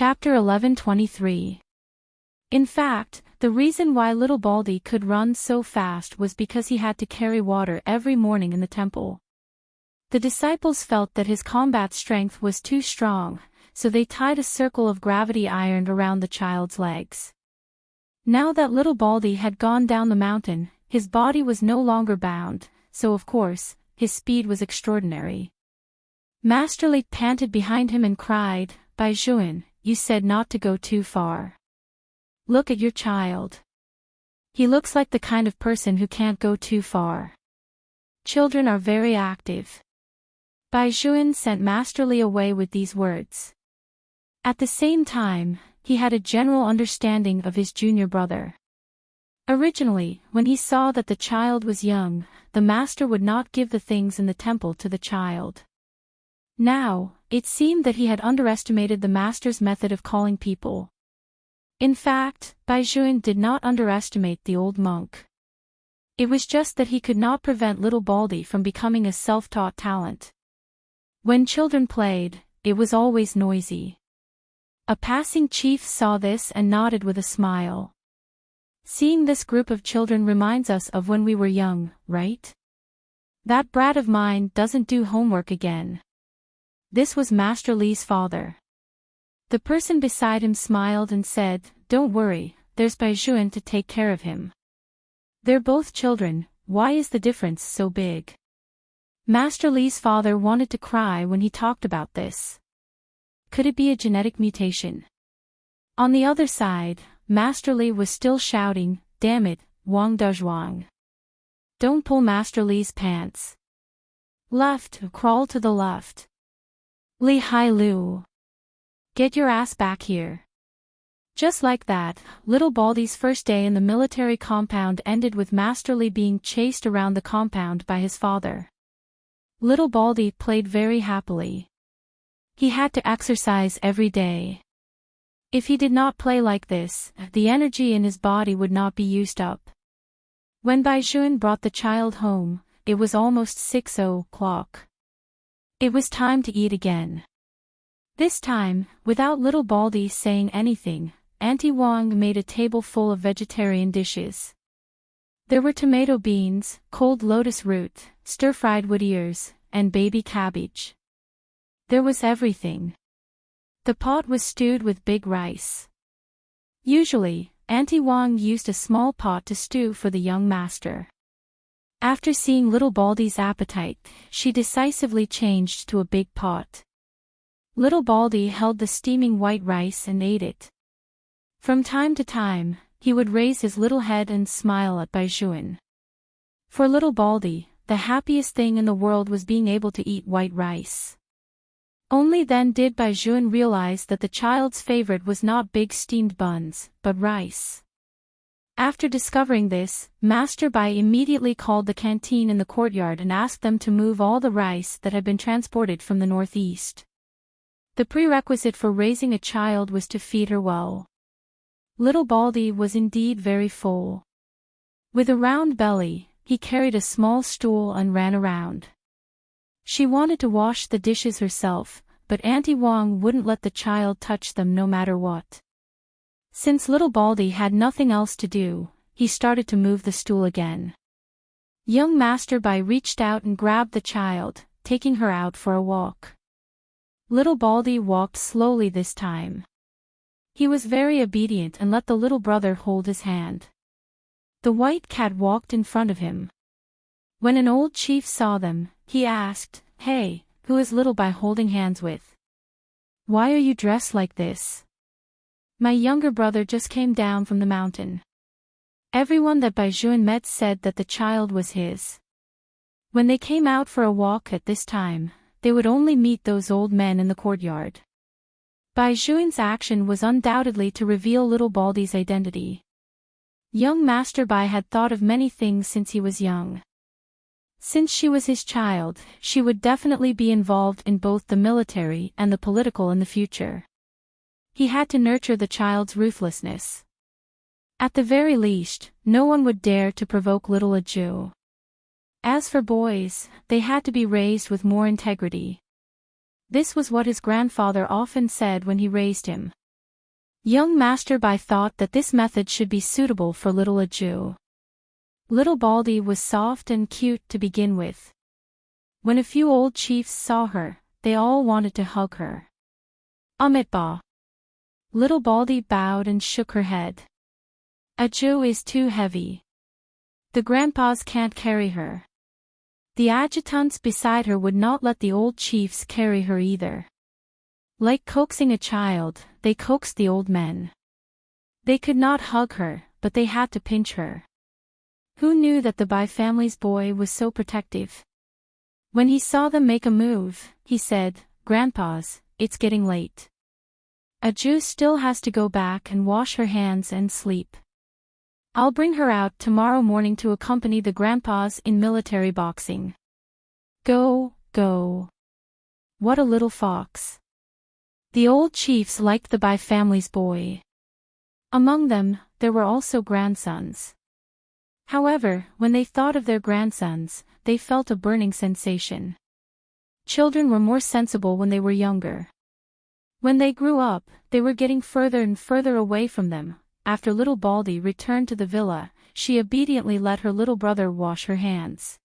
Chapter 11:23. In fact, the reason why little Baldy could run so fast was because he had to carry water every morning in the temple. The disciples felt that his combat strength was too strong, so they tied a circle of gravity iron around the child's legs. Now that little Baldy had gone down the mountain, his body was no longer bound, so of course, his speed was extraordinary. Master Li panted behind him and cried, "Bai Juan, you said not to go too far. Look at your child. He looks like the kind of person who can't go too far. Children are very active." Bai Juan sent Master Li away with these words. At the same time, he had a general understanding of his junior brother. Originally, when he saw that the child was young, the master would not give the things in the temple to the child. Now, it seemed that he had underestimated the master's method of calling people. In fact, Bai Juan did not underestimate the old monk. It was just that he could not prevent little Baldy from becoming a self-taught talent. When children played, it was always noisy. A passing chief saw this and nodded with a smile. Seeing this group of children reminds us of when we were young, right? That brat of mine doesn't do homework again. This was Master Li's father. The person beside him smiled and said, "Don't worry, there's Bai Juan to take care of him. They're both children, why is the difference so big?" Master Li's father wanted to cry when he talked about this. Could it be a genetic mutation? On the other side, Master Li was still shouting, "Damn it, Wang Dezhuang. Don't pull Master Li's pants. Left, crawl to the left. Li Hai Lu. Get your ass back here." Just like that, little Baldy's first day in the military compound ended with Master Li being chased around the compound by his father. Little Baldy played very happily. He had to exercise every day. If he did not play like this, the energy in his body would not be used up. When Bai Juan brought the child home, it was almost 6 o'clock. It was time to eat again. This time, without little Baldy saying anything, Auntie Wang made a table full of vegetarian dishes. There were tomato beans, cold lotus root, stir-fried wood ears, and baby cabbage. There was everything. The pot was stewed with big rice. Usually, Auntie Wang used a small pot to stew for the young master. After seeing little Baldy's appetite, she decisively changed to a big pot. Little Baldy held the steaming white rice and ate it. From time to time, he would raise his little head and smile at Bai Juan. For little Baldy, the happiest thing in the world was being able to eat white rice. Only then did Bai Juan realize that the child's favorite was not big steamed buns, but rice. After discovering this, Master Bai immediately called the canteen in the courtyard and asked them to move all the rice that had been transported from the northeast. The prerequisite for raising a child was to feed her well. Little Baldy was indeed very full. With a round belly, he carried a small stool and ran around. She wanted to wash the dishes herself, but Auntie Wang wouldn't let the child touch them no matter what. Since little Baldy had nothing else to do, he started to move the stool again. Young Master Bai reached out and grabbed the child, taking her out for a walk. Little Baldy walked slowly this time. He was very obedient and let the little brother hold his hand. The white cat walked in front of him. When an old chief saw them, he asked, "Hey, who is little Bai holding hands with? Why are you dressed like this?" "My younger brother just came down from the mountain." Everyone that Bai Juan met said that the child was his. When they came out for a walk at this time, they would only meet those old men in the courtyard. Bai Juan's action was undoubtedly to reveal little Baldy's identity. Young Master Bai had thought of many things since he was young. Since she was his child, she would definitely be involved in both the military and the political in the future. He had to nurture the child's ruthlessness. At the very least, no one would dare to provoke little Aju. As for boys, they had to be raised with more integrity. This was what his grandfather often said when he raised him. Young Master Bai thought that this method should be suitable for little Aju. Little Baldy was soft and cute to begin with. When a few old chiefs saw her, they all wanted to hug her. Amit Ba. Little Baldy bowed and shook her head. Aju is too heavy. The grandpas can't carry her. The adjutants beside her would not let the old chiefs carry her either. Like coaxing a child, they coaxed the old men. They could not hug her, but they had to pinch her. Who knew that the Bai family's boy was so protective? When he saw them make a move, he said, "Grandpas, it's getting late. Aju still has to go back and wash her hands and sleep. I'll bring her out tomorrow morning to accompany the grandpas in military boxing." Go, go. What a little fox. The old chiefs liked the Bai family's boy. Among them, there were also grandsons. However, when they thought of their grandsons, they felt a burning sensation. Children were more sensible when they were younger. When they grew up, they were getting further and further away from them. After little Baldy returned to the villa, she obediently let her little brother wash her hands.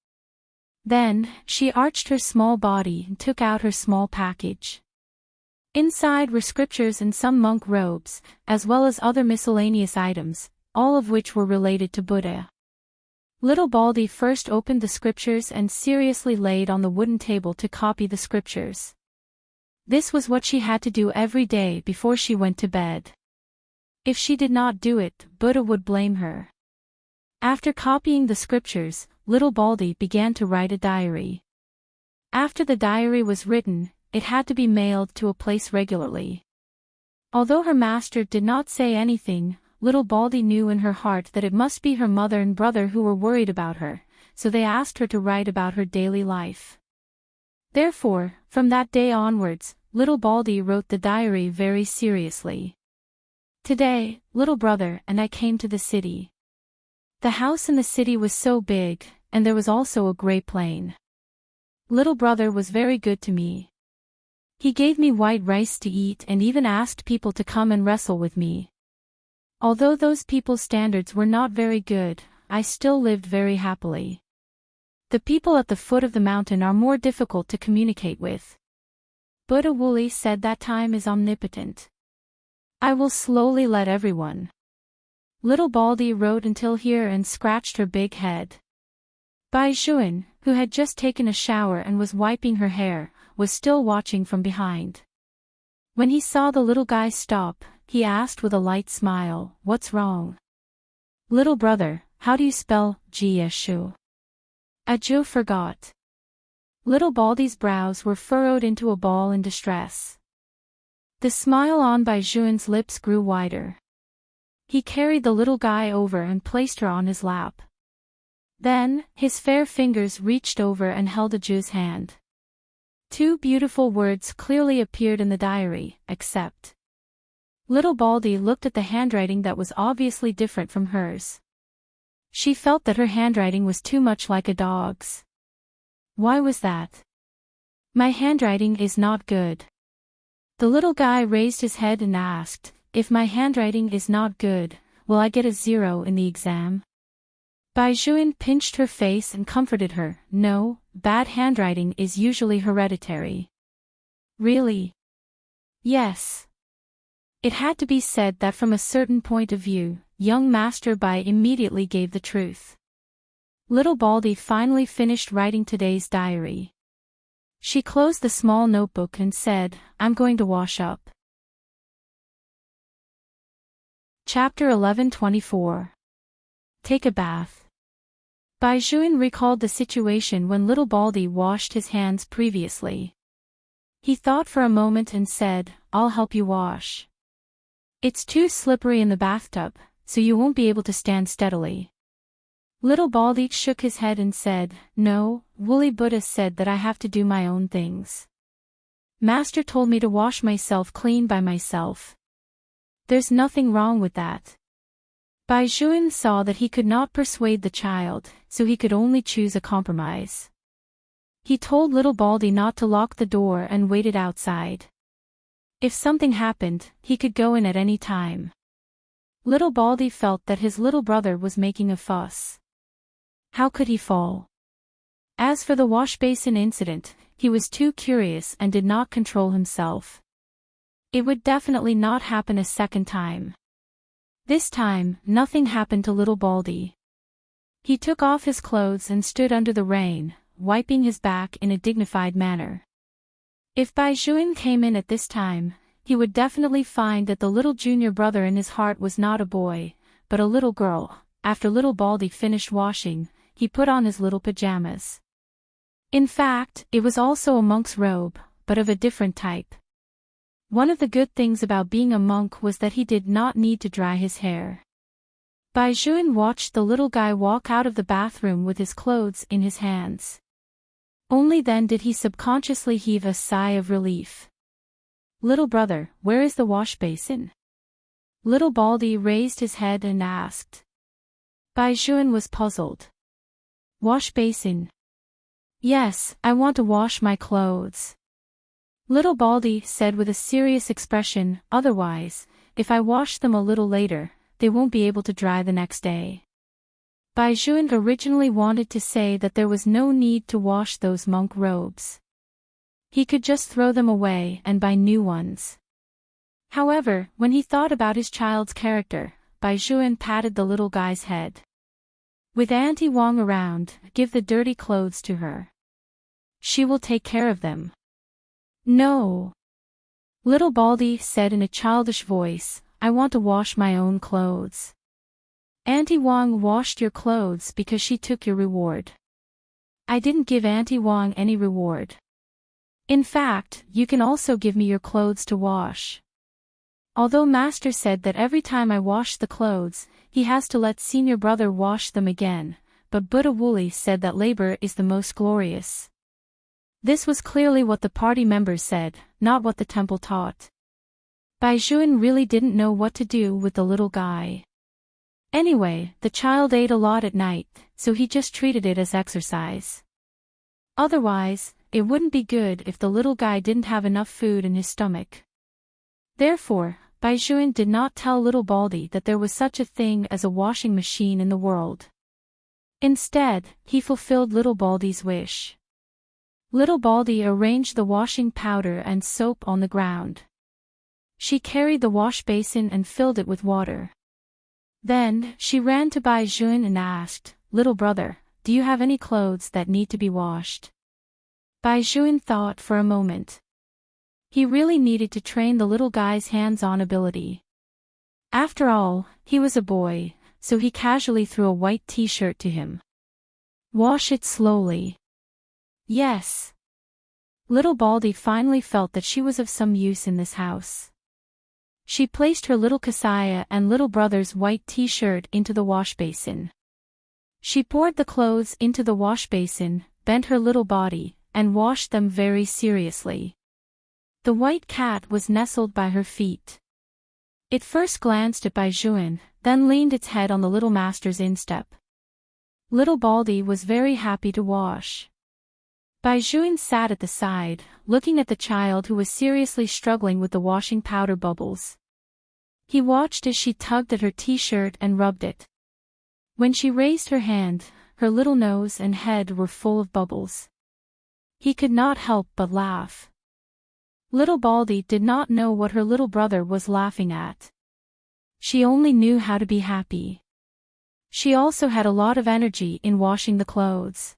Then, she arched her small body and took out her small package. Inside were scriptures and some monk robes, as well as other miscellaneous items, all of which were related to Buddha. Little Baldy first opened the scriptures and seriously laid on the wooden table to copy the scriptures. This was what she had to do every day before she went to bed. If she did not do it, Buddha would blame her. After copying the scriptures, little Baldy began to write a diary. After the diary was written, it had to be mailed to a place regularly. Although her master did not say anything, little Baldy knew in her heart that it must be her mother and brother who were worried about her, so they asked her to write about her daily life. Therefore, from that day onwards, little Baldy wrote the diary very seriously. Today, little brother and I came to the city. The house in the city was so big, and there was also a gray plane. Little brother was very good to me. He gave me white rice to eat and even asked people to come and wrestle with me. Although those people's standards were not very good, I still lived very happily. The people at the foot of the mountain are more difficult to communicate with. Buddha Wooly said that time is omnipotent. I will slowly let everyone. Little Baldy wrote until here and scratched her big head. Bai Juan, who had just taken a shower and was wiping her hair, was still watching from behind. When he saw the little guy stop, he asked with a light smile, "What's wrong?" "Little brother, how do you spell Jeshu?" Aju forgot. Little Baldy's brows were furrowed into a ball in distress. The smile on Bai Juan's lips grew wider. He carried the little guy over and placed her on his lap. Then, his fair fingers reached over and held Aju's hand. Two beautiful words clearly appeared in the diary, "accept." Little Baldy looked at the handwriting that was obviously different from hers. She felt that her handwriting was too much like a dog's. Why was that? "My handwriting is not good." The little guy raised his head and asked, "If my handwriting is not good, will I get a 0 in the exam?" Bai Juan pinched her face and comforted her, "No, bad handwriting is usually hereditary." "Really?" "Yes." It had to be said that from a certain point of view, young Master Bai immediately gave the truth. Little Baldy finally finished writing today's diary. She closed the small notebook and said, "I'm going to wash up." Chapter 11:24. Take a bath. Bai Juan recalled the situation when little Baldy washed his hands previously. He thought for a moment and said, "I'll help you wash. It's too slippery in the bathtub, so you won't be able to stand steadily." Little Baldy shook his head and said, "No, Woolly Buddha said that I have to do my own things. Master told me to wash myself clean by myself. There's nothing wrong with that." Bai Juan saw that he could not persuade the child, so he could only choose a compromise. He told little Baldy not to lock the door and waited outside. If something happened, he could go in at any time. Little Baldy felt that his little brother was making a fuss. How could he fall? As for the wash basin incident, he was too curious and did not control himself. It would definitely not happen a second time. This time, nothing happened to little Baldy. He took off his clothes and stood under the rain, wiping his back in a dignified manner. If Bai Juan came in at this time, he would definitely find that the little junior brother in his heart was not a boy, but a little girl. After little Baldy finished washing, he put on his little pajamas. In fact, it was also a monk's robe, but of a different type. One of the good things about being a monk was that he did not need to dry his hair. Bai Juan watched the little guy walk out of the bathroom with his clothes in his hands. Only then did he subconsciously heave a sigh of relief. Little brother, where is the wash basin? Little Baldy raised his head and asked. Bai Juan was puzzled. Wash basin? Yes, I want to wash my clothes. Little Baldy said with a serious expression, otherwise, if I wash them a little later, they won't be able to dry the next day. Bai Juan originally wanted to say that there was no need to wash those monk robes. He could just throw them away and buy new ones. However, when he thought about his child's character, Bai Juan patted the little guy's head. With Auntie Wong around, give the dirty clothes to her. She will take care of them. No. Little Baldy said in a childish voice, I want to wash my own clothes. Auntie Wong washed your clothes because she took your reward. I didn't give Auntie Wong any reward. In fact, you can also give me your clothes to wash. Although Master said that every time I wash the clothes, he has to let senior brother wash them again, but Buddha Wooly said that labor is the most glorious. This was clearly what the party members said, not what the temple taught. Bai Juan really didn't know what to do with the little guy. Anyway, the child ate a lot at night, so he just treated it as exercise. Otherwise, it wouldn't be good if the little guy didn't have enough food in his stomach. Therefore, Bai Juan did not tell little Baldy that there was such a thing as a washing machine in the world. Instead, he fulfilled little Baldy's wish. Little Baldy arranged the washing powder and soap on the ground. She carried the wash basin and filled it with water. Then, she ran to Bai Juan and asked, Little brother, do you have any clothes that need to be washed? Bai Juan thought for a moment. He really needed to train the little guy's hands-on ability. After all, he was a boy, so he casually threw a white t-shirt to him. Wash it slowly. Yes. Little Baldy finally felt that she was of some use in this house. She placed her little kasaya and little brother's white t-shirt into the wash basin. She poured the clothes into the wash basin, bent her little body, and washed them very seriously. The white cat was nestled by her feet. It first glanced at Bai Juan, then leaned its head on the little master's instep. Little Baldy was very happy to wash. Bai Juan sat at the side, looking at the child who was seriously struggling with the washing powder bubbles. He watched as she tugged at her t-shirt and rubbed it. When she raised her hand, her little nose and head were full of bubbles. He could not help but laugh. Little Baldy did not know what her little brother was laughing at. She only knew how to be happy. She also had a lot of energy in washing the clothes.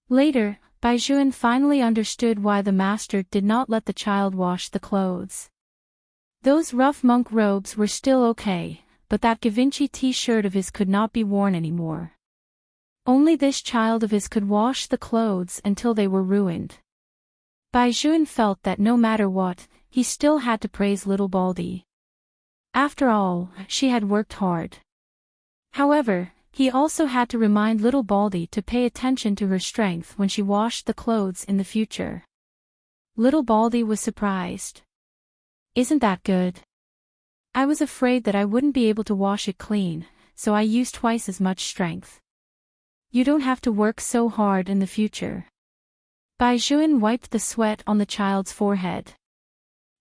Later, Bai Juan finally understood why the master did not let the child wash the clothes. Those rough monk robes were still okay, but that Givenchy t-shirt of his could not be worn anymore. Only this child of his could wash the clothes until they were ruined. Bai Juan felt that no matter what, he still had to praise little Baldy. After all, she had worked hard. However, he also had to remind little Baldy to pay attention to her strength when she washed the clothes in the future. Little Baldy was surprised. Isn't that good? I was afraid that I wouldn't be able to wash it clean, so I used twice as much strength. You don't have to work so hard in the future. Bai Juan wiped the sweat on the child's forehead.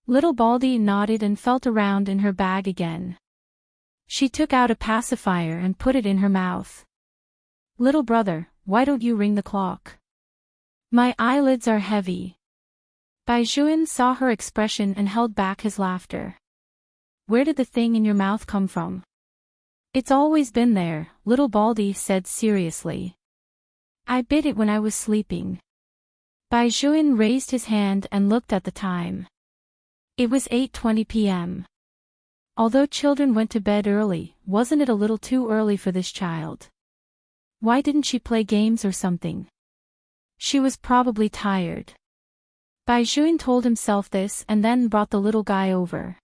Little Baldy nodded and felt around in her bag again. She took out a pacifier and put it in her mouth. Little brother, why don't you ring the clock? My eyelids are heavy. Baijuan saw her expression and held back his laughter. Where did the thing in your mouth come from? It's always been there, Little Baldy said seriously. I bit it when I was sleeping. Baijuan raised his hand and looked at the time. It was 8:20 p.m. Although children went to bed early, wasn't it a little too early for this child? Why didn't she play games or something? She was probably tired. Baijuan told himself this and then brought the little guy over.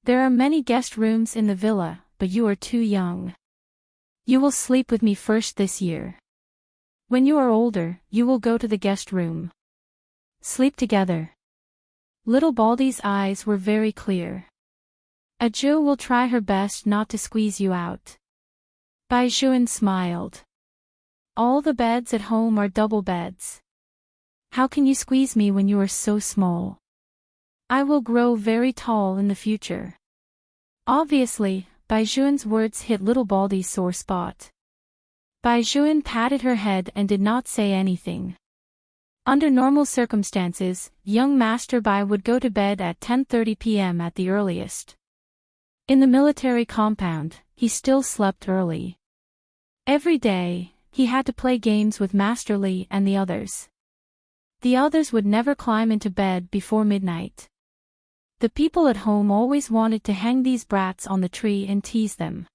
There are many guest rooms in the villa, but you are too young. You will sleep with me first this year. When you are older, you will go to the guest room. Sleep together. Little Baldy's eyes were very clear. Aju will try her best not to squeeze you out. Baijuan smiled. All the beds at home are double beds. How can you squeeze me when you are so small? I will grow very tall in the future. Obviously, Baijuan's words hit Little Baldy's sore spot. Baijuan patted her head and did not say anything. Under normal circumstances, young Master Bai would go to bed at 10:30 p.m. at the earliest. In the military compound, he still slept early. Every day, he had to play games with Master Li and the others. The others would never climb into bed before midnight. The people at home always wanted to hang these brats on the tree and tease them.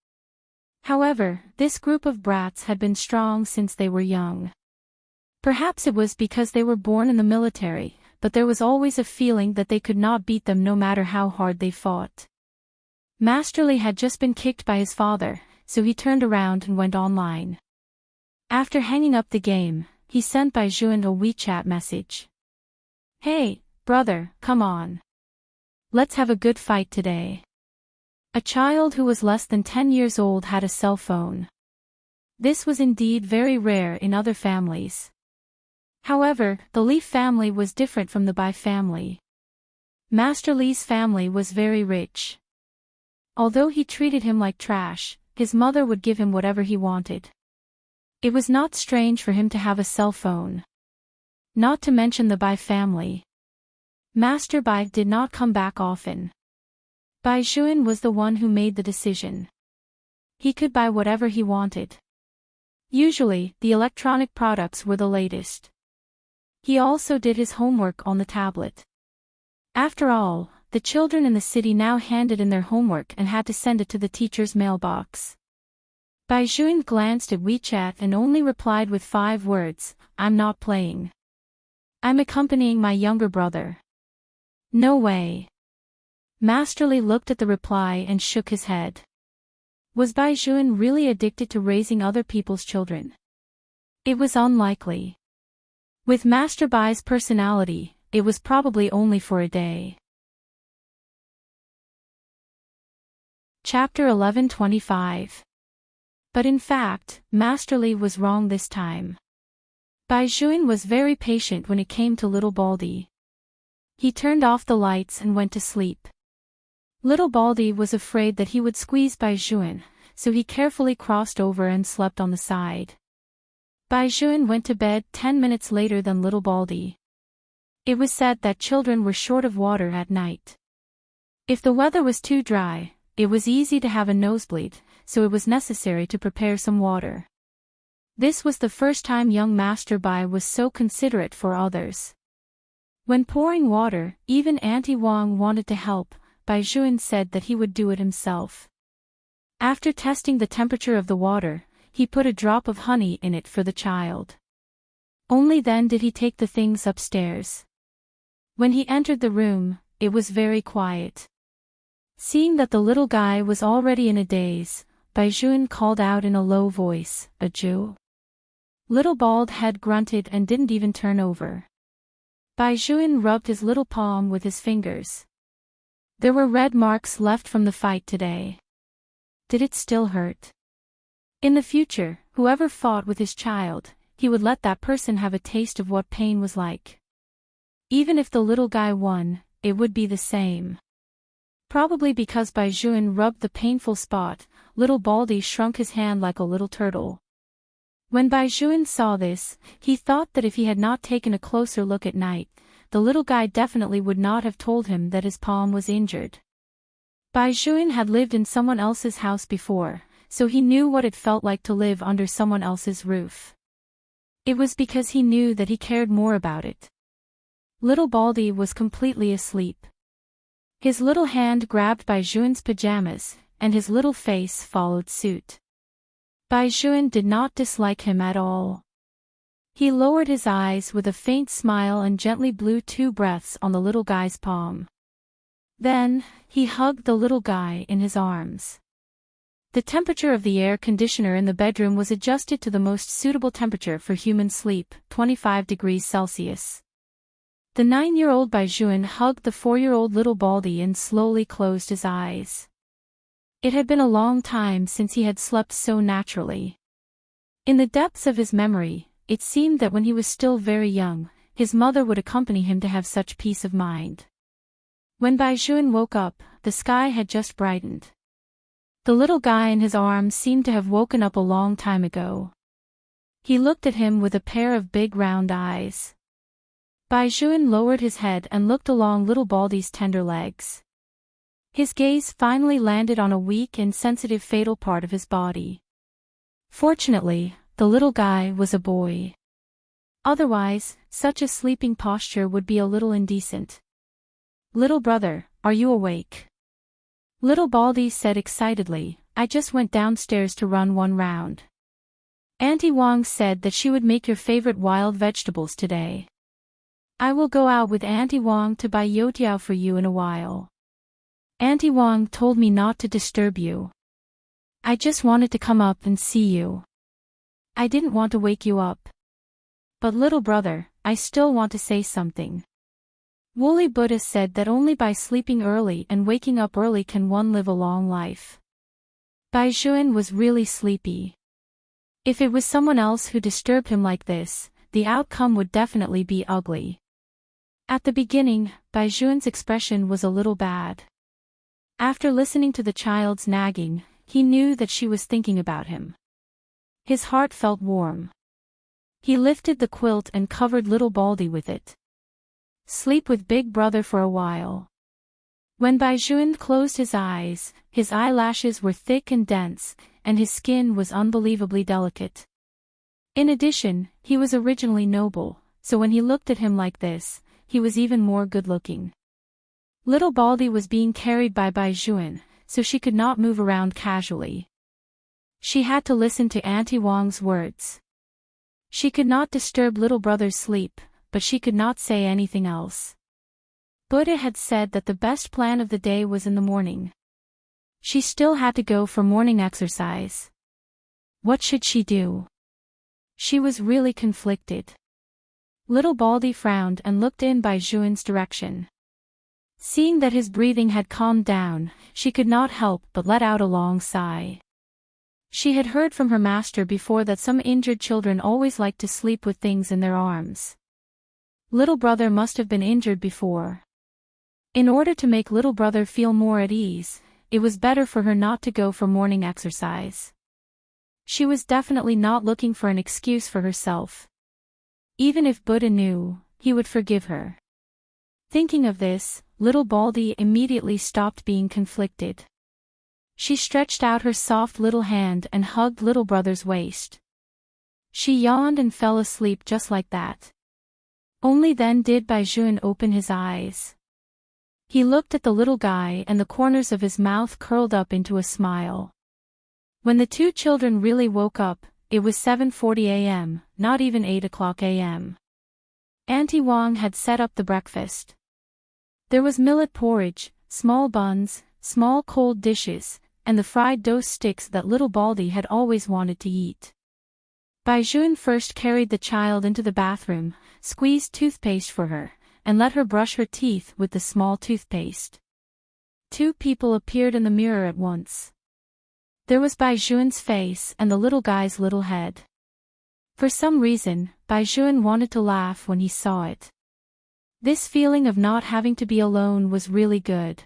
However, this group of brats had been strong since they were young. Perhaps it was because they were born in the military, but there was always a feeling that they could not beat them no matter how hard they fought. Master Li had just been kicked by his father, so he turned around and went online. After hanging up the game, he sent Baijuan a WeChat message. Hey, brother, come on. Let's have a good fight today. A child who was less than 10 years old had a cell phone. This was indeed very rare in other families. However, the Li family was different from the Bai family. Master Li's family was very rich. Although he treated him like trash, his mother would give him whatever he wanted. It was not strange for him to have a cell phone. Not to mention the Bai family. Master Bai did not come back often. Baijuan was the one who made the decision. He could buy whatever he wanted. Usually, the electronic products were the latest. He also did his homework on the tablet. After all, the children in the city now handed in their homework and had to send it to the teacher's mailbox. Baijuan glanced at WeChat and only replied with 5 words, I'm not playing. I'm accompanying my younger brother. No way. Master Li looked at the reply and shook his head. Was Baijuan really addicted to raising other people's children? It was unlikely. With Master Bai's personality, it was probably only for a day. Chapter 11:25. But in fact, Master Li was wrong this time. Baijuan was very patient when it came to Little Baldy. He turned off the lights and went to sleep. Little Baldy was afraid that he would squeeze Baijuan, so he carefully crossed over and slept on the side. Baijuan went to bed 10 minutes later than Little Baldy. It was said that children were short of water at night. If the weather was too dry, it was easy to have a nosebleed, so it was necessary to prepare some water. This was the first time young Master Bai was so considerate for others. When pouring water, even Auntie Wang wanted to help. Baijuan said that he would do it himself. After testing the temperature of the water, he put a drop of honey in it for the child. Only then did he take the things upstairs. When he entered the room, it was very quiet. Seeing that the little guy was already in a daze, Baijuan called out in a low voice, Aju. Little bald head grunted and didn't even turn over. Baijuan rubbed his little palm with his fingers. There were red marks left from the fight today. Did it still hurt? In the future, whoever fought with his child, he would let that person have a taste of what pain was like. Even if the little guy won, it would be the same. Probably because Baizhuan rubbed the painful spot, little Baldy shrunk his hand like a little turtle. When Baizhuan saw this, he thought that if he had not taken a closer look at night, the little guy definitely would not have told him that his palm was injured. Baizhuan had lived in someone else's house before, so he knew what it felt like to live under someone else's roof. It was because he knew that he cared more about it. Little Baldy was completely asleep. His little hand grabbed Baizhuan's pajamas, and his little face followed suit. Baizhuan did not dislike him at all. He lowered his eyes with a faint smile and gently blew 2 breaths on the little guy's palm. Then, he hugged the little guy in his arms. The temperature of the air conditioner in the bedroom was adjusted to the most suitable temperature for human sleep, 25 degrees Celsius. The 9-year-old Baizhuan hugged the 4-year-old little Baldy and slowly closed his eyes. It had been a long time since he had slept so naturally. In the depths of his memory, it seemed that when he was still very young, his mother would accompany him to have such peace of mind. When Baizhuan woke up, the sky had just brightened. The little guy in his arms seemed to have woken up a long time ago. He looked at him with a pair of big round eyes. Baizhuan lowered his head and looked along little Baldy's tender legs. His gaze finally landed on a weak and sensitive fatal part of his body. Fortunately, the little guy was a boy. Otherwise, such a sleeping posture would be a little indecent. "Little brother, are you awake?" Little Baldy said excitedly, "I just went downstairs to run one round. Auntie Wang said that she would make your favorite wild vegetables today. I will go out with Auntie Wang to buy youtiao for you in a while. Auntie Wang told me not to disturb you. I just wanted to come up and see you. I didn't want to wake you up. But little brother, I still want to say something. Woolly Buddha said that only by sleeping early and waking up early can one live a long life." Baizhuan was really sleepy. If it was someone else who disturbed him like this, the outcome would definitely be ugly. At the beginning, Baizhuan's expression was a little bad. After listening to the child's nagging, he knew that she was thinking about him. His heart felt warm. He lifted the quilt and covered little Baldy with it. "Sleep with Big Brother for a while." When Baizhuan closed his eyes, his eyelashes were thick and dense, and his skin was unbelievably delicate. In addition, he was originally noble, so when he looked at him like this, he was even more good-looking. Little Baldy was being carried by Baizhuan, so she could not move around casually. She had to listen to Auntie Wang's words. She could not disturb little brother's sleep, but she could not say anything else. Buddha had said that the best plan of the day was in the morning. She still had to go for morning exercise. What should she do? She was really conflicted. Little Baldy frowned and looked in Baizhuan's direction. Seeing that his breathing had calmed down, she could not help but let out a long sigh. She had heard from her master before that some injured children always like to sleep with things in their arms. Little brother must have been injured before. In order to make little brother feel more at ease, it was better for her not to go for morning exercise. She was definitely not looking for an excuse for herself. Even if Buddha knew, he would forgive her. Thinking of this, little Baldy immediately stopped being conflicted. She stretched out her soft little hand and hugged little brother's waist. She yawned and fell asleep just like that. Only then did Baizhuan open his eyes. He looked at the little guy and the corners of his mouth curled up into a smile. When the 2 children really woke up, it was 7:40 a.m., not even 8 o'clock a.m. Auntie Wang had set up the breakfast. There was millet porridge, small buns, small cold dishes, and the fried dough sticks that little Baldy had always wanted to eat. Baizhuan first carried the child into the bathroom, squeezed toothpaste for her, and let her brush her teeth with the small toothpaste. 2 people appeared in the mirror at once. There was Baizhuan's face and the little guy's little head. For some reason, Baizhuan wanted to laugh when he saw it. This feeling of not having to be alone was really good.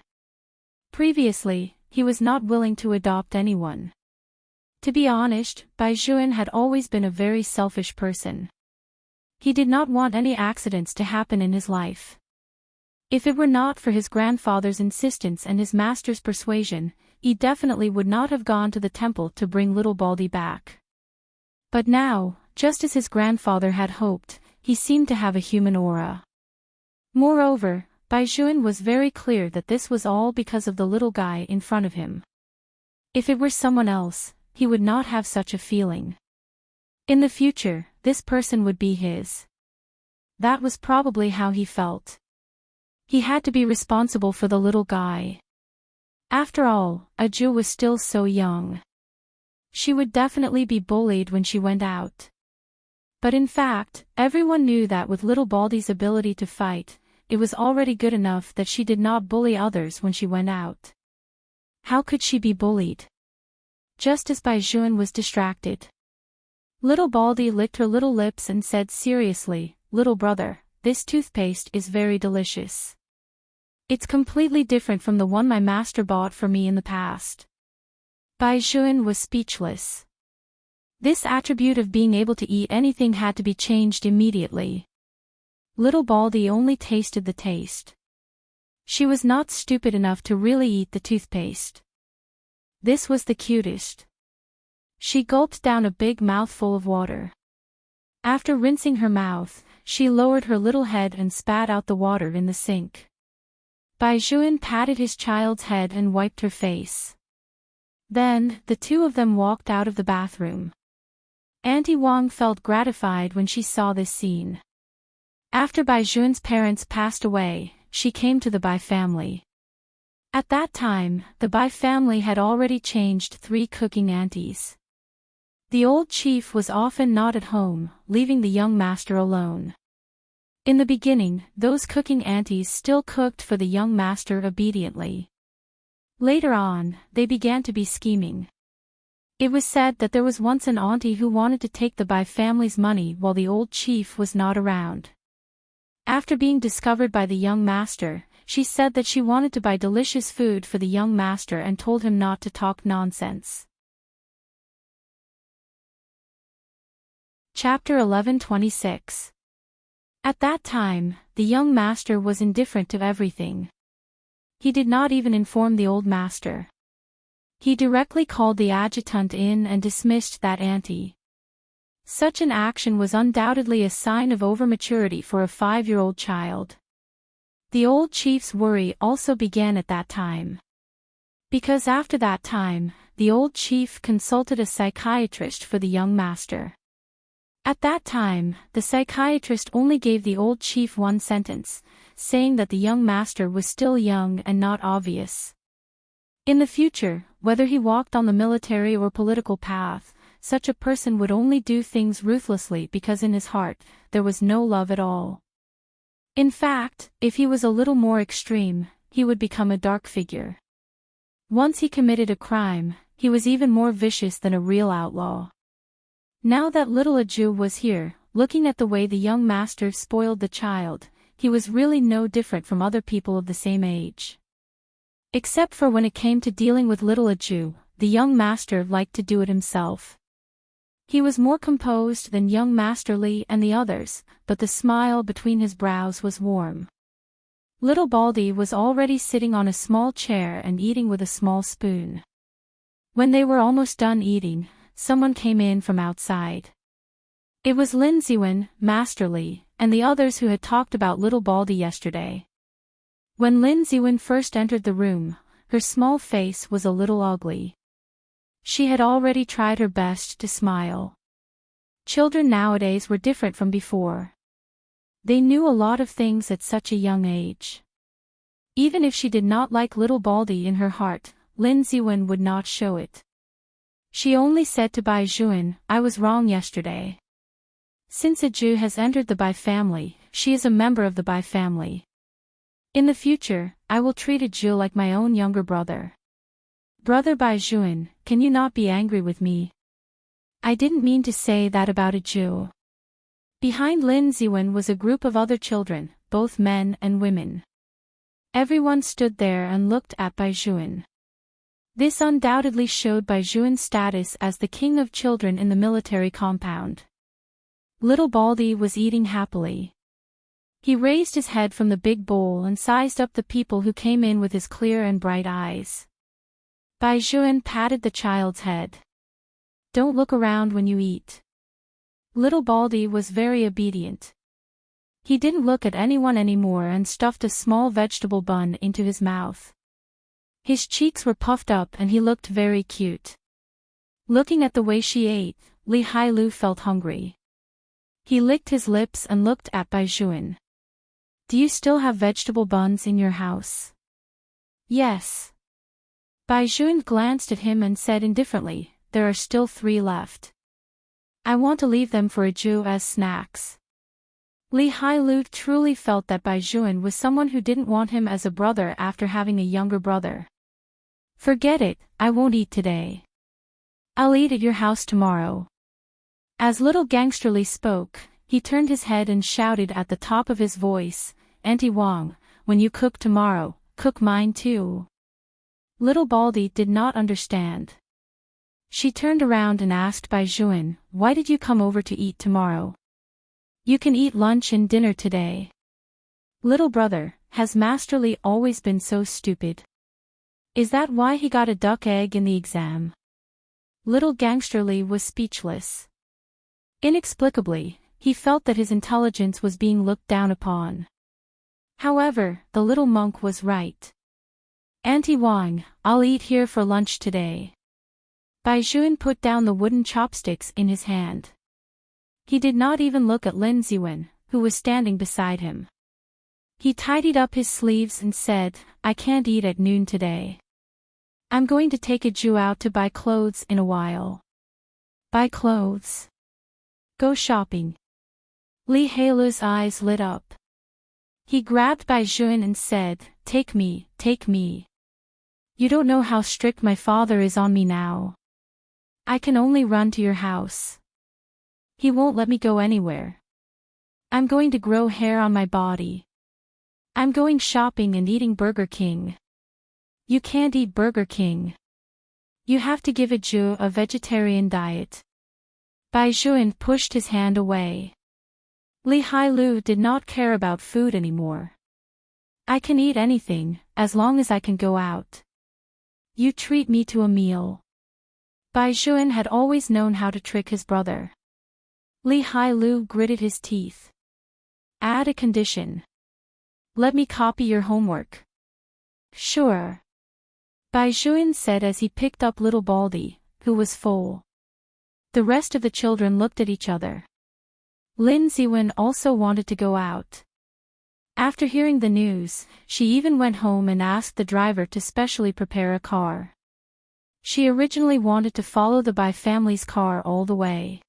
Previously, he was not willing to adopt anyone. To be honest, Baizhuan had always been a very selfish person. He did not want any accidents to happen in his life. If it were not for his grandfather's insistence and his master's persuasion, he definitely would not have gone to the temple to bring little Baldy back. But now, just as his grandfather had hoped, he seemed to have a human aura. Moreover, Baizhuan was very clear that this was all because of the little guy in front of him. If it were someone else, he would not have such a feeling. In the future, this person would be his. That was probably how he felt. He had to be responsible for the little guy. After all, Aju was still so young. She would definitely be bullied when she went out. But in fact, everyone knew that with little Baldy's ability to fight, it was already good enough that she did not bully others when she went out. How could she be bullied? Just as Baizhuan was distracted. Little Baldy licked her little lips and said seriously, "Little brother, this toothpaste is very delicious. It's completely different from the one my master bought for me in the past." Baizhuan was speechless. This attribute of being able to eat anything had to be changed immediately. Little Baldy only tasted the taste. She was not stupid enough to really eat the toothpaste. This was the cutest. She gulped down a big mouthful of water. After rinsing her mouth, she lowered her little head and spat out the water in the sink. Baizhuan patted his child's head and wiped her face. Then, the two of them walked out of the bathroom. Auntie Wang felt gratified when she saw this scene. After Baizhuan's parents passed away, she came to the Bai family. At that time, the Bai family had already changed 3 cooking aunties. The old chief was often not at home, leaving the young master alone. In the beginning, those cooking aunties still cooked for the young master obediently. Later on, they began to be scheming. It was said that there was once an auntie who wanted to take the Bai family's money while the old chief was not around. After being discovered by the young master, she said that she wanted to buy delicious food for the young master and told him not to talk nonsense. Chapter 11:26. At that time, the young master was indifferent to everything. He did not even inform the old master. He directly called the adjutant in and dismissed that auntie. Such an action was undoubtedly a sign of overmaturity for a 5-year-old child. The old chief's worry also began at that time. Because after that time, the old chief consulted a psychiatrist for the young master. At that time, the psychiatrist only gave the old chief one sentence, saying that the young master was still young and not obvious. In the future, whether he walked on the military or political path, such a person would only do things ruthlessly because in his heart, there was no love at all. In fact, if he was a little more extreme, he would become a dark figure. Once he committed a crime, he was even more vicious than a real outlaw. Now that little Aju was here, looking at the way the young master spoiled the child, he was really no different from other people of the same age. Except for when it came to dealing with little Aju, the young master liked to do it himself. He was more composed than young Master Li and the others, but the smile between his brows was warm. Little Baldy was already sitting on a small chair and eating with a small spoon. When they were almost done eating, someone came in from outside. It was Lin Ziwen, Master Li, and the others who had talked about little Baldy yesterday. When Lin Ziwen first entered the room, her small face was a little ugly. She had already tried her best to smile. Children nowadays were different from before. They knew a lot of things at such a young age. Even if she did not like little Baldy in her heart, Lin Ziwen would not show it. She only said to Baizhuan, "I was wrong yesterday. Since Aju has entered the Bai family, she is a member of the Bai family. In the future, I will treat Aju like my own younger brother. Brother Baizhuan, can you not be angry with me? I didn't mean to say that about Aju." Behind Lin Ziwen was a group of other children, both men and women. Everyone stood there and looked at Baijuan. This undoubtedly showed Baijuan's status as the king of children in the military compound. Little Baldy was eating happily. He raised his head from the big bowl and sized up the people who came in with his clear and bright eyes. Baijuan patted the child's head. "Don't look around when you eat." Little Baldy was very obedient. He didn't look at anyone anymore and stuffed a small vegetable bun into his mouth. His cheeks were puffed up and he looked very cute. Looking at the way she ate, Li Hailu felt hungry. He licked his lips and looked at Baijuan. "Do you still have vegetable buns in your house?" "Yes." Baijuan glanced at him and said indifferently, "There are still 3 left. I want to leave them for Aju as snacks." Li Hailu truly felt that Baijuan was someone who didn't want him as a brother after having a younger brother. "Forget it, I won't eat today. I'll eat at your house tomorrow." As little Gangster Li spoke, he turned his head and shouted at the top of his voice, "Auntie Wang, when you cook tomorrow, cook mine too." Little Baldy did not understand. She turned around and asked Baijuan, "Why did you come over to eat tomorrow? You can eat lunch and dinner today." "Little brother, has Master Li always been so stupid? Is that why he got a duck egg in the exam?" Little Gangster Li was speechless. Inexplicably, he felt that his intelligence was being looked down upon. However, the little monk was right. "Auntie Wang, I'll eat here for lunch today." Baijuan put down the wooden chopsticks in his hand. He did not even look at Lin Ziwen, who was standing beside him. He tidied up his sleeves and said, "I can't eat at noon today. I'm going to take Aju out to buy clothes in a while." "Buy clothes? Go shopping?" Li Hailu's eyes lit up. He grabbed Baijuan and said, take me. You don't know how strict my father is on me now. I can only run to your house. He won't let me go anywhere. I'm going to grow hair on my body. I'm going shopping and eating Burger King." "You can't eat Burger King. You have to give Aju a vegetarian diet." Baijuan pushed his hand away. Li Hailu did not care about food anymore. "I can eat anything, as long as I can go out. You treat me to a meal." Baijuan had always known how to trick his brother. Li Hailu gritted his teeth. "Add a condition. Let me copy your homework." "Sure," Baijuan said as he picked up little Baldy, who was full. The rest of the children looked at each other. Lin Ziwen also wanted to go out. After hearing the news, she even went home and asked the driver to specially prepare a car. She originally wanted to follow the Bai family's car all the way.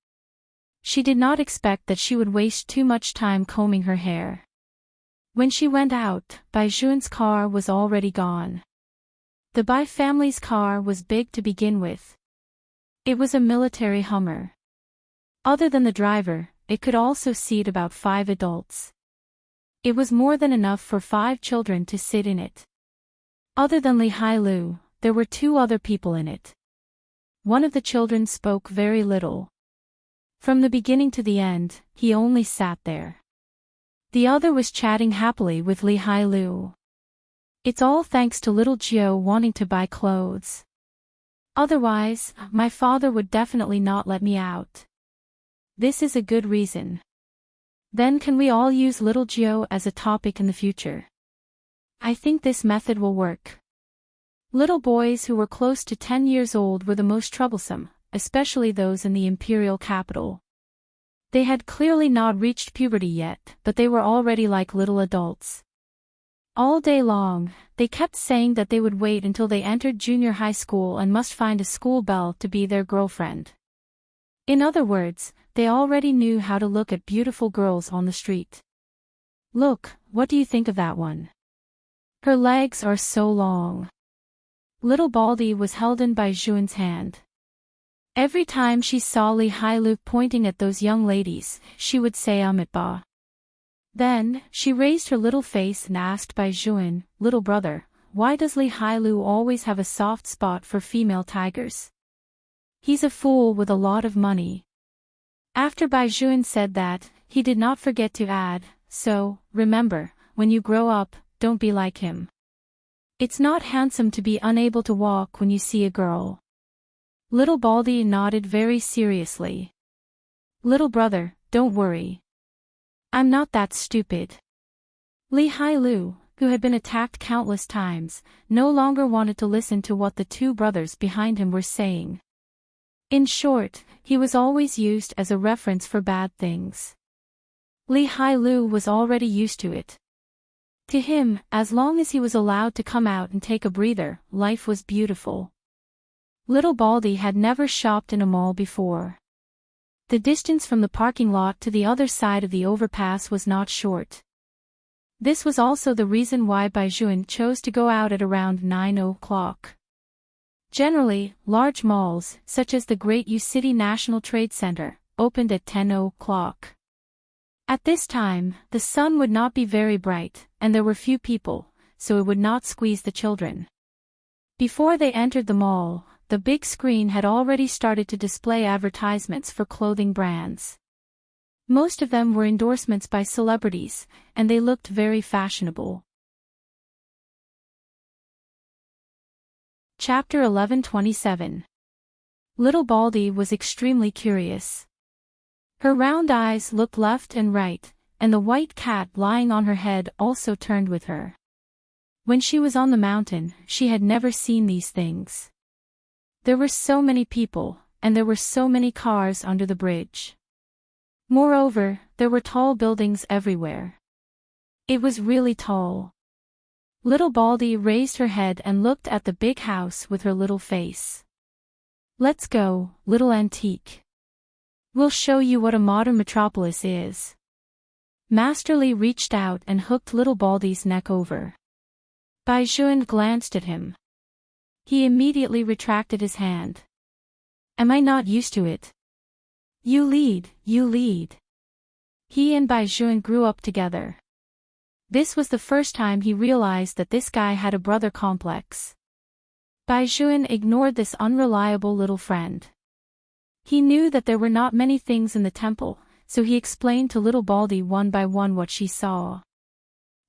She did not expect that she would waste too much time combing her hair. When she went out, Baijuan's car was already gone. The Bai family's car was big to begin with. It was a military Hummer. Other than the driver, it could also seat about 5 adults. It was more than enough for 5 children to sit in it. Other than Li Hailu, there were 2 other people in it. One of the children spoke very little. From the beginning to the end, he only sat there. The other was chatting happily with Li Hailu. "It's all thanks to little Gio wanting to buy clothes. Otherwise, my father would definitely not let me out. This is a good reason. Then can we all use little Gio as a topic in the future? I think this method will work." Little boys who were close to 10 years old were the most troublesome, especially those in the imperial capital. They had clearly not reached puberty yet, but they were already like little adults. All day long, they kept saying that they would wait until they entered junior high school and must find a school belle to be their girlfriend. In other words, they already knew how to look at beautiful girls on the street. "Look, what do you think of that one? Her legs are so long." Little Baldy was held in by Baijuan's hand. Every time she saw Li Hailu pointing at those young ladies, she would say "Ba." Then, she raised her little face and asked Baijuan, "Little brother, why does Li Hailu always have a soft spot for female tigers? He's a fool with a lot of money." After Baijuan said that, he did not forget to add, "So, remember, when you grow up, don't be like him. It's not handsome to be unable to walk when you see a girl." Little Baldy nodded very seriously. "Little brother, don't worry. I'm not that stupid." Li Hailu, who had been attacked countless times, no longer wanted to listen to what the two brothers behind him were saying. In short, he was always used as a reference for bad things. Li Hailu was already used to it. To him, as long as he was allowed to come out and take a breather, life was beautiful. Little Baldy had never shopped in a mall before. The distance from the parking lot to the other side of the overpass was not short. This was also the reason why Baijuan chose to go out at around 9 o'clock. Generally, large malls, such as the Great U City National Trade Center, opened at 10 o'clock. At this time, the sun would not be very bright, and there were few people, so it would not squeeze the children. Before they entered the mall, the big screen had already started to display advertisements for clothing brands. Most of them were endorsements by celebrities, and they looked very fashionable. Chapter 11:27. Little Baldy was extremely curious. Her round eyes looked left and right, and the white cat lying on her head also turned with her. When she was on the mountain, she had never seen these things. There were so many people, and there were so many cars under the bridge. Moreover, there were tall buildings everywhere. It was really tall. Little Baldy raised her head and looked at the big house with her little face. "Let's go, little Antique. We'll show you what a modern metropolis is." Master Li reached out and hooked Little Baldy's neck over. Baijuan glanced at him. He immediately retracted his hand. "Am I not used to it?" You lead, you lead." He and Baijuan grew up together. This was the first time he realized that this guy had a brother complex. Baijuan ignored this unreliable little friend. He knew that there were not many things in the temple, so he explained to Little Baldy one by one what she saw.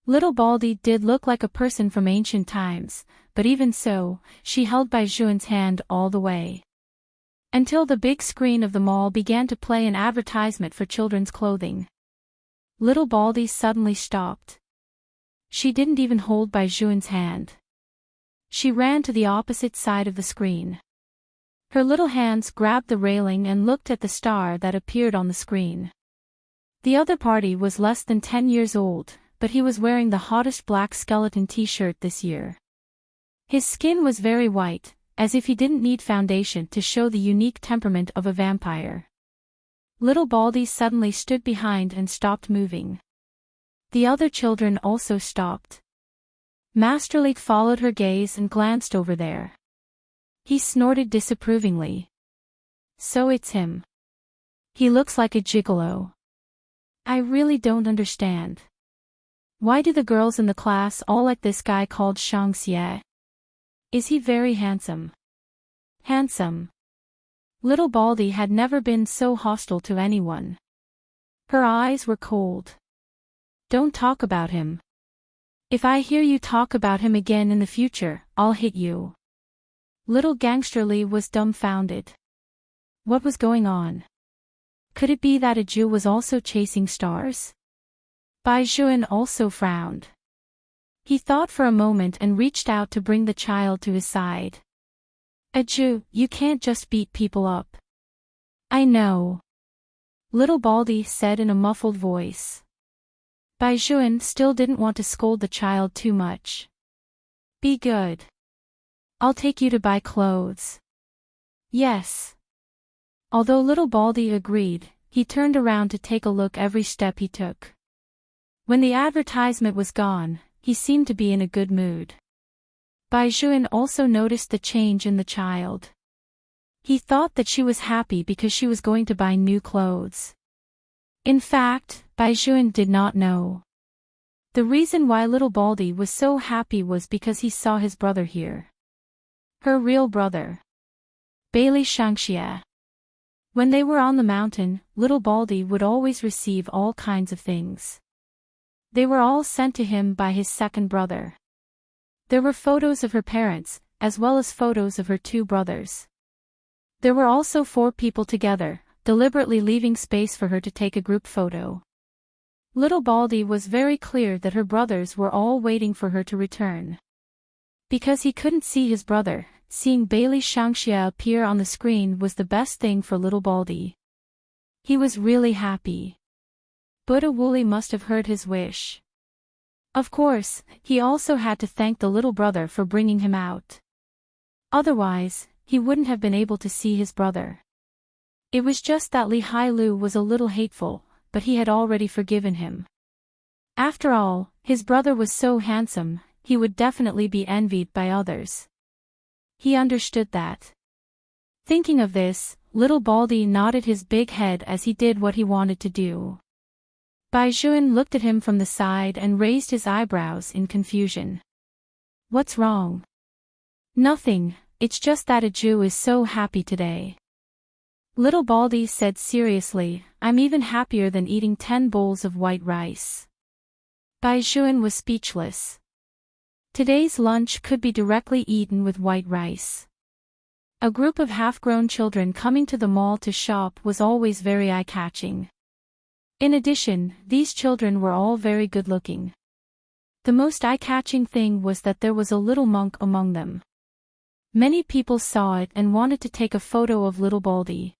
Little Baldy did look like a person from ancient times, but even so, she held Baijuan's hand all the way. Until the big screen of the mall began to play an advertisement for children's clothing. Little Baldy suddenly stopped. She didn't even hold Baijuan's hand. She ran to the opposite side of the screen. Her little hands grabbed the railing and looked at the star that appeared on the screen. The other party was less than 10 years old, but he was wearing the hottest black skeleton t-shirt this year. His skin was very white, as if he didn't need foundation to show the unique temperament of a vampire. Little Baldy suddenly stood behind and stopped moving. The other children also stopped. Master Li followed her gaze and glanced over there. He snorted disapprovingly. "So it's him. He looks like a gigolo. I really don't understand. Why do the girls in the class all like this guy called Shang Xie? Is he very handsome?" Handsome. Little Baldy had never been so hostile to anyone. Her eyes were cold. "Don't talk about him. If I hear you talk about him again in the future, I'll hit you." Little Gangster Li was dumbfounded. What was going on? Could it be that a Jew was also chasing stars? Baijuan also frowned. He thought for a moment and reached out to bring the child to his side. "A Jew, you can't just beat people up." "I know," Little Baldy said in a muffled voice. Baijuan still didn't want to scold the child too much. "Be good. I'll take you to buy clothes." "Yes." Although Little Baldy agreed, he turned around to take a look every step he took. When the advertisement was gone, he seemed to be in a good mood. Baijuan also noticed the change in the child. He thought that she was happy because she was going to buy new clothes. In fact, Baizhuan did not know. The reason why little Baldy was so happy was because he saw his brother here. Her real brother. Bailey Shangxia. When they were on the mountain, little Baldy would always receive all kinds of things. They were all sent to him by his second brother. There were photos of her parents, as well as photos of her two brothers. There were also 4 people together, deliberately leaving space for her to take a group photo. Little Baldy was very clear that her brothers were all waiting for her to return. Because he couldn't see his brother, seeing Bailey Shangxia appear on the screen was the best thing for little Baldy. He was really happy. Buddha Wooly must have heard his wish. Of course, he also had to thank the little brother for bringing him out. Otherwise, he wouldn't have been able to see his brother. It was just that Li Hailu was a little hateful, but he had already forgiven him. After all, his brother was so handsome, he would definitely be envied by others. He understood that. Thinking of this, little Baldy nodded his big head as he did what he wanted to do. Baizhuan looked at him from the side and raised his eyebrows in confusion. What's wrong? Nothing, it's just that Aju is so happy today. Little Baldy said seriously, I'm even happier than eating 10 bowls of white rice. Baizhuan was speechless. Today's lunch could be directly eaten with white rice. A group of half-grown children coming to the mall to shop was always very eye-catching. In addition, these children were all very good-looking. The most eye-catching thing was that there was a little monk among them. Many people saw it and wanted to take a photo of little Baldy.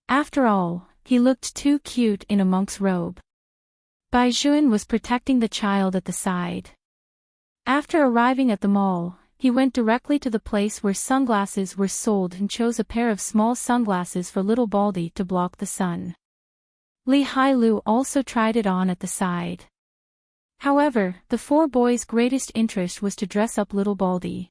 After all, he looked too cute in a monk's robe. Baizhuan was protecting the child at the side. After arriving at the mall, he went directly to the place where sunglasses were sold and chose a pair of small sunglasses for little Baldy to block the sun. Li Hailu also tried it on at the side. However, the 4 boys' greatest interest was to dress up little Baldy.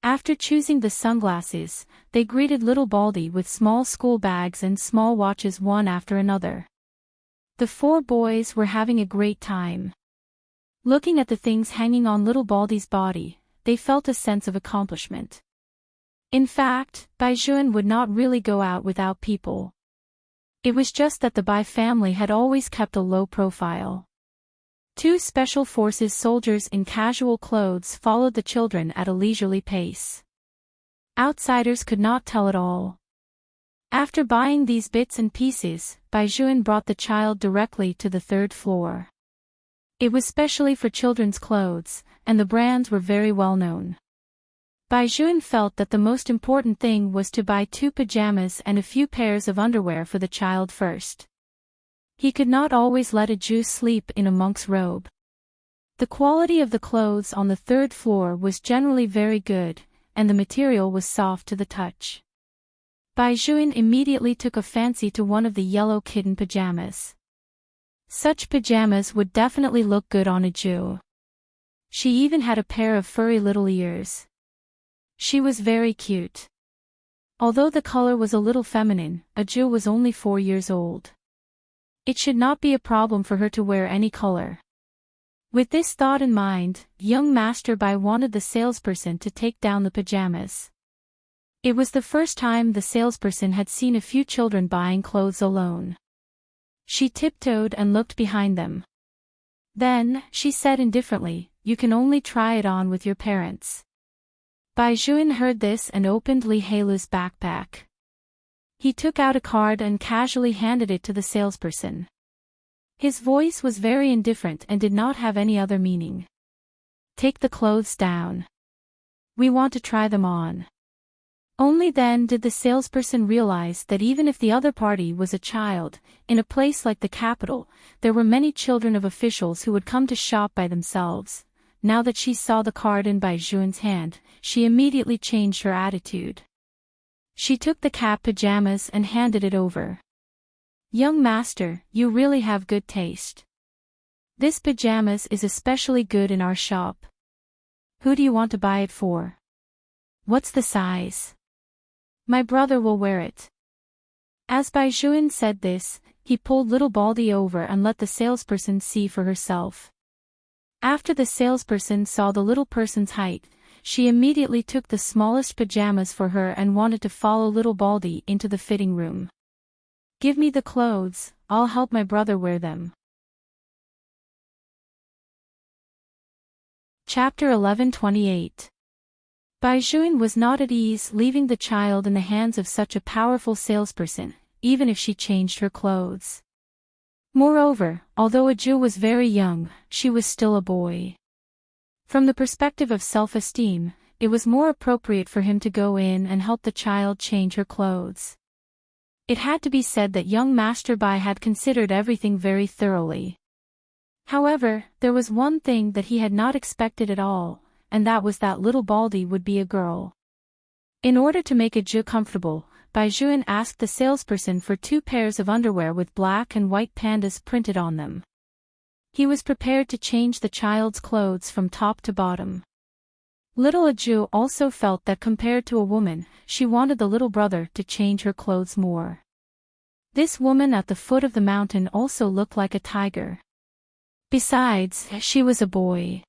After choosing the sunglasses, they greeted little Baldy with small school bags and small watches one after another. The 4 boys were having a great time. Looking at the things hanging on little Baldy's body, they felt a sense of accomplishment. In fact, Baizhuan would not really go out without people. It was just that the Bai family had always kept a low profile. 2 special forces soldiers in casual clothes followed the children at a leisurely pace. Outsiders could not tell at all. After buying these bits and pieces, Baizhuan brought the child directly to the 3rd floor. It was specially for children's clothes, and the brands were very well known. Baizhuan felt that the most important thing was to buy 2 pajamas and a few pairs of underwear for the child first. He could not always let Aju sleep in a monk's robe. The quality of the clothes on the 3rd floor was generally very good, and the material was soft to the touch. Baizhuan immediately took a fancy to one of the yellow kitten pajamas. Such pajamas would definitely look good on Aju. She even had a pair of furry little ears. She was very cute. Although the color was a little feminine, Aju was only 4 years old. It should not be a problem for her to wear any color. With this thought in mind, young Master Bai wanted the salesperson to take down the pajamas. It was the first time the salesperson had seen a few children buying clothes alone. She tiptoed and looked behind them. Then, she said indifferently, you can only try it on with your parents. Baizhuan heard this and opened Li Hailu's backpack. He took out a card and casually handed it to the salesperson. His voice was very indifferent and did not have any other meaning. Take the clothes down. We want to try them on. Only then did the salesperson realize that even if the other party was a child, in a place like the capital, there were many children of officials who would come to shop by themselves. Now that she saw the card in Baizhuan's hand, she immediately changed her attitude. She took the cat pajamas and handed it over. Young master, you really have good taste. This pajamas is especially good in our shop. Who do you want to buy it for? What's the size? My brother will wear it. As Baizhuan said this, he pulled little Baldy over and let the salesperson see for herself. After the salesperson saw the little person's height, she immediately took the smallest pajamas for her and wanted to follow little Baldy into the fitting room. "Give me the clothes, I'll help my brother wear them." Chapter 11:28. Baizhuan was not at ease leaving the child in the hands of such a powerful salesperson, even if she changed her clothes. Moreover, although Aju was very young, she was still a boy. From the perspective of self-esteem, it was more appropriate for him to go in and help the child change her clothes. It had to be said that young Master Bai had considered everything very thoroughly. However, there was one thing that he had not expected at all, and that was that little Baldy would be a girl. In order to make Aju comfortable, Baizhuan asked the salesperson for 2 pairs of underwear with black and white pandas printed on them. He was prepared to change the child's clothes from top to bottom. Little Aju also felt that compared to a woman, she wanted the little brother to change her clothes more. This woman at the foot of the mountain also looked like a tiger. Besides, she was a boy.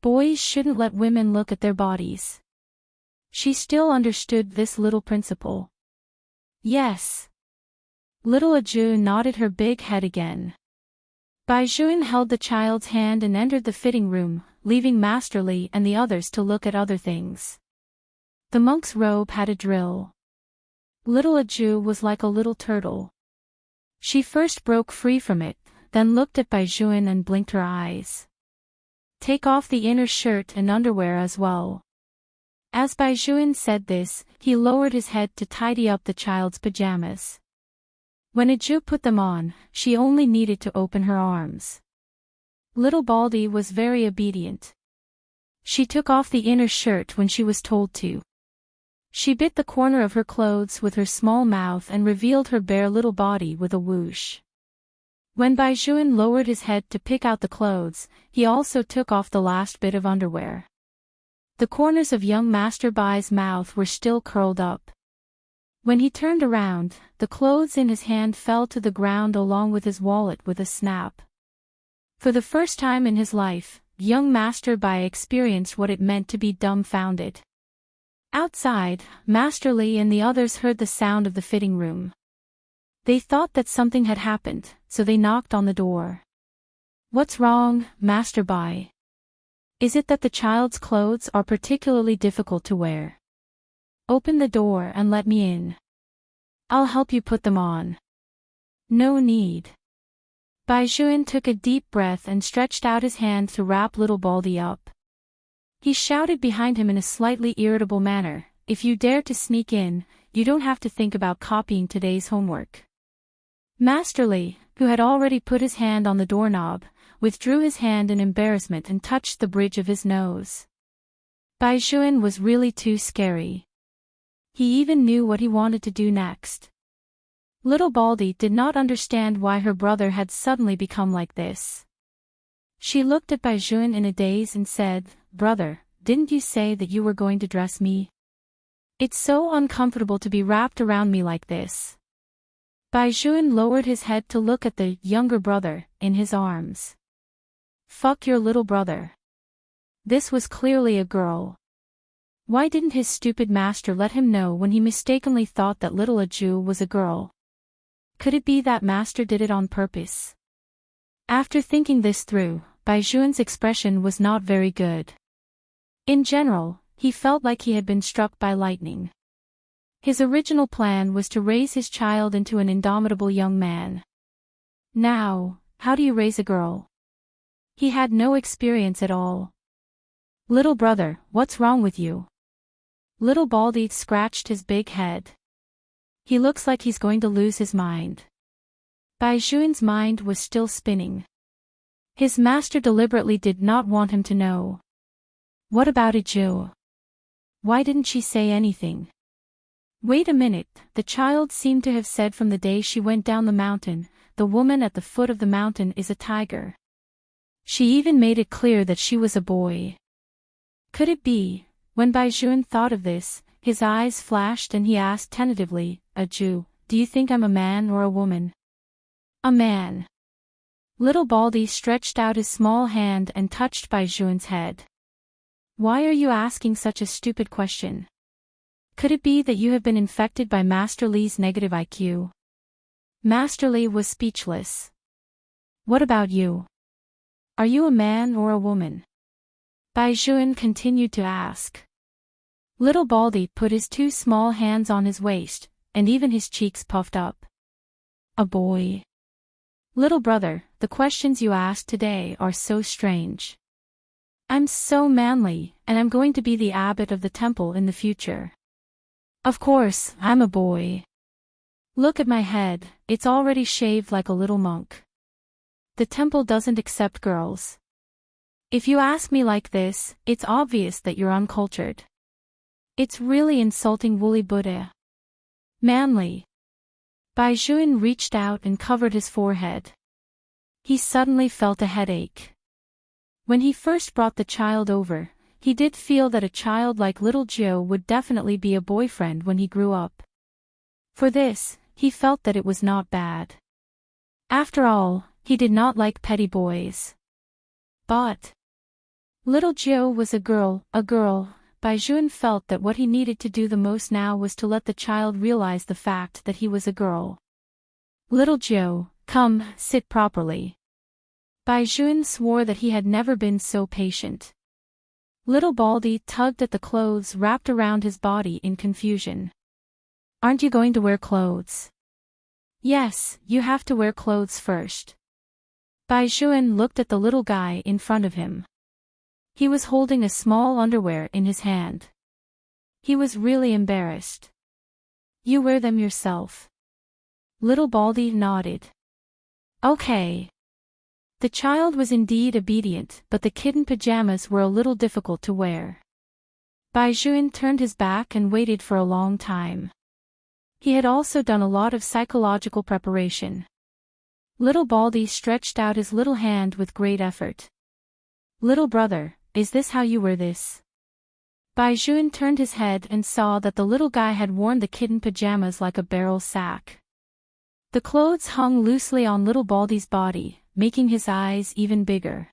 Boys shouldn't let women look at their bodies. She still understood this little principle. Yes. Little Aju nodded her big head again. Baizhuan held the child's hand and entered the fitting room, leaving Master Li and the others to look at other things. The monk's robe had a drill. Little Aju was like a little turtle. She first broke free from it, then looked at Baizhuan and blinked her eyes. "Take off the inner shirt and underwear as well." As Baizhuan said this, he lowered his head to tidy up the child's pajamas. When Aju put them on, she only needed to open her arms. Little Baldy was very obedient. She took off the inner shirt when she was told to. She bit the corner of her clothes with her small mouth and revealed her bare little body with a whoosh. When Baizhuan lowered his head to pick out the clothes, he also took off the last bit of underwear. The corners of young Master Bai's mouth were still curled up. When he turned around, the clothes in his hand fell to the ground along with his wallet with a snap. For the first time in his life, young Master Bai experienced what it meant to be dumbfounded. Outside, Master Li and the others heard the sound of the fitting room. They thought that something had happened, so they knocked on the door. "What's wrong, Master Bai? Is it that the child's clothes are particularly difficult to wear? Open the door and let me in. I'll help you put them on." "No need." Baizhuan took a deep breath and stretched out his hand to wrap little Baldy up. He shouted behind him in a slightly irritable manner, "If you dare to sneak in, you don't have to think about copying today's homework." Master Li, who had already put his hand on the doorknob, withdrew his hand in embarrassment and touched the bridge of his nose. Baizhuan was really too scary. He even knew what he wanted to do next. Little Baldy did not understand why her brother had suddenly become like this. She looked at Baizhuan in a daze and said, "Brother, didn't you say that you were going to dress me? It's so uncomfortable to be wrapped around me like this." Baizhuan lowered his head to look at the younger brother in his arms. "Fuck your little brother." This was clearly a girl. Why didn't his stupid master let him know when he mistakenly thought that little Aju was a girl? Could it be that master did it on purpose? After thinking this through, Baizhuan's expression was not very good. In general, he felt like he had been struck by lightning. His original plan was to raise his child into an indomitable young man. Now, how do you raise a girl? He had no experience at all. "Little brother, what's wrong with you?" Little Baldy scratched his big head. "He looks like he's going to lose his mind." Baizhuan's mind was still spinning. His master deliberately did not want him to know. What about Aju? Why didn't she say anything? Wait a minute, the child seemed to have said from the day she went down the mountain, the woman at the foot of the mountain is a tiger. She even made it clear that she was a boy. Could it be? When Baizhuan thought of this, his eyes flashed and he asked tentatively, "Aju, do you think I'm a man or a woman? A man. Little Baldy stretched out his small hand and touched Baijuan's head. Why are you asking such a stupid question? Could it be that you have been infected by Master Li's negative IQ? Master Li was speechless. What about you? Are you a man or a woman? Baijuan continued to ask. Little Baldy put his two small hands on his waist, and even his cheeks puffed up. A boy. Little brother, the questions you asked today are so strange. I'm so manly, and I'm going to be the abbot of the temple in the future. Of course, I'm a boy. Look at my head, it's already shaved like a little monk. The temple doesn't accept girls. If you ask me like this, it's obvious that you're uncultured. It's really insulting woolly Buddha. Manly. Baijuan reached out and covered his forehead. He suddenly felt a headache. When he first brought the child over, he did feel that a child like little Joe would definitely be a boyfriend when he grew up. For this, he felt that it was not bad. After all, he did not like petty boys. But little Joe was a girl. Baijuan felt that what he needed to do the most now was to let the child realize the fact that he was a girl. Little Joe, come, sit properly. Baijuan swore that he had never been so patient. Little Baldy tugged at the clothes wrapped around his body in confusion. Aren't you going to wear clothes? Yes, you have to wear clothes first. Baijuan looked at the little guy in front of him. He was holding a small underwear in his hand. He was really embarrassed. You wear them yourself. Little Baldy nodded. Okay. The child was indeed obedient, but the kitten pajamas were a little difficult to wear. Baijuan turned his back and waited for a long time. He had also done a lot of psychological preparation. Little Baldy stretched out his little hand with great effort. Little brother, is this how you wear this? Baijuan turned his head and saw that the little guy had worn the kitten pajamas like a barrel sack. The clothes hung loosely on little Baldy's body, making his eyes even bigger.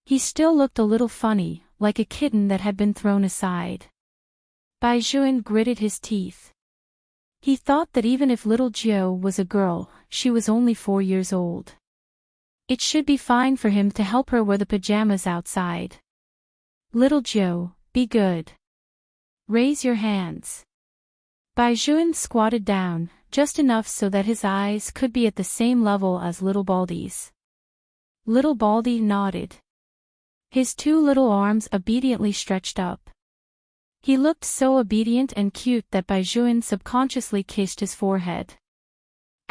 He still looked a little funny, like a kitten that had been thrown aside. Baijuan gritted his teeth. He thought that even if little Joe was a girl, she was only 4 years old. It should be fine for him to help her wear the pajamas outside. Little Joe, be good. Raise your hands. Baijuan squatted down, just enough so that his eyes could be at the same level as little Baldy's. Little Baldy nodded. His two little arms obediently stretched up. He looked so obedient and cute that Baijuan subconsciously kissed his forehead.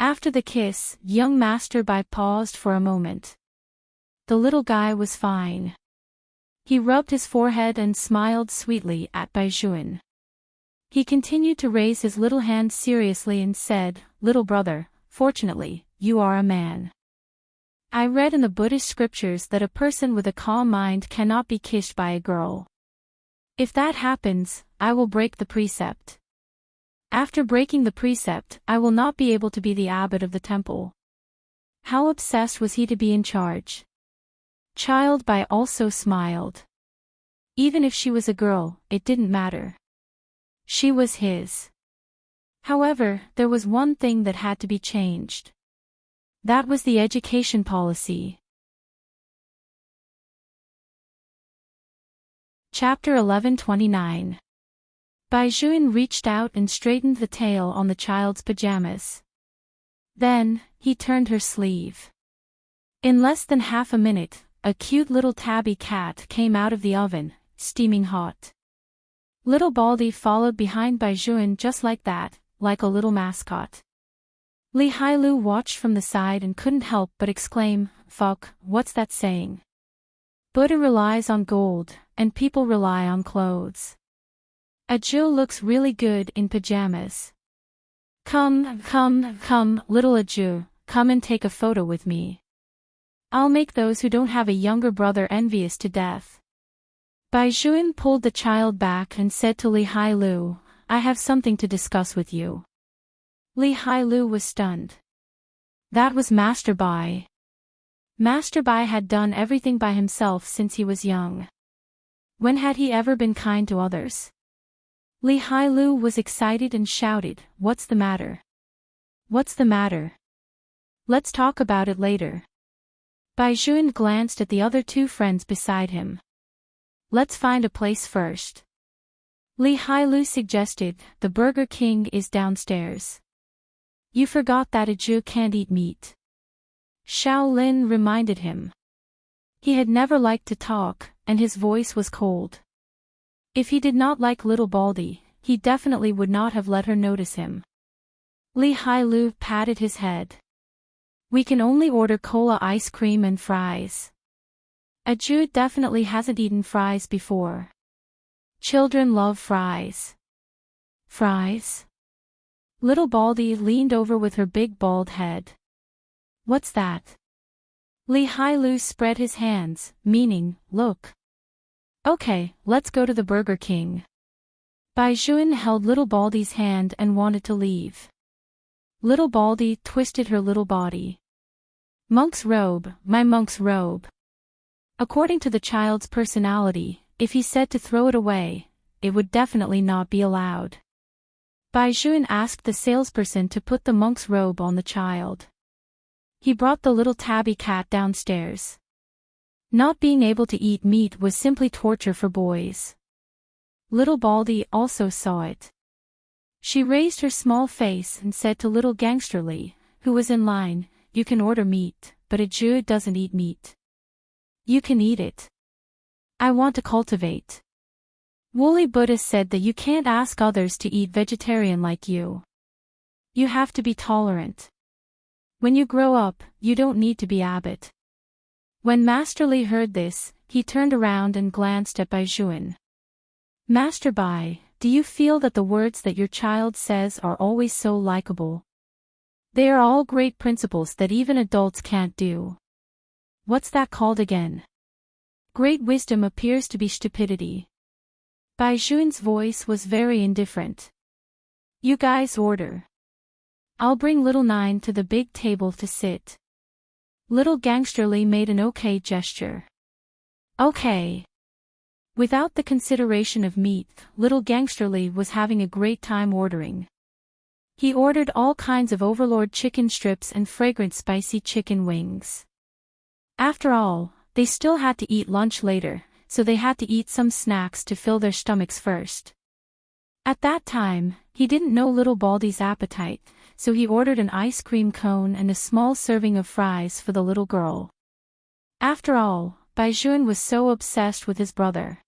After the kiss, young Master Bai paused for a moment. The little guy was fine. He rubbed his forehead and smiled sweetly at Baijuan. He continued to raise his little hand seriously and said, Little brother, fortunately, you are a man. I read in the Buddhist scriptures that a person with a calm mind cannot be kissed by a girl. If that happens, I will break the precept. After breaking the precept, I will not be able to be the abbot of the temple. How obsessed was he to be in charge? Child Bai also smiled. Even if she was a girl, it didn't matter. She was his. However, there was one thing that had to be changed. That was the education policy. Chapter 1129. Baijuan reached out and straightened the tail on the child's pajamas. Then, he turned her sleeve. In less than half a minute, a cute little tabby cat came out of the oven, steaming hot. Little Baldy followed behind Baijuan just like that, like a little mascot. Li Hailu watched from the side and couldn't help but exclaim, Fuck, what's that saying? Buddha relies on gold, and people rely on clothes. Ajo looks really good in pajamas. Come, little Ajo, come and take a photo with me. I'll make those who don't have a younger brother envious to death. Baijuan pulled the child back and said to Li Hailu, I have something to discuss with you. Li Hailu was stunned. That was Master Bai. Master Bai had done everything by himself since he was young. When had he ever been kind to others? Li Hailu was excited and shouted, "What's the matter? What's the matter? Let's talk about it later." Bai Juan glanced at the other two friends beside him. "Let's find a place first." Li Hailu suggested, "The Burger King is downstairs." "You forgot that a Jew can't eat meat." Xiao Lin reminded him. He had never liked to talk, and his voice was cold. If he did not like little Baldy, he definitely would not have let her notice him. Li Hailu patted his head. "We can only order cola ice cream and fries. A Jew definitely hasn't eaten fries before. Children love fries." "Fries?" Little Baldy leaned over with her big bald head. "What's that?" Li Hailu spread his hands, meaning, "Look." "Okay, let's go to the Burger King." Bai Juan held little Baldy's hand and wanted to leave. Little Baldy twisted her little body. "Monk's robe, my monk's robe." According to the child's personality, if he said to throw it away, it would definitely not be allowed. Bai Juan asked the salesperson to put the monk's robe on the child. He brought the little tabby cat downstairs. Not being able to eat meat was simply torture for boys. Little Baldy also saw it. She raised her small face and said to little Gangsterly, who was in line, "You can order meat, but a Jew doesn't eat meat. You can eat it. I want to cultivate." Woolly Buddha said that you can't ask others to eat vegetarian like you. You have to be tolerant. When you grow up, you don't need to be abbot. When Master Li heard this, he turned around and glanced at Bai Juan. "Master Bai, do you feel that the words that your child says are always so likable? They are all great principles that even adults can't do. What's that called again? Great wisdom appears to be stupidity." Bai Juan's voice was very indifferent. "You guys order. I'll bring little Nine to the big table to sit." Little Gangsterly made an okay gesture. "Okay." Without the consideration of meat, little Gangsterly was having a great time ordering. He ordered all kinds of overlord chicken strips and fragrant spicy chicken wings. After all, they still had to eat lunch later, so they had to eat some snacks to fill their stomachs first. At that time, he didn't know little Baldy's appetite, so he ordered an ice cream cone and a small serving of fries for the little girl. After all, Bai Juan was so obsessed with his brother.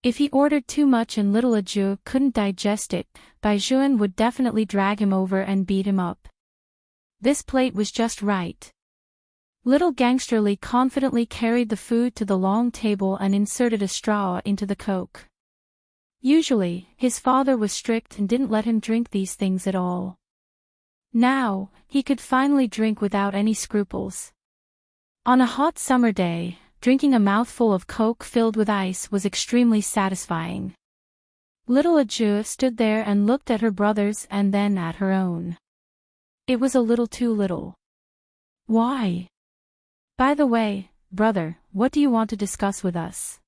If he ordered too much and little Aju couldn't digest it, Bai Juan would definitely drag him over and beat him up. This plate was just right. Little Gangsterly confidently carried the food to the long table and inserted a straw into the Coke. Usually, his father was strict and didn't let him drink these things at all. Now, he could finally drink without any scruples. On a hot summer day, drinking a mouthful of Coke filled with ice was extremely satisfying. Little Aju stood there and looked at her brothers and then at her own. It was a little too little. "Why? By the way, brother, what do you want to discuss with us?"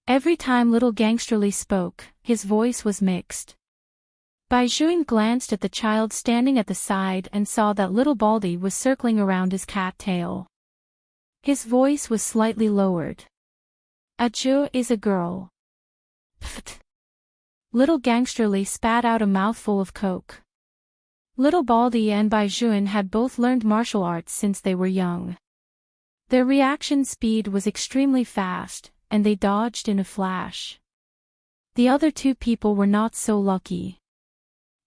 Every time little Gangsterly spoke, his voice was mixed. Bai Juan glanced at the child standing at the side and saw that little Baldy was circling around his cat tail. His voice was slightly lowered. "Aju is a girl." Pfft. Little Gangsterly spat out a mouthful of Coke. Little Baldy and Bai Juan had both learned martial arts since they were young. Their reaction speed was extremely fast, and they dodged in a flash. The other two people were not so lucky.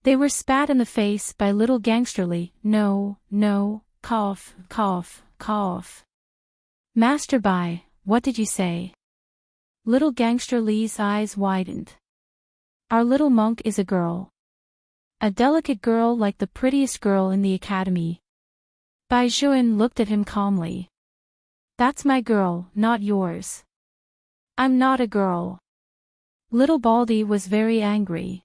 They were spat in the face by little Gangsterly. "No, no, cough, cough, cough." "Master Bai, what did you say?" Little Gangsterly's eyes widened. "Our little monk is a girl. A delicate girl like the prettiest girl in the academy." Bai Juan looked at him calmly. "That's my girl, not yours." "I'm not a girl." Little Baldy was very angry.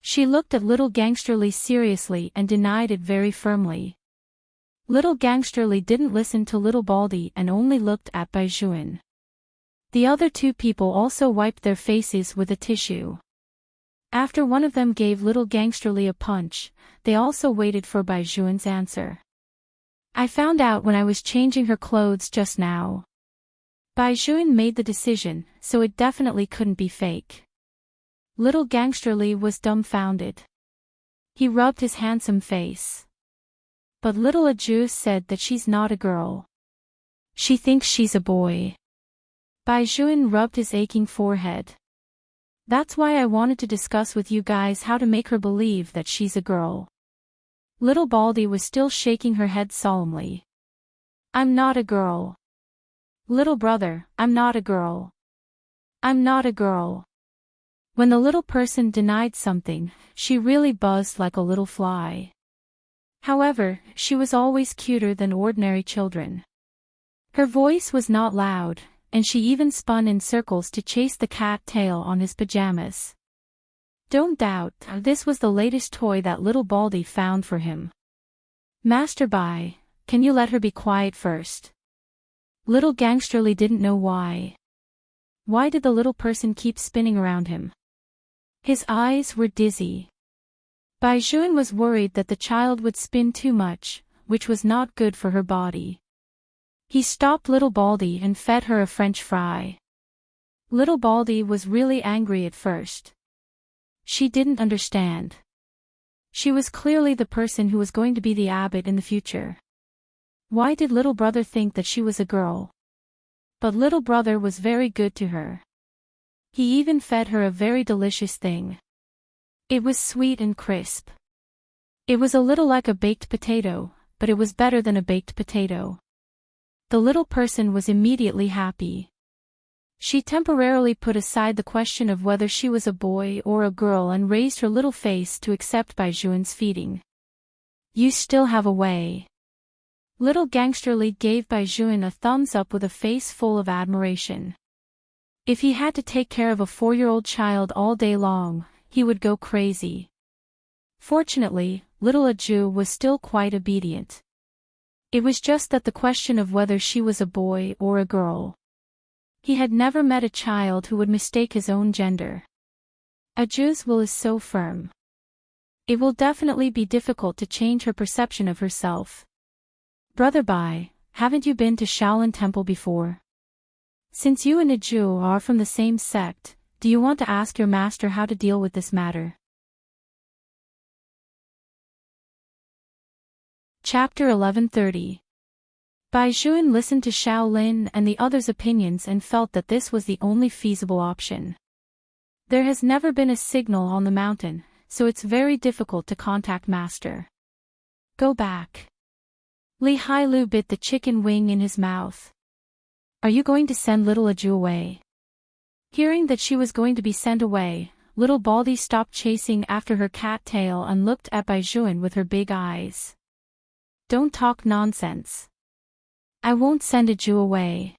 She looked at little Gangsterly seriously and denied it very firmly. Little Gangsterly didn't listen to little Baldy and only looked at Baijuan. The other two people also wiped their faces with a tissue. After one of them gave little Gangsterly a punch, they also waited for Baijuan's answer. I found out when I was changing her clothes just now. Baijuan made the decision, so it definitely couldn't be fake. Little Gangsterly was dumbfounded. He rubbed his handsome face. But little Aju said that she's not a girl. She thinks she's a boy. Baijuan rubbed his aching forehead. That's why I wanted to discuss with you guys how to make her believe that she's a girl. Little Baldy was still shaking her head solemnly. I'm not a girl. Little brother, I'm not a girl. I'm not a girl. When the little person denied something, she really buzzed like a little fly. However, she was always cuter than ordinary children. Her voice was not loud, and she even spun in circles to chase the cat tail on his pajamas. Don't doubt, this was the latest toy that little Baldy found for him. Master Bai, can you let her be quiet first? Little Gangsterly didn't know why. Why did the little person keep spinning around him? His eyes were dizzy. Baijuan was worried that the child would spin too much, which was not good for her body. He stopped little Baldy and fed her a French fry. Little Baldy was really angry at first. She didn't understand. She was clearly the person who was going to be the abbot in the future. Why did little brother think that she was a girl? But little brother was very good to her. He even fed her a very delicious thing. It was sweet and crisp. It was a little like a baked potato, but it was better than a baked potato. The little person was immediately happy. She temporarily put aside the question of whether she was a boy or a girl and raised her little face to accept Baijuan's feeding. You still have a way. Little Gangsterly gave Baijuan a thumbs up with a face full of admiration. If he had to take care of a 4-year-old child all day long, he would go crazy. Fortunately, little Aju was still quite obedient. It was just that the question of whether she was a boy or a girl. He had never met a child who would mistake his own gender. Aju's will is so firm. It will definitely be difficult to change her perception of herself. Brother Bai, haven't you been to Shaolin Temple before? Since you and Aju are from the same sect, do you want to ask your master how to deal with this matter? Chapter 1130. Baijuan listened to Shaolin and the others' opinions and felt that this was the only feasible option. There has never been a signal on the mountain, so it's very difficult to contact Master. Go back. Li Hailu bit the chicken wing in his mouth. Are you going to send little Aju away? Hearing that she was going to be sent away, little Baldy stopped chasing after her cat tail and looked at Baijuan with her big eyes. Don't talk nonsense. I won't send Aju away.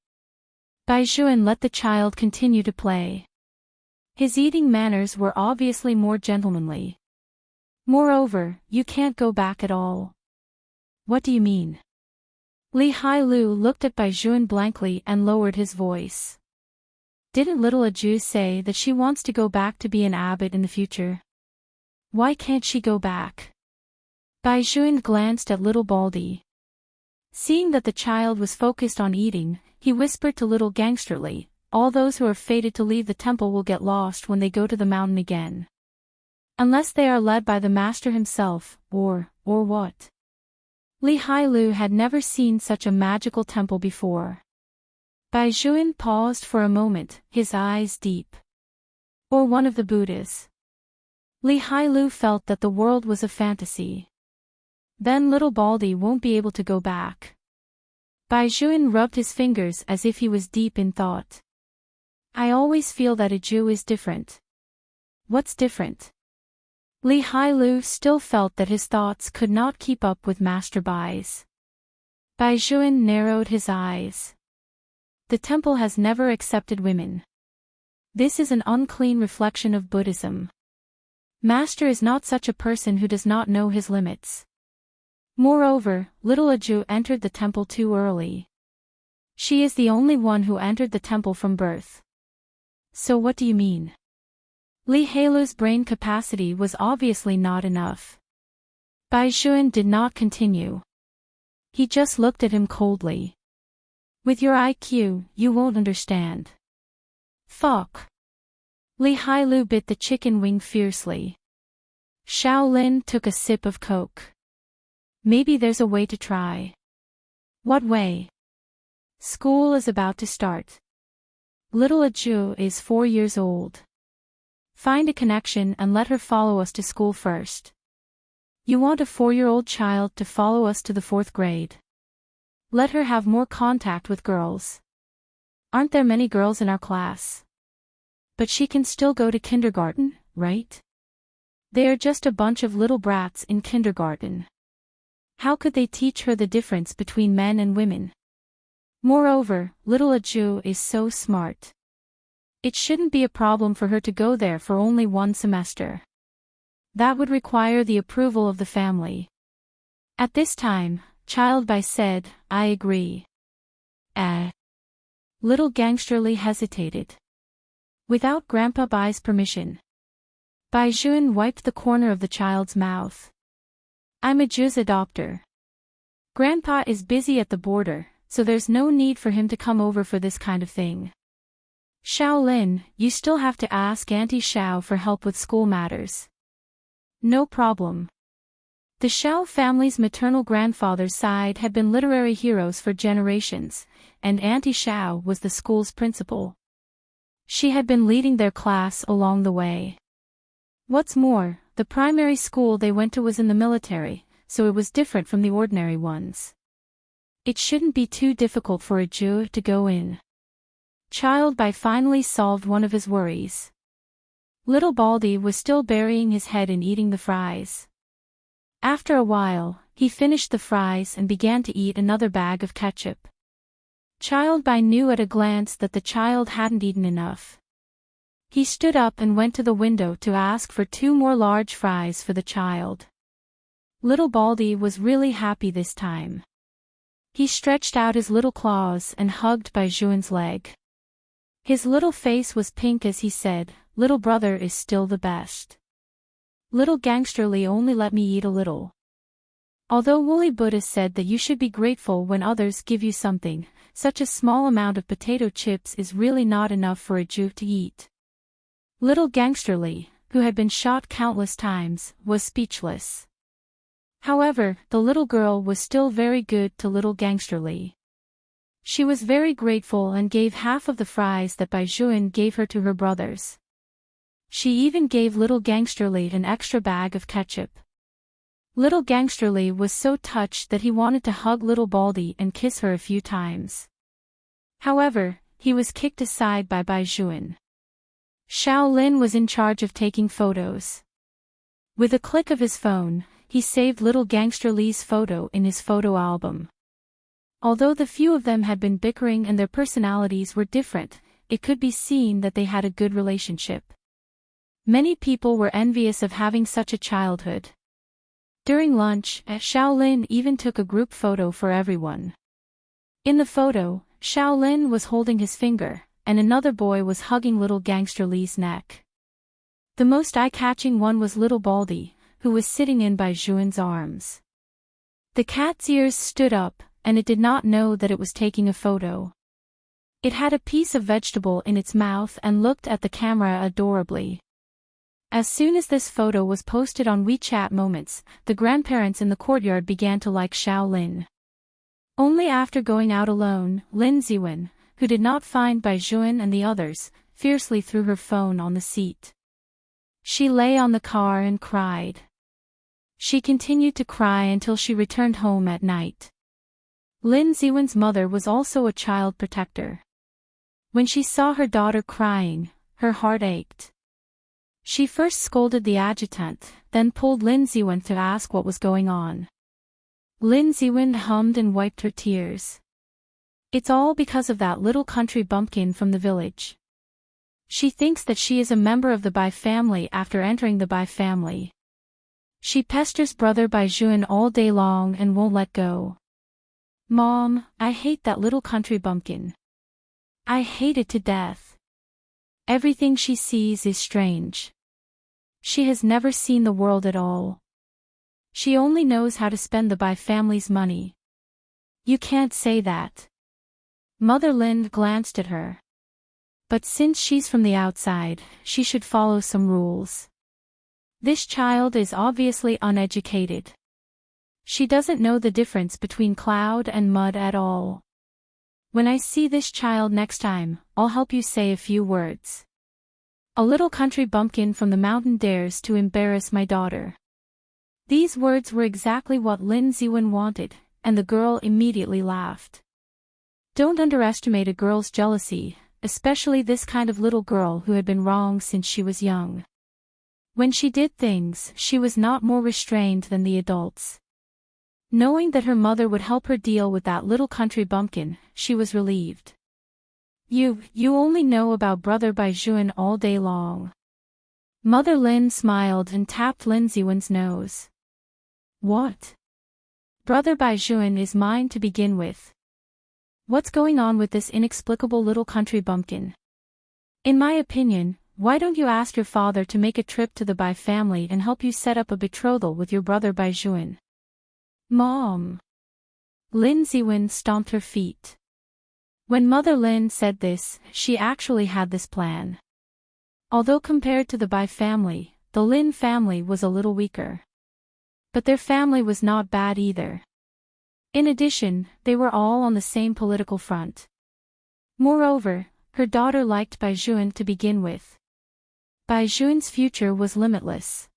Baijuan let the child continue to play. His eating manners were obviously more gentlemanly. Moreover, you can't go back at all. What do you mean? Li Hailu looked at Baijuan blankly and lowered his voice. Didn't little Aju say that she wants to go back to be an abbot in the future? Why can't she go back? Baijuan glanced at little Baldy. Seeing that the child was focused on eating, he whispered to little Gangsterly, all those who are fated to leave the temple will get lost when they go to the mountain again. Unless they are led by the master himself, or what? Li Hailu had never seen such a magical temple before. Baijuan paused for a moment, his eyes deep. Or one of the Buddhas. Li Hailu felt that the world was a fantasy. Then little Baldy won't be able to go back. Baijuan rubbed his fingers as if he was deep in thought. I always feel that Aju is different. What's different? Li Hailu still felt that his thoughts could not keep up with Master Bai's. Baijuan narrowed his eyes. The temple has never accepted women. This is an unclean reflection of Buddhism. Master is not such a person who does not know his limits. Moreover, little Aju entered the temple too early. She is the only one who entered the temple from birth. So what do you mean? Li Heilu's brain capacity was obviously not enough. Bai Juan did not continue. He just looked at him coldly. With your IQ, you won't understand. Fuck. Li Heilu bit the chicken wing fiercely. Shaolin took a sip of Coke. Maybe there's a way to try. What way? School is about to start. Little Aju is 4 years old. Find a connection and let her follow us to school first. You want a 4-year-old child to follow us to the 4th grade. Let her have more contact with girls. Aren't there many girls in our class? But she can still go to kindergarten, right? They are just a bunch of little brats in kindergarten. How could they teach her the difference between men and women? Moreover, little Aju is so smart. It shouldn't be a problem for her to go there for only 1 semester. That would require the approval of the family. At this time, Child Bai said, I agree. Little Gangsterly hesitated. Without Grandpa Bai's permission. Bai Juan wiped the corner of the child's mouth. I'm Aju's adopter. Grandpa is busy at the border, so there's no need for him to come over for this kind of thing. Shaolin, you still have to ask Auntie Xiao for help with school matters. No problem. The Xiao family's maternal grandfather's side had been literary heroes for generations, and Auntie Xiao was the school's principal. She had been leading their class along the way. What's more, the primary school they went to was in the military, so it was different from the ordinary ones. It shouldn't be too difficult for Aju to go in. Child Bai finally solved one of his worries. Little Baldy was still burying his head in eating the fries. After a while, he finished the fries and began to eat another bag of ketchup. Child Bai knew at a glance that the child hadn't eaten enough. He stood up and went to the window to ask for 2 more large fries for the child. Little Baldy was really happy this time. He stretched out his little claws and hugged Bai Juan's leg. His little face was pink as he said, Little brother is still the best. Little Gangsterly only let me eat a little. Although Woolly Buddha said that you should be grateful when others give you something, such a small amount of potato chips is really not enough for Aju to eat. Little Gangsterly, who had been shot countless times, was speechless. However, the little girl was still very good to Little Gangsterly. She was very grateful and gave half of the fries that Bai Juan gave her to her brothers. She even gave Little Gangsterly an extra bag of ketchup. Little Gangsterly was so touched that he wanted to hug Little Baldy and kiss her a few times. However, he was kicked aside by Bai Juan. Shaolin was in charge of taking photos. With a click of his phone, he saved Little Gangsterly's photo in his photo album. Although the few of them had been bickering and their personalities were different, it could be seen that they had a good relationship. Many people were envious of having such a childhood. During lunch, Shaolin even took a group photo for everyone. In the photo, Shaolin was holding his finger, and another boy was hugging Little Gangsterly's neck. The most eye-catching one was Little Baldy, who was sitting in Bai Juan's arms. The cat's ears stood up, and it did not know that it was taking a photo. It had a piece of vegetable in its mouth and looked at the camera adorably. As soon as this photo was posted on WeChat Moments, the grandparents in the courtyard began to like Shaolin. Only after going out alone, Lin Ziwen, who did not find Bai Juan and the others, fiercely threw her phone on the seat. She lay on the car and cried. She continued to cry until she returned home at night. Lin Ziwen's mother was also a child protector. When she saw her daughter crying, her heart ached. She first scolded the adjutant, then pulled Lin Ziwen to ask what was going on. Lin Ziwen hummed and wiped her tears. It's all because of that little country bumpkin from the village. She thinks that she is a member of the Bai family after entering the Bai family. She pesters brother Bai Juan all day long and won't let go. Mom, I hate that little country bumpkin. I hate it to death. Everything she sees is strange. She has never seen the world at all. She only knows how to spend the Bai family's money. You can't say that. Mother Lin glanced at her. But since she's from the outside, she should follow some rules. This child is obviously uneducated. She doesn't know the difference between cloud and mud at all. When I see this child next time, I'll help you say a few words. A little country bumpkin from the mountain dares to embarrass my daughter. These words were exactly what Lin Ziwen wanted, and the girl immediately laughed. Don't underestimate a girl's jealousy, especially this kind of little girl who had been wrong since she was young. When she did things, she was not more restrained than the adults. Knowing that her mother would help her deal with that little country bumpkin, she was relieved. You only know about brother Bai Juan all day long. Mother Lin smiled and tapped Lin Ziwen's nose. What? Brother Bai Juan is mine to begin with. What's going on with this inexplicable little country bumpkin? In my opinion, why don't you ask your father to make a trip to the Bai family and help you set up a betrothal with your brother Bai Juan? Mom! Lin Ziwen stomped her feet. When Mother Lin said this, she actually had this plan. Although compared to the Bai family, the Lin family was a little weaker. But their family was not bad either. In addition, they were all on the same political front. Moreover, her daughter liked Bai Juan to begin with. Bai Juan's future was limitless.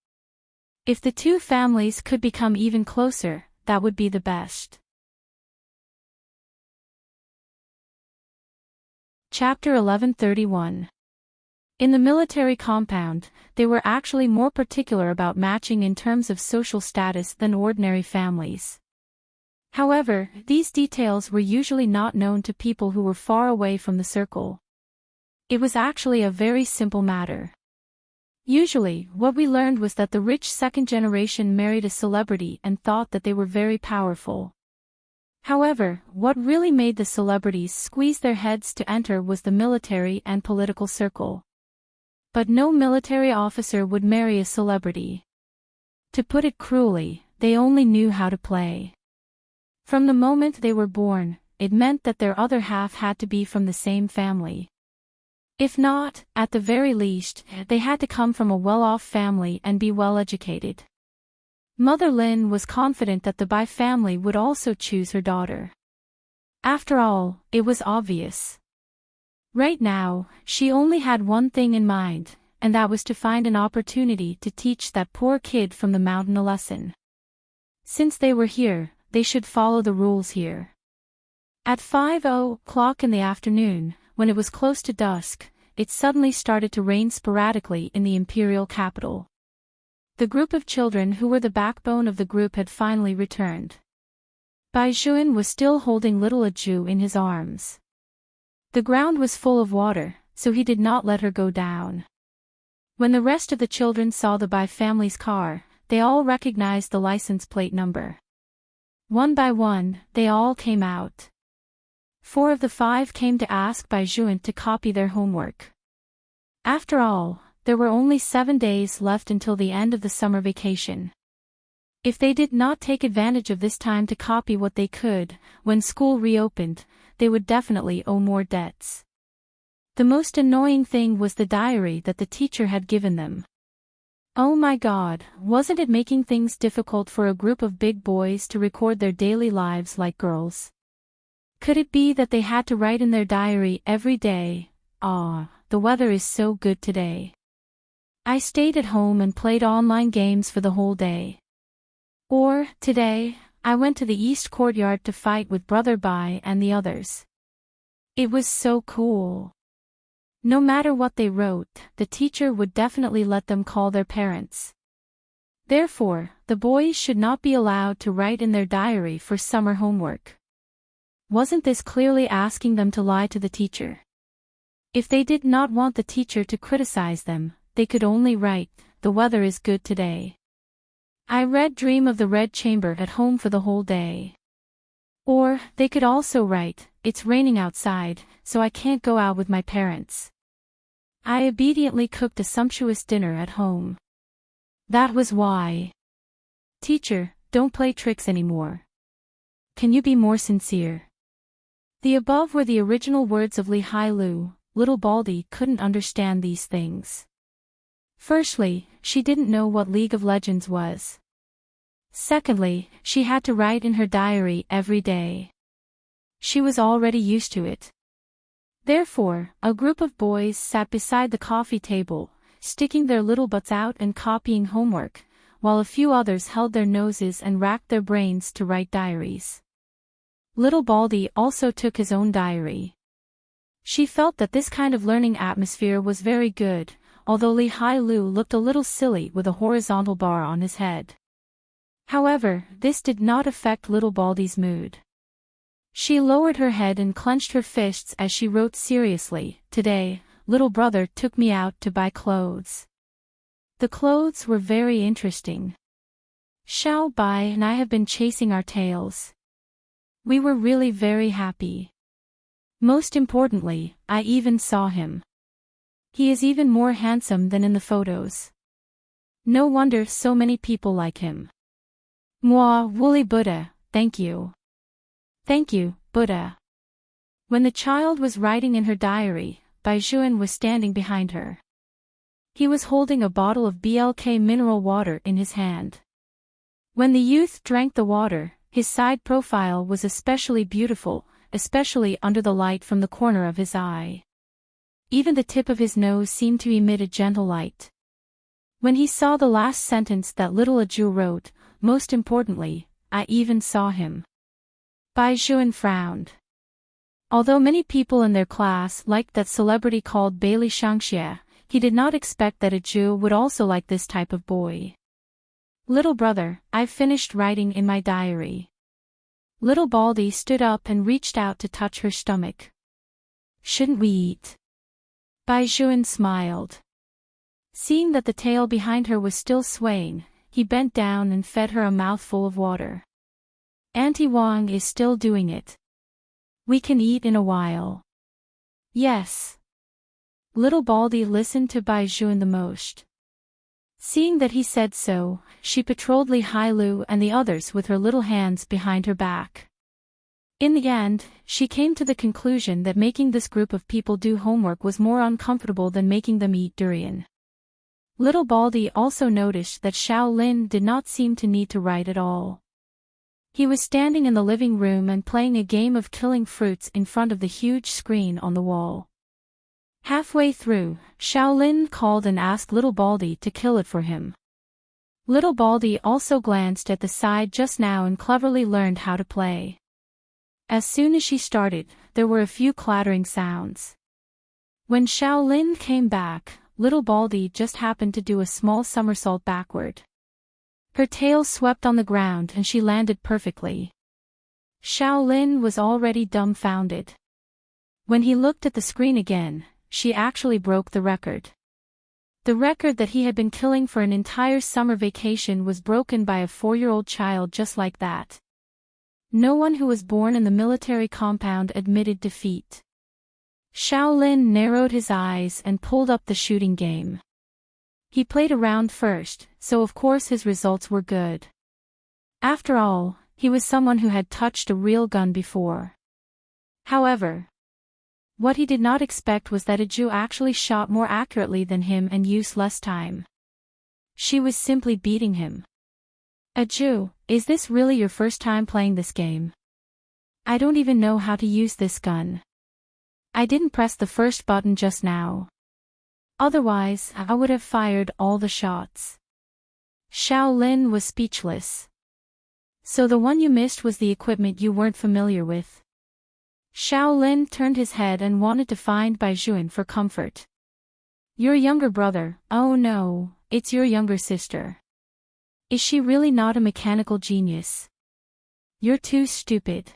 If the two families could become even closer, that would be the best. Chapter 1131. In the military compound, they were actually more particular about matching in terms of social status than ordinary families. However, these details were usually not known to people who were far away from the circle. It was actually a very simple matter. Usually, what we learned was that the rich second generation married a celebrity and thought that they were very powerful. However, what really made the celebrities squeeze their heads to enter was the military and political circle. But no military officer would marry a celebrity. To put it cruelly, they only knew how to play. From the moment they were born, it meant that their other half had to be from the same family. If not, at the very least, they had to come from a well-off family and be well-educated. Mother Lin was confident that the Bai family would also choose her daughter. After all, it was obvious. Right now, she only had one thing in mind, and that was to find an opportunity to teach that poor kid from the mountain a lesson. Since they were here, they should follow the rules here. At 5:00 in the afternoon, when it was close to dusk, it suddenly started to rain sporadically in the imperial capital. The group of children who were the backbone of the group had finally returned. Bai Juan was still holding little Aju in his arms. The ground was full of water, so he did not let her go down. When the rest of the children saw the Bai family's car, they all recognized the license plate number. One by one, they all came out. 4 of the 5 came to ask Bai Juan to copy their homework. After all, there were only 7 days left until the end of the summer vacation. If they did not take advantage of this time to copy what they could, when school reopened, they would definitely owe more debts. The most annoying thing was the diary that the teacher had given them. Oh my God, wasn't it making things difficult for a group of big boys to record their daily lives like girls? Could it be that they had to write in their diary every day, "Ah, the weather is so good today. I stayed at home and played online games for the whole day." Or, "Today, I went to the East Courtyard to fight with Brother Bai and the others. It was so cool." No matter what they wrote, the teacher would definitely let them call their parents. Therefore, the boys should not be allowed to write in their diary for summer homework. Wasn't this clearly asking them to lie to the teacher? If they did not want the teacher to criticize them, they could only write, "The weather is good today." I dream of the red chamber at home for the whole day. Or, they could also write, "It's raining outside, so I can't go out with my parents. I obediently cooked a sumptuous dinner at home. That was why." Teacher, don't play tricks anymore. Can you be more sincere? The above were the original words of Li Hai Lu. Little Baldy couldn't understand these things. Firstly, she didn't know what League of Legends was. Secondly, she had to write in her diary every day. She was already used to it. Therefore, a group of boys sat beside the coffee table, sticking their little butts out and copying homework, while a few others held their noses and racked their brains to write diaries. Little Baldy also took his own diary. She felt that this kind of learning atmosphere was very good, although Li Hai Lu looked a little silly with a horizontal bar on his head. However, this did not affect Little Baldy's mood. She lowered her head and clenched her fists as she wrote seriously, "Today, little brother took me out to buy clothes. The clothes were very interesting. Xiao Bai and I have been chasing our tails. We were really very happy. Most importantly, I even saw him. He is even more handsome than in the photos. No wonder so many people like him. Moi, woolly Buddha, thank you. Thank you, Buddha." When the child was writing in her diary, Bai Juan was standing behind her. He was holding a bottle of BLK mineral water in his hand. When the youth drank the water, his side profile was especially beautiful, especially under the light from the corner of his eye. Even the tip of his nose seemed to emit a gentle light. When he saw the last sentence that little Aju wrote, "Most importantly, I even saw him," Bai Juan frowned. Although many people in their class liked that celebrity called Bailey Shangxie, he did not expect that Aju would also like this type of boy. "Little brother, I've finished writing in my diary." Little Baldy stood up and reached out to touch her stomach. "Shouldn't we eat?" Bai Juan smiled. Seeing that the tail behind her was still swaying, he bent down and fed her a mouthful of water. "Auntie Wang is still doing it. We can eat in a while." "Yes." Little Baldy listened to Bai Juan the most. Seeing that he said so, she patrolled Li Hai Lu and the others with her little hands behind her back. In the end, she came to the conclusion that making this group of people do homework was more uncomfortable than making them eat durian. Little Baldy also noticed that Xiao Lin did not seem to need to write at all. He was standing in the living room and playing a game of killing fruits in front of the huge screen on the wall. Halfway through, Xiao Lin called and asked Little Baldy to kill it for him. Little Baldy also glanced at the side just now and cleverly learned how to play. As soon as she started, there were a few clattering sounds. When Xiao Lin came back, Little Baldy just happened to do a small somersault backward. Her tail swept on the ground and she landed perfectly. Xiao Lin was already dumbfounded. When he looked at the screen again, she actually broke the record. The record that he had been killing for an entire summer vacation was broken by a 4-year-old child just like that. No one who was born in the military compound admitted defeat. Xiao Lin narrowed his eyes and pulled up the shooting game. He played a round first, so of course his results were good. After all, he was someone who had touched a real gun before. However, what he did not expect was that Aju actually shot more accurately than him and used less time. She was simply beating him. "Aju, is this really your first time playing this game? I don't even know how to use this gun. I didn't press the first button just now. Otherwise, I would have fired all the shots." Xiao Lin was speechless. "So the one you missed was the equipment you weren't familiar with?" Xiao Lin turned his head and wanted to find Bai Juan for comfort. "Your younger brother, oh no, it's your younger sister. Is she really not a mechanical genius? You're too stupid."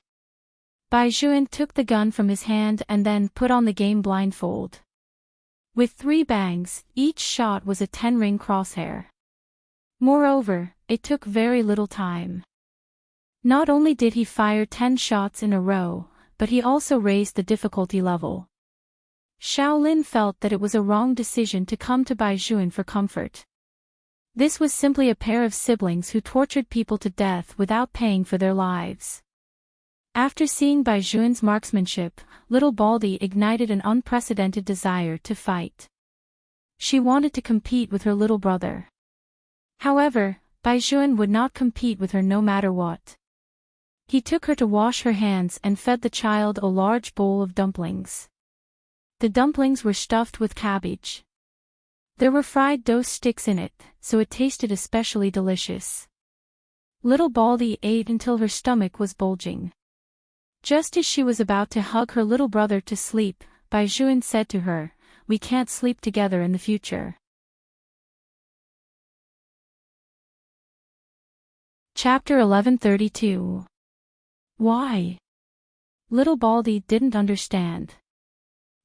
Bai Juan took the gun from his hand and then put on the game blindfold. With 3 bangs, each shot was a 10-ring crosshair. Moreover, it took very little time. Not only did he fire 10 shots in a row, but he also raised the difficulty level. Shaolin felt that it was a wrong decision to come to Baijuan for comfort. This was simply a pair of siblings who tortured people to death without paying for their lives. After seeing Baijuan's marksmanship, little Baldy ignited an unprecedented desire to fight. She wanted to compete with her little brother. However, Baijuan would not compete with her no matter what. He took her to wash her hands and fed the child a large bowl of dumplings. The dumplings were stuffed with cabbage. There were fried dough sticks in it, so it tasted especially delicious. Little Baldy ate until her stomach was bulging. Just as she was about to hug her little brother to sleep, Baijuan said to her, "We can't sleep together in the future." Chapter 1132. Why? Little Baldy didn't understand.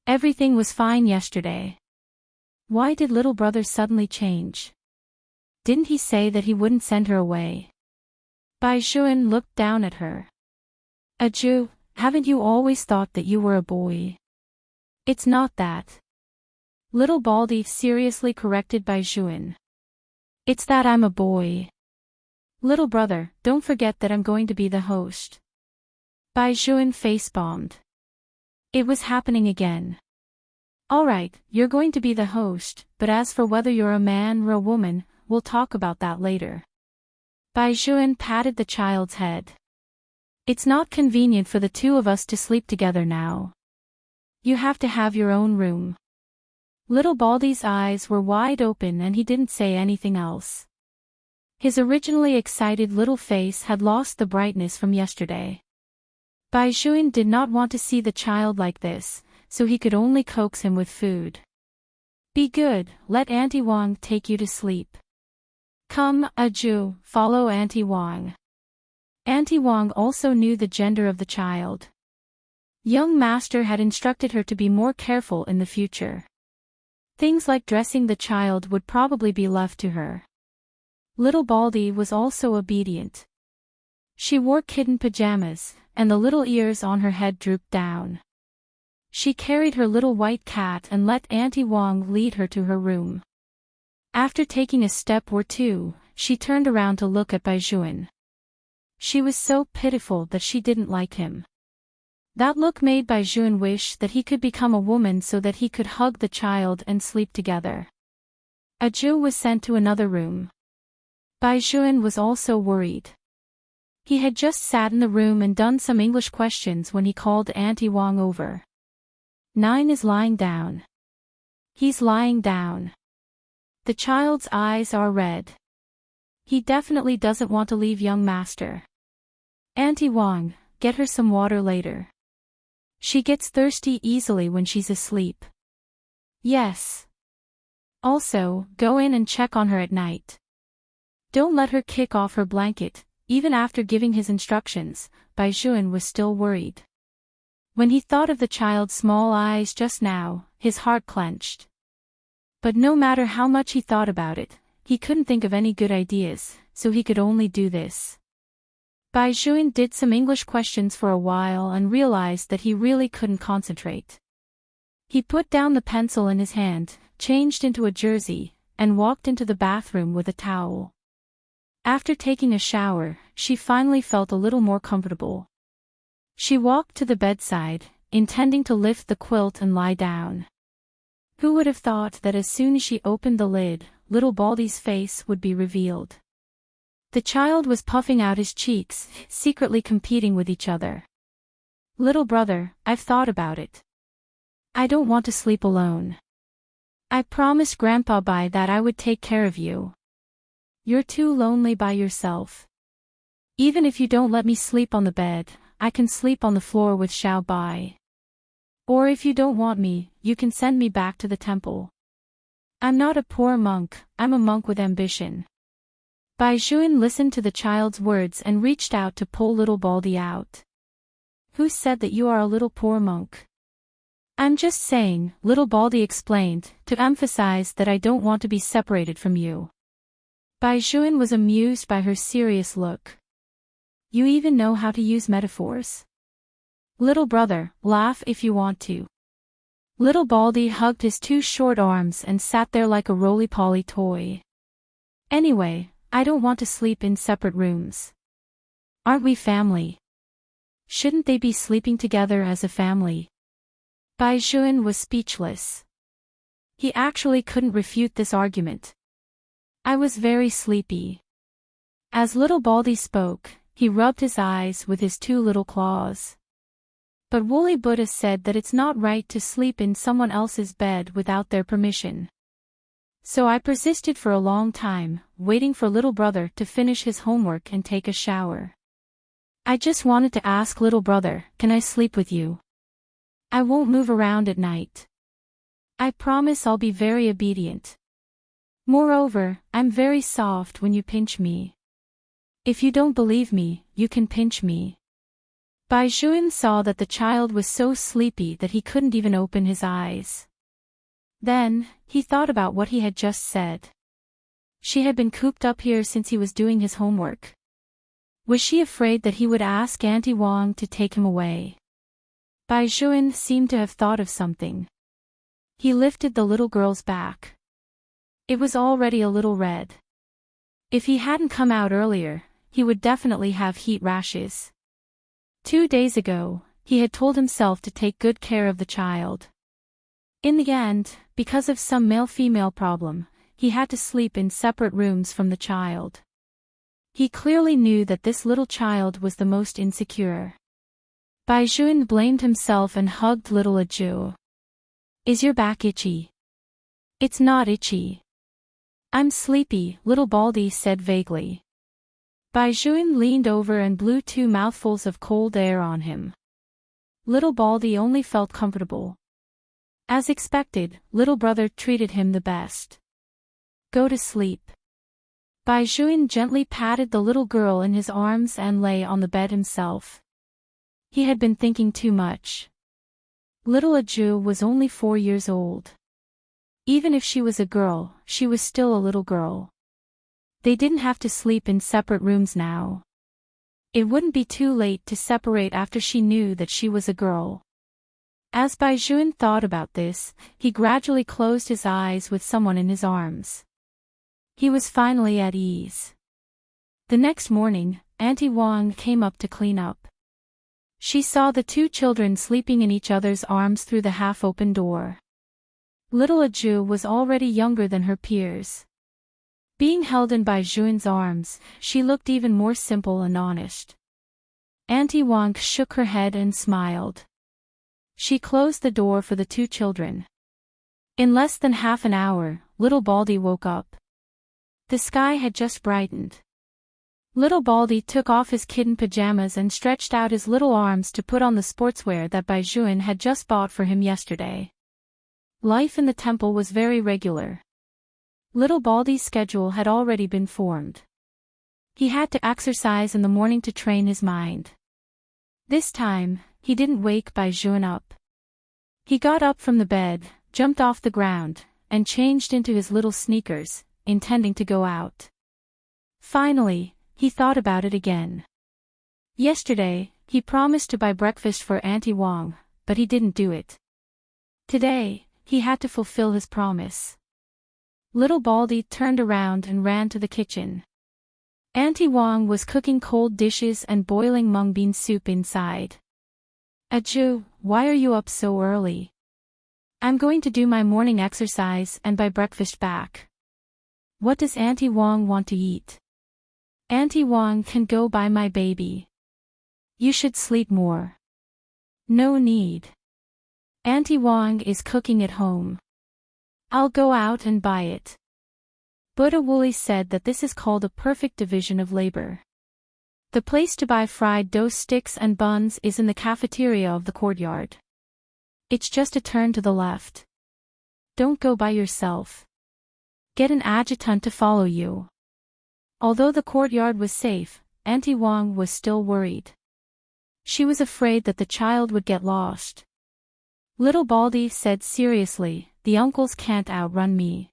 Everything was fine yesterday. Why did little brother suddenly change? Didn't he say that he wouldn't send her away? Baijuan looked down at her. "Aju, haven't you always thought that you were a boy?" "It's not that." Little Baldy seriously corrected Baijuan. "It's that I'm a boy. Little brother, don't forget that I'm going to be the host." Baijuan face-bombed. It was happening again. "Alright, you're going to be the host, but as for whether you're a man or a woman, we'll talk about that later." Baijuan patted the child's head. "It's not convenient for the 2 of us to sleep together now. You have to have your own room." Little Baldy's eyes were wide open and he didn't say anything else. His originally excited little face had lost the brightness from yesterday. Baijuan did not want to see the child like this, so he could only coax him with food. "Be good, let Auntie Wang take you to sleep. Come, Aju, follow Auntie Wang." Auntie Wang also knew the gender of the child. Young master had instructed her to be more careful in the future. Things like dressing the child would probably be left to her. Little Baldy was also obedient. She wore kitten pajamas, and the little ears on her head drooped down. She carried her little white cat and let Auntie Wang lead her to her room. After taking a step or 2, she turned around to look at Baijuan. She was so pitiful that she didn't like him. That look made Baijuan wish that he could become a woman so that he could hug the child and sleep together. Aju was sent to another room. Baijuan was also worried. He had just sat in the room and done some English questions when he called Auntie Wang over. "Nine is lying down." "He's lying down." The child's eyes are red. He definitely doesn't want to leave young master. "Auntie Wang, get her some water later. She gets thirsty easily when she's asleep." "Yes." "Also, go in and check on her at night. Don't let her kick off her blanket." Even after giving his instructions, Baijuan was still worried. When he thought of the child's small eyes just now, his heart clenched. But no matter how much he thought about it, he couldn't think of any good ideas, so he could only do this. Baijuan did some English questions for a while and realized that he really couldn't concentrate. He put down the pencil in his hand, changed into a jersey, and walked into the bathroom with a towel. After taking a shower, she finally felt a little more comfortable. She walked to the bedside, intending to lift the quilt and lie down. Who would have thought that as soon as she opened the lid, little Baldy's face would be revealed. The child was puffing out his cheeks, secretly competing with each other. "Little brother, I've thought about it. I don't want to sleep alone. I promised Grandpa Bai that I would take care of you. You're too lonely by yourself. Even if you don't let me sleep on the bed, I can sleep on the floor with Xiao Bai. Or if you don't want me, you can send me back to the temple. I'm not a poor monk, I'm a monk with ambition." Baijuan listened to the child's words and reached out to pull little Baldy out. "Who said that you are a little poor monk? I'm just saying, little Baldy explained, to emphasize that I don't want to be separated from you. Bai Juan was amused by her serious look. You even know how to use metaphors? Little brother, laugh if you want to. Little Baldy hugged his two short arms and sat there like a roly-poly toy. Anyway, I don't want to sleep in separate rooms. Aren't we family? Shouldn't they be sleeping together as a family? Bai Juan was speechless. He actually couldn't refute this argument. I was very sleepy. As little Baldy spoke, he rubbed his eyes with his two little claws. But Woolly Buddha said that it's not right to sleep in someone else's bed without their permission. So I persisted for a long time, waiting for little brother to finish his homework and take a shower. I just wanted to ask little brother, can I sleep with you? I won't move around at night. I promise I'll be very obedient. Moreover, I'm very soft when you pinch me. If you don't believe me, you can pinch me. Bai Juan saw that the child was so sleepy that he couldn't even open his eyes. Then, he thought about what he had just said. She had been cooped up here since he was doing his homework. Was she afraid that he would ask Auntie Wong to take him away? Bai Juan seemed to have thought of something. He lifted the little girl's back. It was already a little red. If he hadn't come out earlier, he would definitely have heat rashes. 2 days ago, he had told himself to take good care of the child. In the end, because of some male-female problem, he had to sleep in separate rooms from the child. He clearly knew that this little child was the most insecure. Bai Juan blamed himself and hugged little Aju. Is your back itchy? It's not itchy. I'm sleepy, little Baldy said vaguely. Bai Juan leaned over and blew 2 mouthfuls of cold air on him. Little Baldy only felt comfortable. As expected, little brother treated him the best. Go to sleep. Bai Juan gently patted the little girl in his arms and lay on the bed himself. He had been thinking too much. Little Aju was only 4 years old. Even if she was a girl, she was still a little girl. They didn't have to sleep in separate rooms now. It wouldn't be too late to separate after she knew that she was a girl. As Bai Juan thought about this, he gradually closed his eyes with someone in his arms. He was finally at ease. The next morning, Auntie Wong came up to clean up. She saw the 2 children sleeping in each other's arms through the half-open door. Little Aju was already younger than her peers. Being held in Bai Juan's arms, she looked even more simple and honest. Auntie Wong shook her head and smiled. She closed the door for the 2 children. In less than half an hour, little Baldy woke up. The sky had just brightened. Little Baldy took off his kitten pajamas and stretched out his little arms to put on the sportswear that Bai Juan had just bought for him yesterday. Life in the temple was very regular. Little Baldy's schedule had already been formed. He had to exercise in the morning to train his mind. This time, he didn't wake Bai Juan up. He got up from the bed, jumped off the ground, and changed into his little sneakers, intending to go out. Finally, he thought about it again. Yesterday, he promised to buy breakfast for Auntie Wong, but he didn't do it. Today, he had to fulfill his promise. Little Baldy turned around and ran to the kitchen. Auntie Wong was cooking cold dishes and boiling mung bean soup inside. Aju, why are you up so early? I'm going to do my morning exercise and buy breakfast back. What does Auntie Wong want to eat? Auntie Wong can go buy my baby. You should sleep more. No need. Auntie Wong is cooking at home. I'll go out and buy it. Buddha Woolly said that this is called a perfect division of labor. The place to buy fried dough sticks and buns is in the cafeteria of the courtyard. It's just a turn to the left. Don't go by yourself. Get an adjutant to follow you. Although the courtyard was safe, Auntie Wong was still worried. She was afraid that the child would get lost. Little Baldy said seriously, the uncles can't outrun me.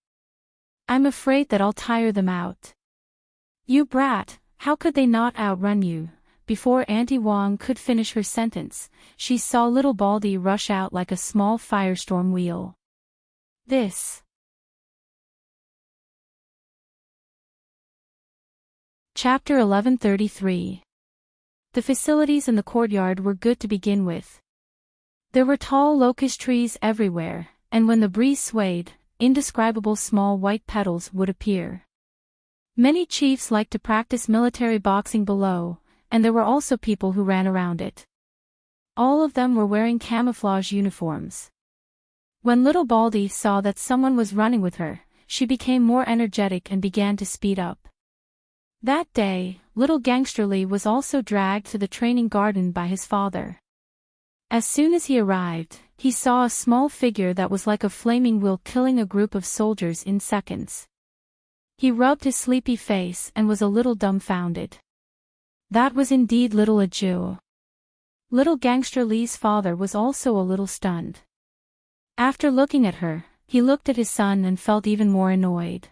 I'm afraid that I'll tire them out. You brat, how could they not outrun you? Before Auntie Wong could finish her sentence, she saw Little Baldy rush out like a small firestorm wheel. This. Chapter 1133. The facilities in the courtyard were good to begin with. There were tall locust trees everywhere, and when the breeze swayed, indescribable small white petals would appear. Many chiefs liked to practice military boxing below, and there were also people who ran around it. All of them were wearing camouflage uniforms. When Little Baldy saw that someone was running with her, she became more energetic and began to speed up. That day, little Gangsterly was also dragged to the training garden by his father. As soon as he arrived, he saw a small figure that was like a flaming wheel killing a group of soldiers in seconds. He rubbed his sleepy face and was a little dumbfounded. That was indeed little Aju. Little Gangsterly's father was also a little stunned. After looking at her, he looked at his son and felt even more annoyed.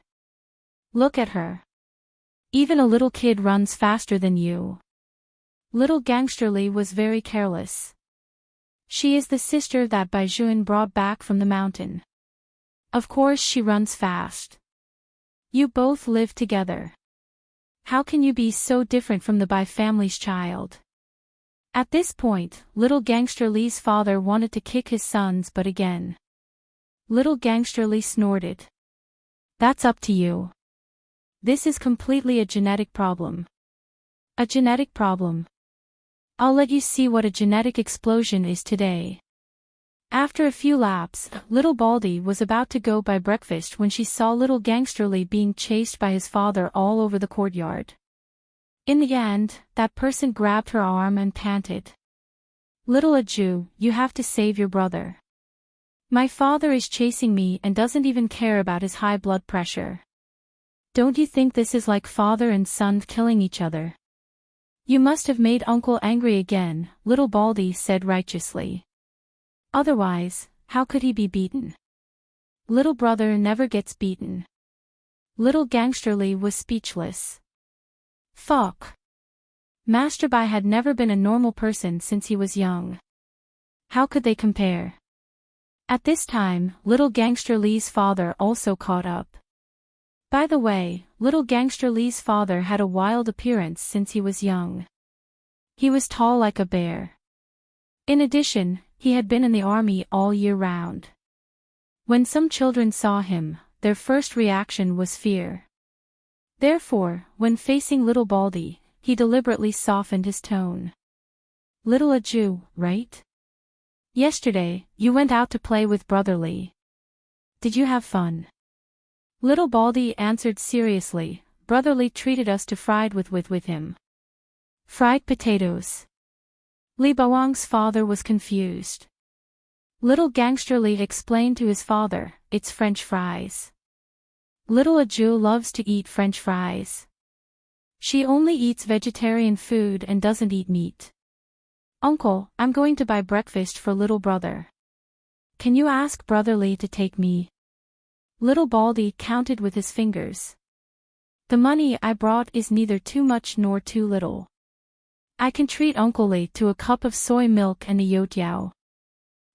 Look at her. Even a little kid runs faster than you. Little Gangsterly was very careless. She is the sister that Baijuan brought back from the mountain. Of course she runs fast. You both live together. How can you be so different from the Bai family's child? At this point, little Gangsterly's father wanted to kick his sons but again. Little Gangsterly snorted. That's up to you. This is completely a genetic problem. A genetic problem. I'll let you see what a genetic explosion is today. After a few laps, Little Baldy was about to go buy breakfast when she saw little Gangsterly being chased by his father all over the courtyard. In the end, that person grabbed her arm and panted. Little Aju, you have to save your brother. My father is chasing me and doesn't even care about his high blood pressure. Don't you think this is like father and son killing each other? You must have made Uncle angry again, Little Baldy said righteously. Otherwise, how could he be beaten? Little brother never gets beaten. Little Gangsterly was speechless. Fuck. Master Bai had never been a normal person since he was young. How could they compare? At this time, little Gangsterly's father also caught up. By the way, little Gangsterly's father had a wild appearance since he was young. He was tall like a bear. In addition, he had been in the army all year round. When some children saw him, their first reaction was fear. Therefore, when facing Little Baldy, he deliberately softened his tone. Little Aju, right? Yesterday, you went out to play with Brotherly. Did you have fun? Little Baldy answered seriously, Brotherly treated us to fried with him. Fried potatoes. Li Bawang's father was confused. Little Gangsterly explained to his father, it's French fries. Little Aju loves to eat French fries. She only eats vegetarian food and doesn't eat meat. Uncle, I'm going to buy breakfast for little brother. Can you ask Brotherly to take me? Little Baldy counted with his fingers. The money I brought is neither too much nor too little. I can treat Uncle Li to a cup of soy milk and a youtiao.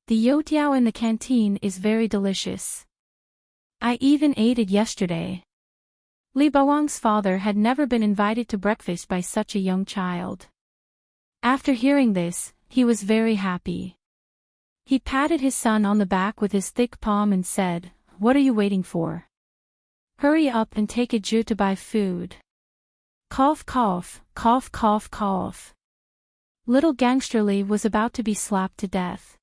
The youtiao in the canteen is very delicious. I even ate it yesterday. Li Bawang's father had never been invited to breakfast by such a young child. After hearing this, he was very happy. He patted his son on the back with his thick palm and said, What are you waiting for? Hurry up and take Aju to buy food. Cough cough, cough cough cough. Little Gangsterly was about to be slapped to death.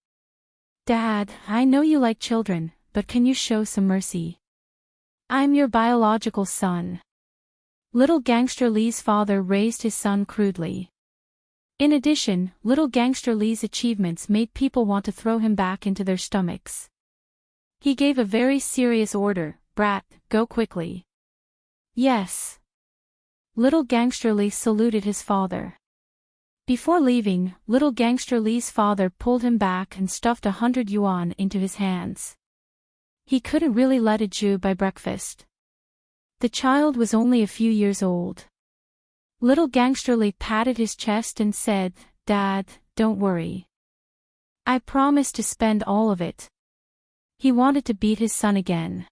Dad, I know you like children, but can you show some mercy? I'm your biological son. Little Gangsterly's father raised his son crudely. In addition, little Gangsterly's achievements made people want to throw him back into their stomachs. He gave a very serious order, Brat, go quickly. Yes. Little Gangsterly saluted his father. Before leaving, little gangster Lee's father pulled him back and stuffed 100 yuan into his hands. He couldn't really let a Jew buy breakfast. The child was only a few years old. Little gangster Lee patted his chest and said, "Dad, don't worry. I promise to spend all of it." He wanted to beat his son again.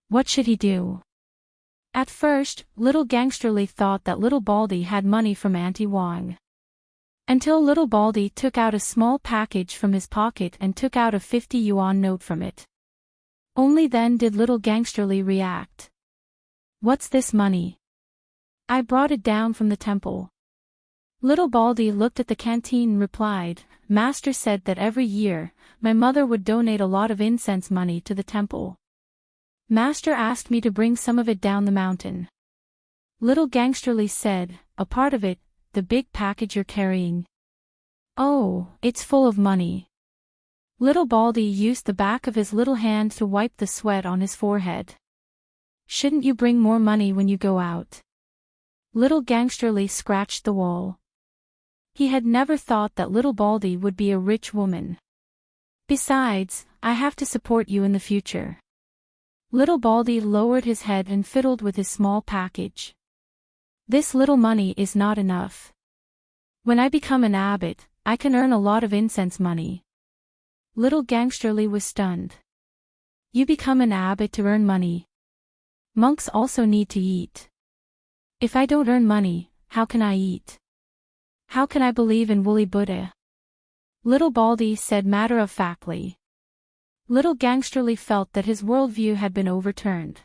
What should he do? At first, little gangster Lee thought that little Baldy had money from Auntie Wang. Until little Baldy took out a small package from his pocket and took out a 50 yuan note from it. Only then did little gangster Lee react. "What's this money?" "I brought it down from the temple." Little Baldy looked at the canteen and replied, "Master said that every year, my mother would donate a lot of incense money to the temple. Master asked me to bring some of it down the mountain." Little gangster Lee said, "A part of it, the big package you're carrying?" "Oh, it's full of money." Little Baldy used the back of his little hand to wipe the sweat on his forehead. "Shouldn't you bring more money when you go out?" Little gangster Lee scratched the wall. He had never thought that little Baldy would be a rich woman. "Besides, I have to support you in the future." Little Baldy lowered his head and fiddled with his small package. "This little money is not enough. When I become an abbot, I can earn a lot of incense money." Little gangster Lee was stunned. "You become an abbot to earn money? Monks also need to eat. If I don't earn money, how can I eat? How can I believe in woolly Buddha?" Little Baldy said matter-of-factly. Little gangster Lee felt that his worldview had been overturned.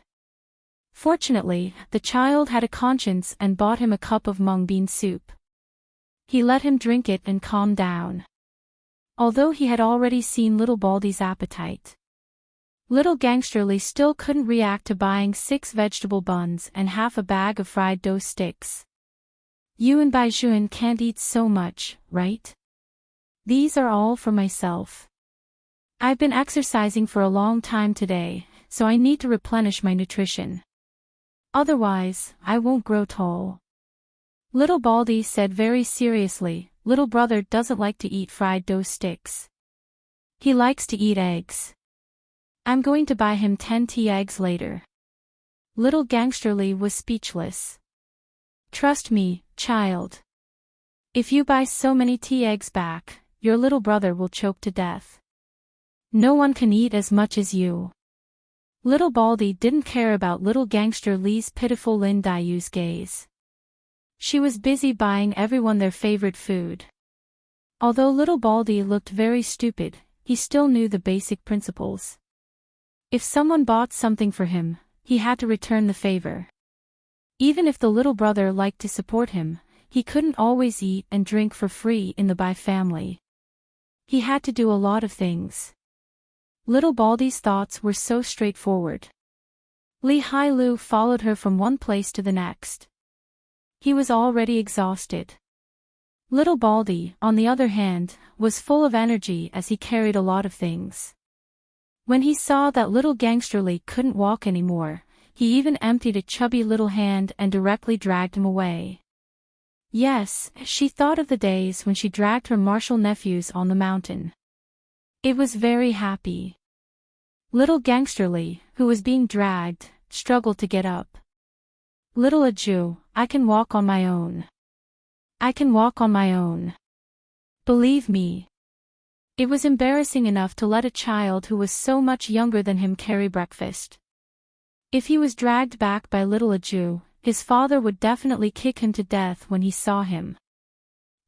Fortunately, the child had a conscience and bought him a cup of mung bean soup. He let him drink it and calm down. Although he had already seen little Baldy's appetite, little gangster Lee still couldn't react to buying 6 vegetable buns and half a bag of fried dough sticks. "You and Baijuan can't eat so much, right? These are all for myself. I've been exercising for a long time today, so I need to replenish my nutrition. Otherwise, I won't grow tall." Little Baldy said very seriously, "Little brother doesn't like to eat fried dough sticks. He likes to eat eggs. I'm going to buy him 10 tea eggs later." Little gangster Lee was speechless. "Trust me, child. If you buy so many tea eggs back, your little brother will choke to death. No one can eat as much as you." Little Baldy didn't care about little gangster Lee's pitiful Lin Dayu's gaze. She was busy buying everyone their favorite food. Although little Baldy looked very stupid, he still knew the basic principles. If someone bought something for him, he had to return the favor. Even if the little brother liked to support him, he couldn't always eat and drink for free in the Bai family. He had to do a lot of things. Little Baldy's thoughts were so straightforward. Li Hailu followed her from one place to the next. He was already exhausted. Little Baldy, on the other hand, was full of energy as he carried a lot of things. When he saw that little gangster Lee couldn't walk anymore, he even emptied a chubby little hand and directly dragged him away. Yes, she thought of the days when she dragged her martial nephews on the mountain. It was very happy. Little gangster Lee, who was being dragged, struggled to get up. "Little Aju, I can walk on my own. I can walk on my own. Believe me." It was embarrassing enough to let a child who was so much younger than him carry breakfast. If he was dragged back by little Aju, his father would definitely kick him to death when he saw him.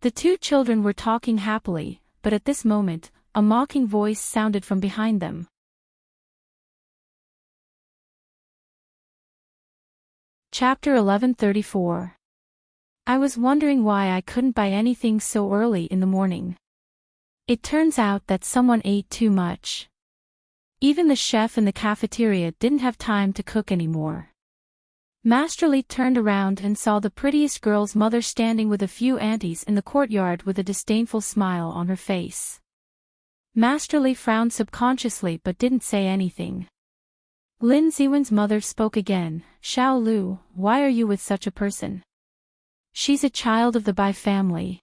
The 2 children were talking happily, but at this moment, a mocking voice sounded from behind them. Chapter 1134. I was wondering why I couldn't buy anything so early in the morning. It turns out that someone ate too much. Even the chef in the cafeteria didn't have time to cook anymore. Master Lee turned around and saw the prettiest girl's mother standing with a few aunties in the courtyard with a disdainful smile on her face. Master Lee frowned subconsciously but didn't say anything. Lin Ziwen's mother spoke again. "Xiao Lu, why are you with such a person? She's a child of the Bai family.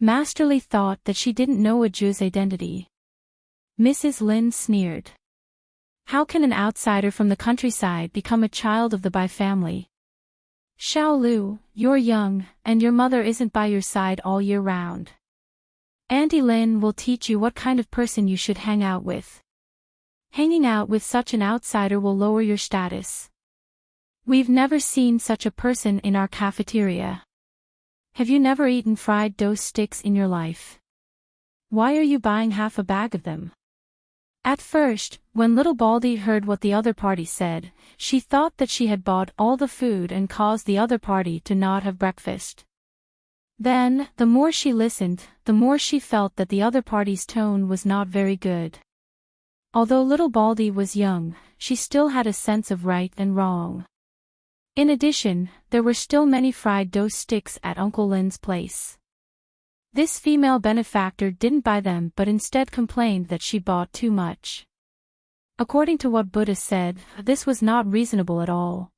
Masterly thought that she didn't know a Jew's identity. Mrs. Lin sneered. How can an outsider from the countryside become a child of the Bai family? Xiaolu, you're young, and your mother isn't by your side all year round. Auntie Lin will teach you what kind of person you should hang out with. Hanging out with such an outsider will lower your status. We've never seen such a person in our cafeteria. Have you never eaten fried dough sticks in your life? Why are you buying half a bag of them? At first, when little Baldy heard what the other party said, she thought that she had bought all the food and caused the other party to not have breakfast. Then, the more she listened, the more she felt that the other party's tone was not very good. Although little Baldy was young, she still had a sense of right and wrong. In addition, there were still many fried dough sticks at Uncle Lin's place. This female benefactor didn't buy them but instead complained that she bought too much. According to what Buddha said, this was not reasonable at all.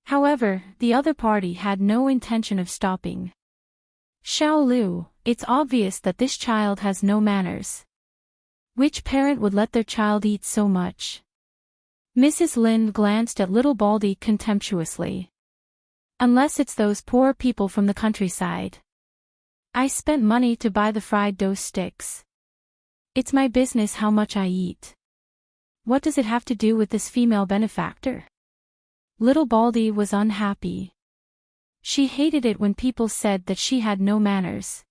However, the other party had no intention of stopping. Xiaolu, it's obvious that this child has no manners. Which parent would let their child eat so much? Mrs. Lin glanced at little Baldy contemptuously. Unless it's those poor people from the countryside. I spent money to buy the fried dough sticks. It's my business how much I eat. What does it have to do with this female benefactor? Little Baldy was unhappy. She hated it when people said that she had no manners.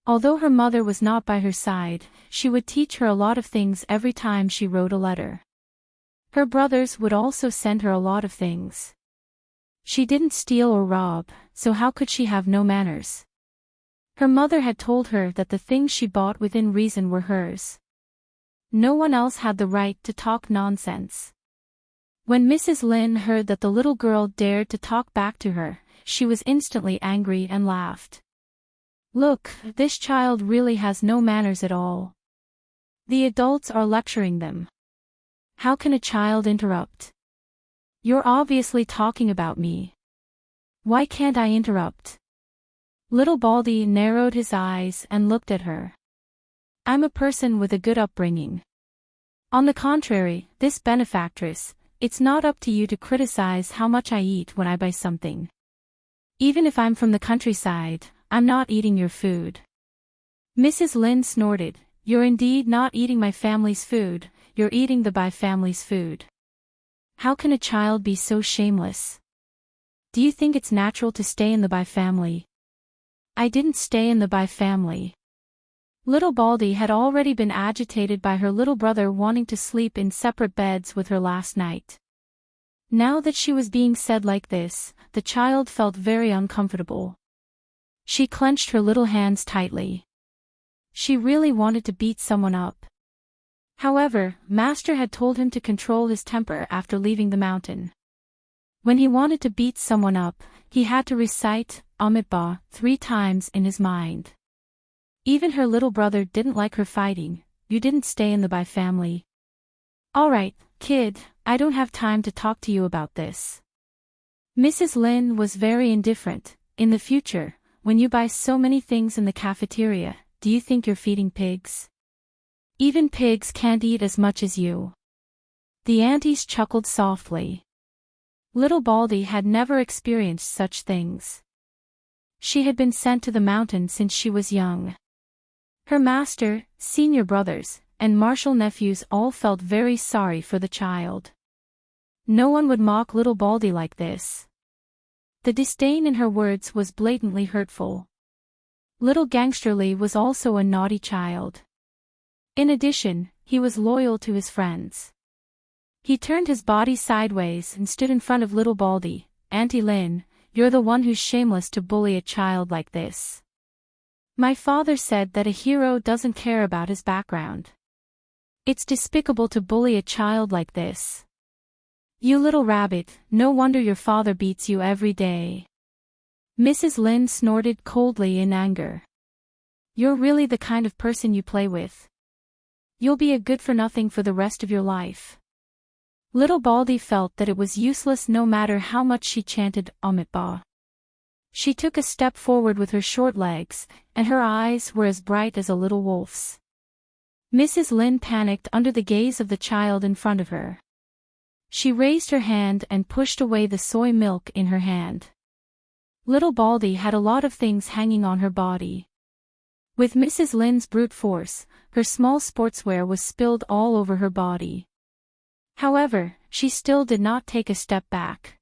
Although her mother was not by her side, she would teach her a lot of things every time she wrote a letter. Her brothers would also send her a lot of things. She didn't steal or rob, so how could she have no manners? Her mother had told her that the things she bought within reason were hers. No one else had the right to talk nonsense. When Mrs. Lin heard that the little girl dared to talk back to her, she was instantly angry and laughed. Look, this child really has no manners at all. The adults are lecturing them. How can a child interrupt? You're obviously talking about me. Why can't I interrupt? Little Baldy narrowed his eyes and looked at her. I'm a person with a good upbringing. On the contrary, this benefactress, it's not up to you to criticize how much I eat when I buy something. Even if I'm from the countryside, I'm not eating your food. Mrs. Lin snorted, you're indeed not eating my family's food, you're eating the Bai family's food. How can a child be so shameless? Do you think it's natural to stay in the Bai family? I didn't stay in the Bai family. Little Baldy had already been agitated by her little brother wanting to sleep in separate beds with her last night. Now that she was being said like this, the child felt very uncomfortable. She clenched her little hands tightly. She really wanted to beat someone up. However, Master had told him to control his temper after leaving the mountain. When he wanted to beat someone up, he had to recite Amitabha 3 times in his mind. Even her little brother didn't like her fighting. You didn't stay in the Bai family. Alright, kid, I don't have time to talk to you about this. Mrs. Lin was very indifferent. In the future, when you buy so many things in the cafeteria, do you think you're feeding pigs? Even pigs can't eat as much as you. The aunties chuckled softly. Little Baldy had never experienced such things. She had been sent to the mountain since she was young. Her master, senior brothers, and martial nephews all felt very sorry for the child. No one would mock little Baldy like this. The disdain in her words was blatantly hurtful. Little Gangsterly was also a naughty child. In addition, he was loyal to his friends. He turned his body sideways and stood in front of little Baldy. Auntie Lin, you're the one who's shameless to bully a child like this. My father said that a hero doesn't care about his background. It's despicable to bully a child like this. You little rabbit, no wonder your father beats you every day. Mrs. Lin snorted coldly in anger. You're really the kind of person you play with. You'll be a good-for-nothing for the rest of your life. Little Baldy felt that it was useless no matter how much she chanted Amitabha. She took a step forward with her short legs, and her eyes were as bright as a little wolf's. Mrs. Lin panicked under the gaze of the child in front of her. She raised her hand and pushed away the soy milk in her hand. Little Baldy had a lot of things hanging on her body. With Mrs. Lin's brute force, her small sportswear was spilled all over her body. However, she still did not take a step back.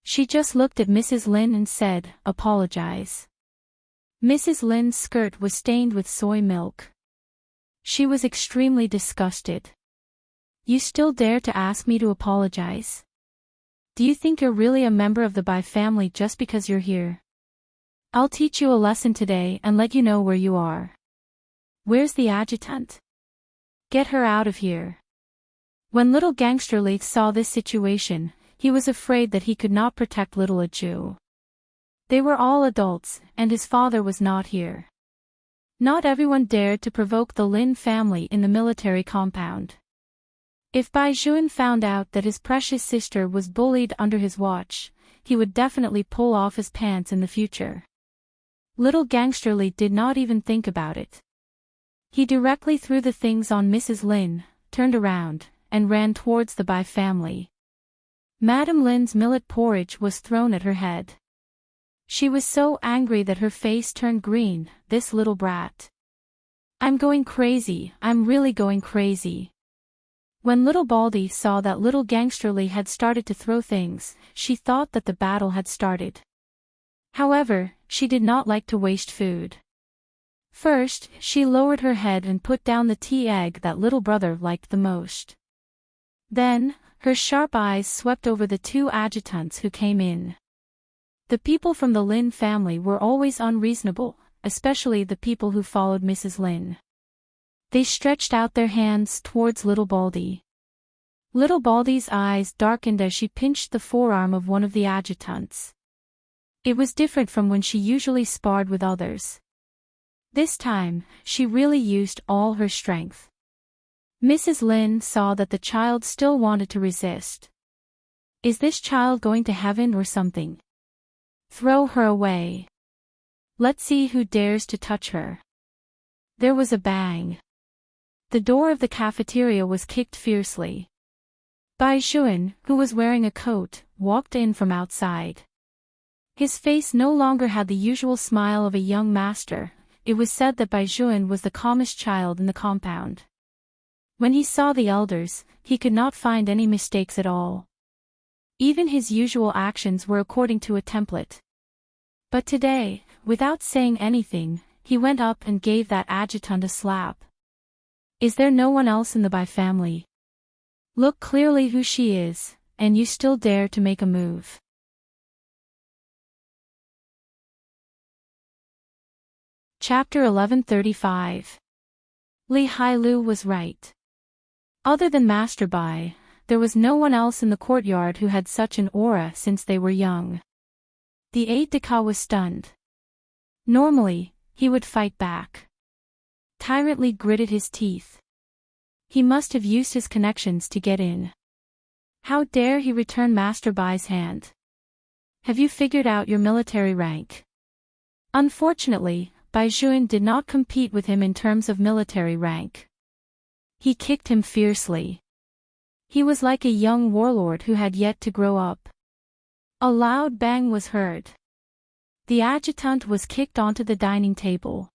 She just looked at Mrs. Lin and said, "Apologize." Mrs. Lin's skirt was stained with soy milk. She was extremely disgusted. "You still dare to ask me to apologize? Do you think you're really a member of the Bai family just because you're here? I'll teach you a lesson today and let you know where you are. Where's the adjutant? Get her out of here." When little Gangster Lee saw this situation, he was afraid that he could not protect little Aju. They were all adults, and his father was not here. Not everyone dared to provoke the Lin family in the military compound. If Bai Juan found out that his precious sister was bullied under his watch, he would definitely pull off his pants in the future. Little Gangster Lee did not even think about it. He directly threw the things on Mrs. Lin, turned around, and ran towards the Bai family. Madame Lin's millet porridge was thrown at her head. She was so angry that her face turned green, this little brat. "I'm going crazy, I'm really going crazy." When little Baldy saw that little Gangster Lee had started to throw things, she thought that the battle had started. However, she did not like to waste food. First, she lowered her head and put down the tea egg that little brother liked the most. Then, her sharp eyes swept over the two adjutants who came in. The people from the Lin family were always unreasonable, especially the people who followed Mrs. Lin. They stretched out their hands towards little Baldy. Little Baldy's eyes darkened as she pinched the forearm of one of the adjutants. It was different from when she usually sparred with others. This time, she really used all her strength. Mrs. Lin saw that the child still wanted to resist. "Is this child going to heaven or something? Throw her away. Let's see who dares to touch her." There was a bang. The door of the cafeteria was kicked fiercely. Bai Juan, who was wearing a coat, walked in from outside. His face no longer had the usual smile of a young master. It was said that Bai Juan was the calmest child in the compound. When he saw the elders, he could not find any mistakes at all. Even his usual actions were according to a template. But today, without saying anything, he went up and gave that adjutant a slap. "Is there no one else in the Bai family? Look clearly who she is, and you still dare to make a move." Chapter 1135. Li Hailu was right. Other than Master Bai, there was no one else in the courtyard who had such an aura since they were young. The aide-de-camp was stunned. Normally, he would fight back. Tyrantly gritted his teeth. He must have used his connections to get in. How dare he return Master Bai's hand? "Have you figured out your military rank?" Unfortunately, Bai Juan did not compete with him in terms of military rank. He kicked him fiercely. He was like a young warlord who had yet to grow up. A loud bang was heard. The adjutant was kicked onto the dining table.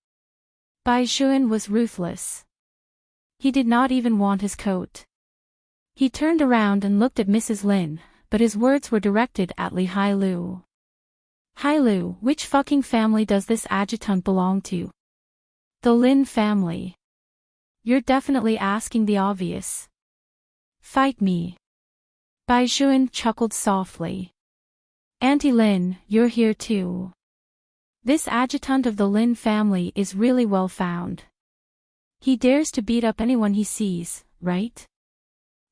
Bai Juan was ruthless. He did not even want his coat. He turned around and looked at Mrs. Lin, but his words were directed at Li Hailu. "Hailu, which fucking family does this adjutant belong to?" "The Lin family." "You're definitely asking the obvious. Fight me." Bai Juan chuckled softly. "Auntie Lin, you're here too. This adjutant of the Lin family is really well found. He dares to beat up anyone he sees, right?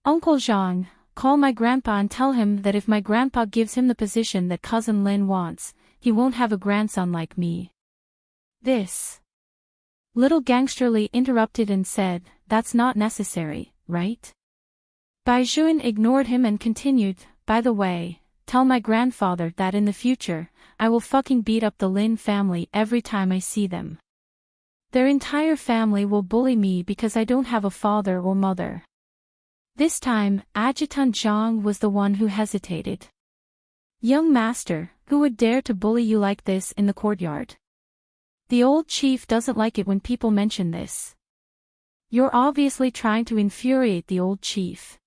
Uncle Jean, call my grandpa and tell him that if my grandpa gives him the position that cousin Lin wants, he won't have a grandson like me." This. Little Gangster Lee interrupted and said, "That's not necessary, right?" Bai Juan ignored him and continued, "By the way, tell my grandfather that in the future, I will fucking beat up the Lin family every time I see them. Their entire family will bully me because I don't have a father or mother. This time, Adjutant Zhang was the one who hesitated. Young master, who would dare to bully you like this in the courtyard? The old chief doesn't like it when people mention this. You're obviously trying to infuriate the old chief.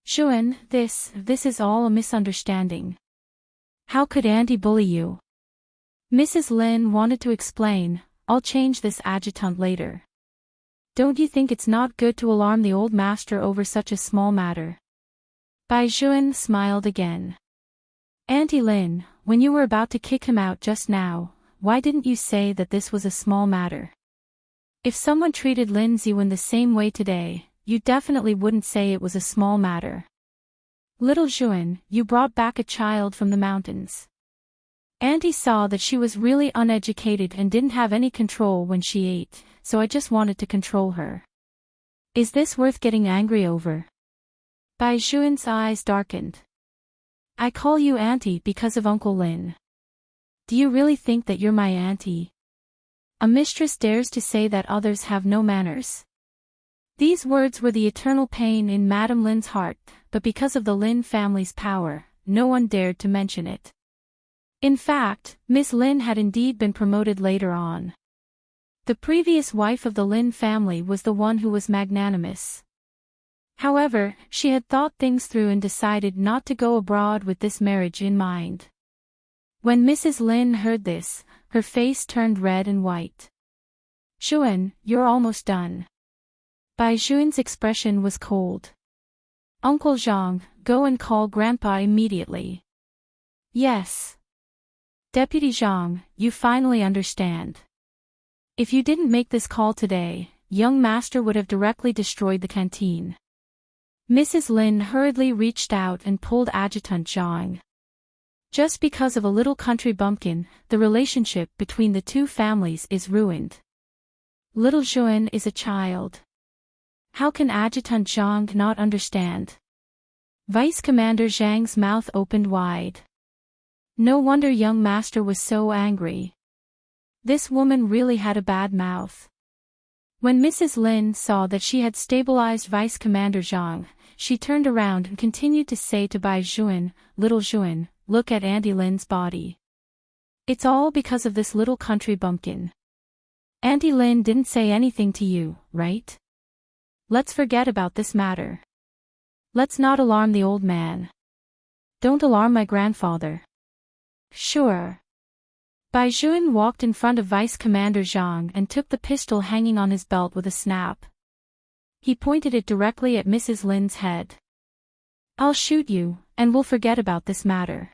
Xuan, this is all a misunderstanding. How could Auntie bully you? Mrs. Lin wanted to explain, I'll change this adjutant later. Don't you think it's not good to alarm the old master over such a small matter? Bai Xuan smiled again. Auntie Lin, when you were about to kick him out just now, why didn't you say that this was a small matter? If someone treated Lin Ziwen the same way today, you definitely wouldn't say it was a small matter. Little Xuan, you brought back a child from the mountains. Auntie saw that she was really uneducated and didn't have any control when she ate, so I just wanted to control her. Is this worth getting angry over? Bai Xuan's eyes darkened. I call you auntie because of Uncle Lin. Do you really think that you're my auntie? A mistress dares to say that others have no manners. These words were the eternal pain in Madame Lin's heart, but because of the Lin family's power, no one dared to mention it. In fact, Miss Lin had indeed been promoted later on. The previous wife of the Lin family was the one who was magnanimous. However, she had thought things through and decided not to go abroad with this marriage in mind. When Mrs. Lin heard this, her face turned red and white. Xuan, you're almost done. Bai Xuan's expression was cold. Uncle Zhang, go and call Grandpa immediately. Yes. Deputy Zhang, you finally understand. If you didn't make this call today, young master would have directly destroyed the canteen. Mrs. Lin hurriedly reached out and pulled Adjutant Zhang. Just because of a little country bumpkin, the relationship between the two families is ruined. Little Xuan is a child. How can Adjutant Zhang not understand? Vice Commander Zhang's mouth opened wide. No wonder young master was so angry. This woman really had a bad mouth. When Mrs. Lin saw that she had stabilized Vice Commander Zhang, she turned around and continued to say to Bai Xuan, Little Xuan, look at Auntie Lin's body. It's all because of this little country bumpkin. Auntie Lin didn't say anything to you, right? Let's forget about this matter. Let's not alarm the old man. Don't alarm my grandfather. Sure. Bai Xuan walked in front of Vice Commander Zhang and took the pistol hanging on his belt with a snap. He pointed it directly at Mrs. Lin's head. I'll shoot you, and we'll forget about this matter.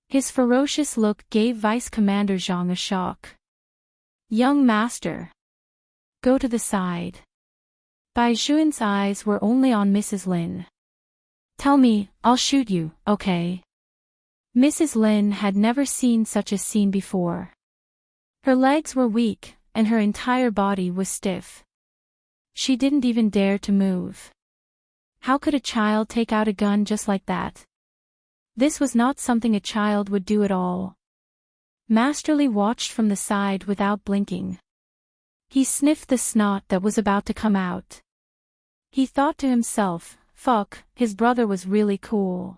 His ferocious look gave Vice Commander Zhang a shock. Young master. Go to the side. Bai Xuan's eyes were only on Mrs. Lin. Tell me, I'll shoot you, okay? Mrs. Lin had never seen such a scene before. Her legs were weak, and her entire body was stiff. She didn't even dare to move. How could a child take out a gun just like that? This was not something a child would do at all. Masterly watched from the side without blinking. He sniffed the snot that was about to come out. He thought to himself, fuck, his brother was really cool.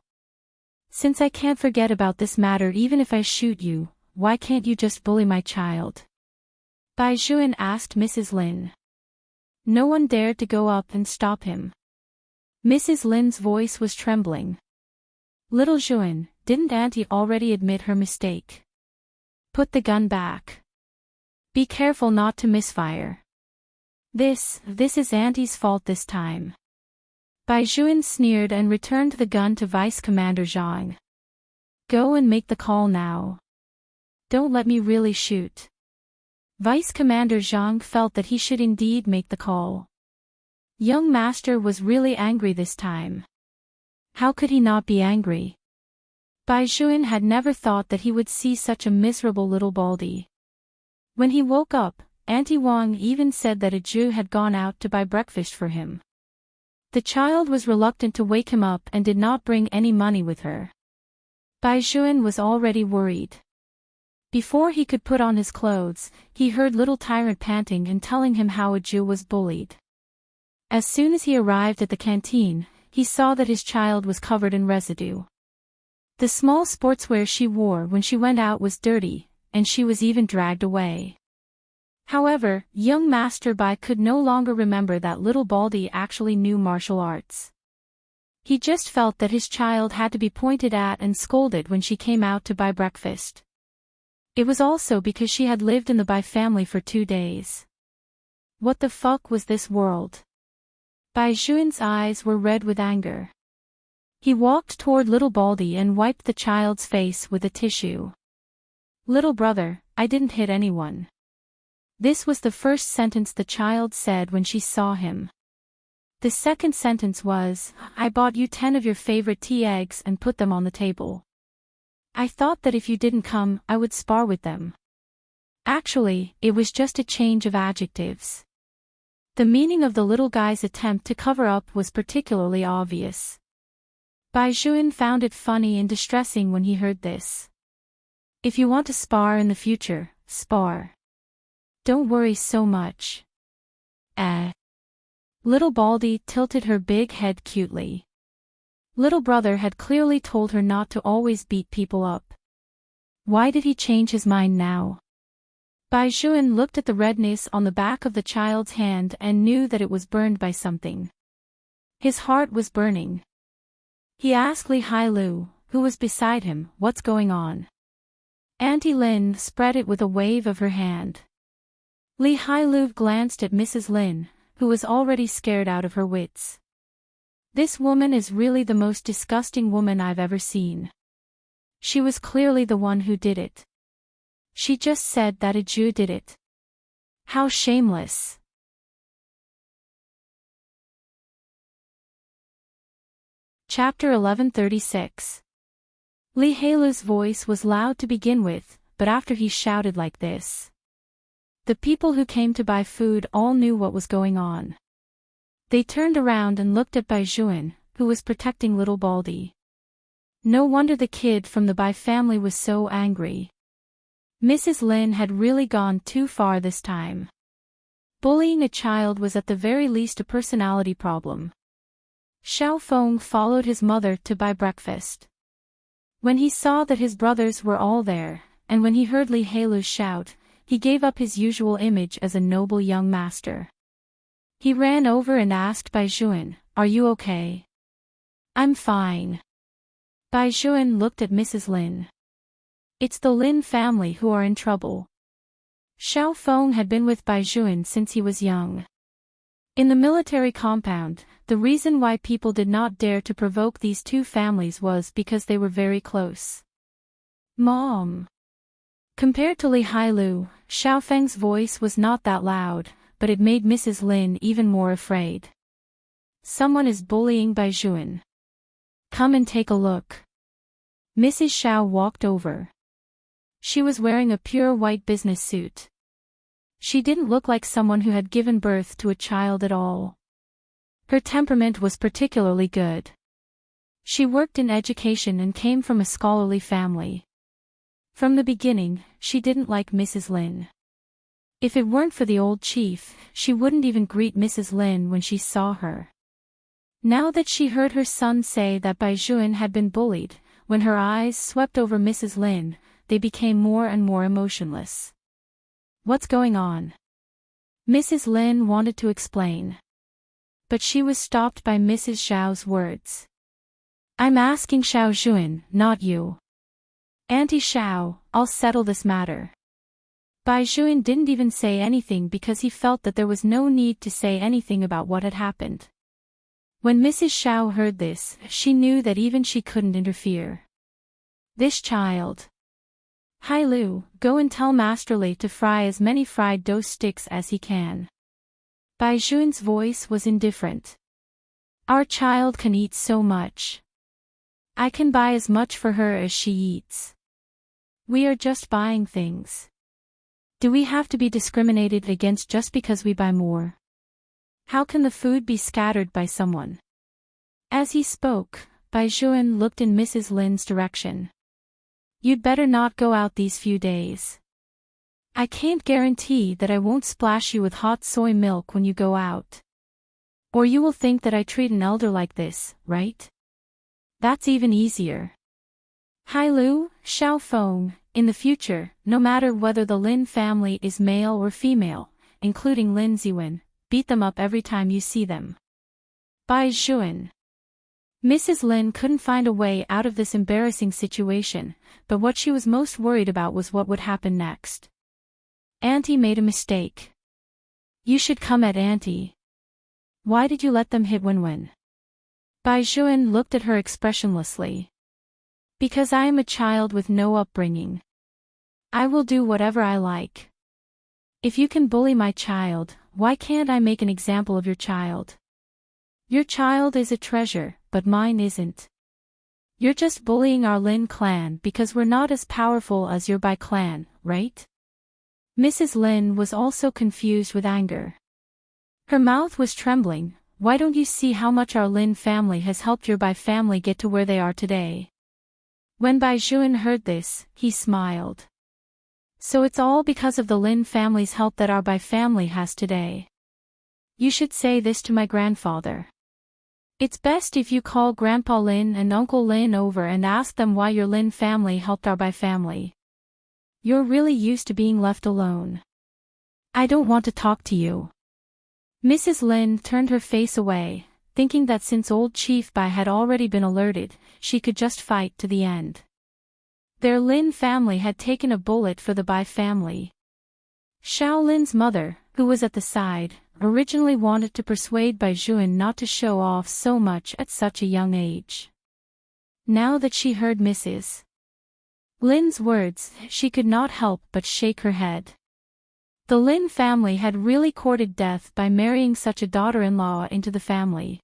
Since I can't forget about this matter even if I shoot you, why can't you just bully my child? Bai Xuan asked Mrs. Lin. No one dared to go up and stop him. Mrs. Lin's voice was trembling. Little Xuan, didn't Auntie already admit her mistake? Put the gun back. Be careful not to misfire. This is Auntie's fault this time. Bai Xuan sneered and returned the gun to Vice Commander Zhang. Go and make the call now. Don't let me really shoot. Vice Commander Zhang felt that he should indeed make the call. Young master was really angry this time. How could he not be angry? Bai Xuan had never thought that he would see such a miserable little baldy. When he woke up, Auntie Wang even said that a Jew had gone out to buy breakfast for him. The child was reluctant to wake him up and did not bring any money with her. Bai Juan was already worried. Before he could put on his clothes, he heard little Tyrant panting and telling him how a Jew was bullied. As soon as he arrived at the canteen, he saw that his child was covered in residue. The small sportswear she wore when she went out was dirty, and she was even dragged away. However, young Master Bai could no longer remember that little Baldy actually knew martial arts. He just felt that his child had to be pointed at and scolded when she came out to buy breakfast. It was also because she had lived in the Bai family for 2 days. What the fuck was this world? Bai Juan's eyes were red with anger. He walked toward little Baldy and wiped the child's face with a tissue. "Little brother, I didn't hit anyone." This was the first sentence the child said when she saw him. The second sentence was, "I bought you 10 of your favorite tea eggs and put them on the table. I thought that if you didn't come, I would spar with them." Actually, it was just a change of adjectives. The meaning of the little guy's attempt to cover up was particularly obvious. Bai Juan found it funny and distressing when he heard this. "If you want to spar in the future, spar. Don't worry so much." Little Baldy tilted her big head cutely. Little brother had clearly told her not to always beat people up. Why did he change his mind now? Bai Juan looked at the redness on the back of the child's hand and knew that it was burned by something. His heart was burning. He asked Li Hailu, who was beside him, "What's going on?" Auntie Lin spread it with a wave of her hand. Li Hailu glanced at Mrs. Lin, who was already scared out of her wits. "This woman is really the most disgusting woman I've ever seen. She was clearly the one who did it. She just said that a Jew did it. How shameless." Chapter 1136. Li Hailu's voice was loud to begin with, but after he shouted like this, the people who came to buy food all knew what was going on. They turned around and looked at Bai Juan, who was protecting little Baldy. No wonder the kid from the Bai family was so angry. Mrs. Lin had really gone too far this time. Bullying a child was at the very least a personality problem. Xiao Feng followed his mother to buy breakfast. When he saw that his brothers were all there, and when he heard Li Hailu shout, he gave up his usual image as a noble young master. He ran over and asked Bai Juan, "Are you okay?" "I'm fine." Bai Juan looked at Mrs. Lin. "It's the Lin family who are in trouble." Xiao Feng had been with Bai Juan since he was young. In the military compound, the reason why people did not dare to provoke these two families was because they were very close. "Mom." Compared to Li Hailu, Xiao Feng's voice was not that loud, but it made Mrs. Lin even more afraid. "Someone is bullying Bai Juan. Come and take a look." Mrs. Xiao walked over. She was wearing a pure white business suit. She didn't look like someone who had given birth to a child at all. Her temperament was particularly good. She worked in education and came from a scholarly family. From the beginning, she didn't like Mrs. Lin. If it weren't for the old chief, she wouldn't even greet Mrs. Lin when she saw her. Now that she heard her son say that Bai Juan had been bullied, when her eyes swept over Mrs. Lin, they became more and more emotionless. "What's going on?" Mrs. Lin wanted to explain. But she was stopped by Mrs. Xiao's words. "I'm asking Xiao Juan, not you." "Auntie Xiao, I'll settle this matter." Bai Juan didn't even say anything because he felt that there was no need to say anything about what had happened. When Mrs. Xiao heard this, she knew that even she couldn't interfere. This child. "Hailu, go and tell Master Li to fry as many fried dough sticks as he can." Bai Juan's voice was indifferent. "Our child can eat so much. I can buy as much for her as she eats. We are just buying things. Do we have to be discriminated against just because we buy more? How can the food be scattered by someone?" As he spoke, Bai Juan looked in Mrs. Lin's direction. You'd better not go out these few days. I can't guarantee that I won't splash you with hot soy milk when you go out. Or you will think that I treat an elder like this, right? That's even easier. Hai Lu, Xiao Feng, in the future, no matter whether the Lin family is male or female, including Lin Ziwen, beat them up every time you see them. Bai Zhuan. Mrs. Lin couldn't find a way out of this embarrassing situation, but what she was most worried about was what would happen next. Auntie made a mistake. You should come at Auntie. Why did you let them hit Wenwen? Bai Zhuan looked at her expressionlessly. Because I am a child with no upbringing. I will do whatever I like. If you can bully my child, why can't I make an example of your child? Your child is a treasure, but mine isn't. You're just bullying our Lin clan because we're not as powerful as your Bai clan, right? Mrs. Lin was also confused with anger. Her mouth was trembling. Why don't you see how much our Lin family has helped your Bai family get to where they are today? When Bai Zhuan heard this, he smiled. So it's all because of the Lin family's help that our Bai family has today. You should say this to my grandfather. It's best if you call Grandpa Lin and Uncle Lin over and ask them why your Lin family helped our Bai family. You're really used to being left alone. I don't want to talk to you. Mrs. Lin turned her face away, thinking that since old Chief Bai had already been alerted, she could just fight to the end. Their Lin family had taken a bullet for the Bai family. Xiao Lin's mother, who was at the side, originally wanted to persuade Bai Zhuan not to show off so much at such a young age. Now that she heard Mrs. Lin's words, she could not help but shake her head. The Lin family had really courted death by marrying such a daughter-in-law into the family.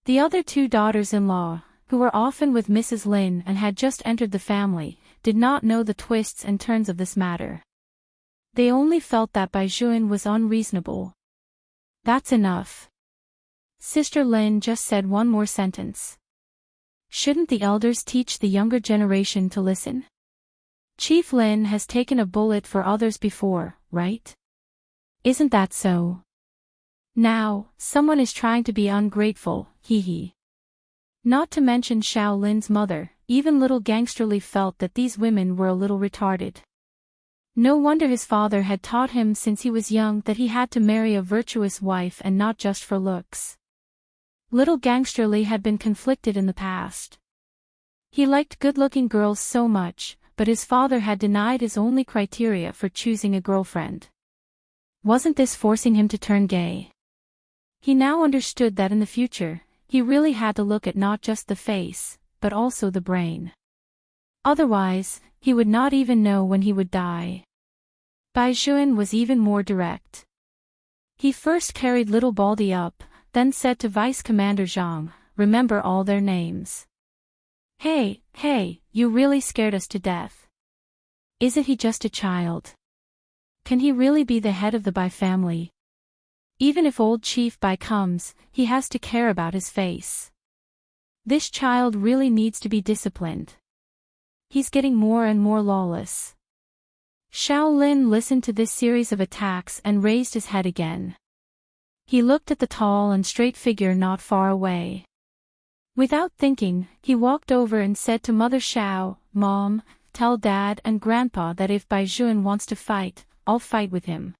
The other two daughters-in-law, who were often with Mrs. Lin and had just entered the family, did not know the twists and turns of this matter. They only felt that Bai Zhuan was unreasonable. That's enough. Sister Lin just said one more sentence. Shouldn't the elders teach the younger generation to listen? Chief Lin has taken a bullet for others before, right? Isn't that so? Now, someone is trying to be ungrateful, hee. Not to mention Xiao Lin's mother, even little Gangsterly felt that these women were a little retarded. No wonder his father had taught him since he was young that he had to marry a virtuous wife and not just for looks. Little Gangsterly had been conflicted in the past. He liked good-looking girls so much, but his father had denied his only criteria for choosing a girlfriend. Wasn't this forcing him to turn gay? He now understood that in the future, he really had to look at not just the face, but also the brain. Otherwise, he would not even know when he would die. Bai Zhuan was even more direct. He first carried little Baldy up, then said to Vice Commander Zhang, remember all their names. Hey, you really scared us to death. Isn't he just a child? Can he really be the head of the Bai family? Even if old Chief Bai comes, he has to care about his face. This child really needs to be disciplined. He's getting more and more lawless. Xiao Lin listened to this series of attacks and raised his head again. He looked at the tall and straight figure not far away. Without thinking, he walked over and said to Mother Xiao, Mom, tell Dad and Grandpa that if Bai Zhuan wants to fight, I'll fight with him.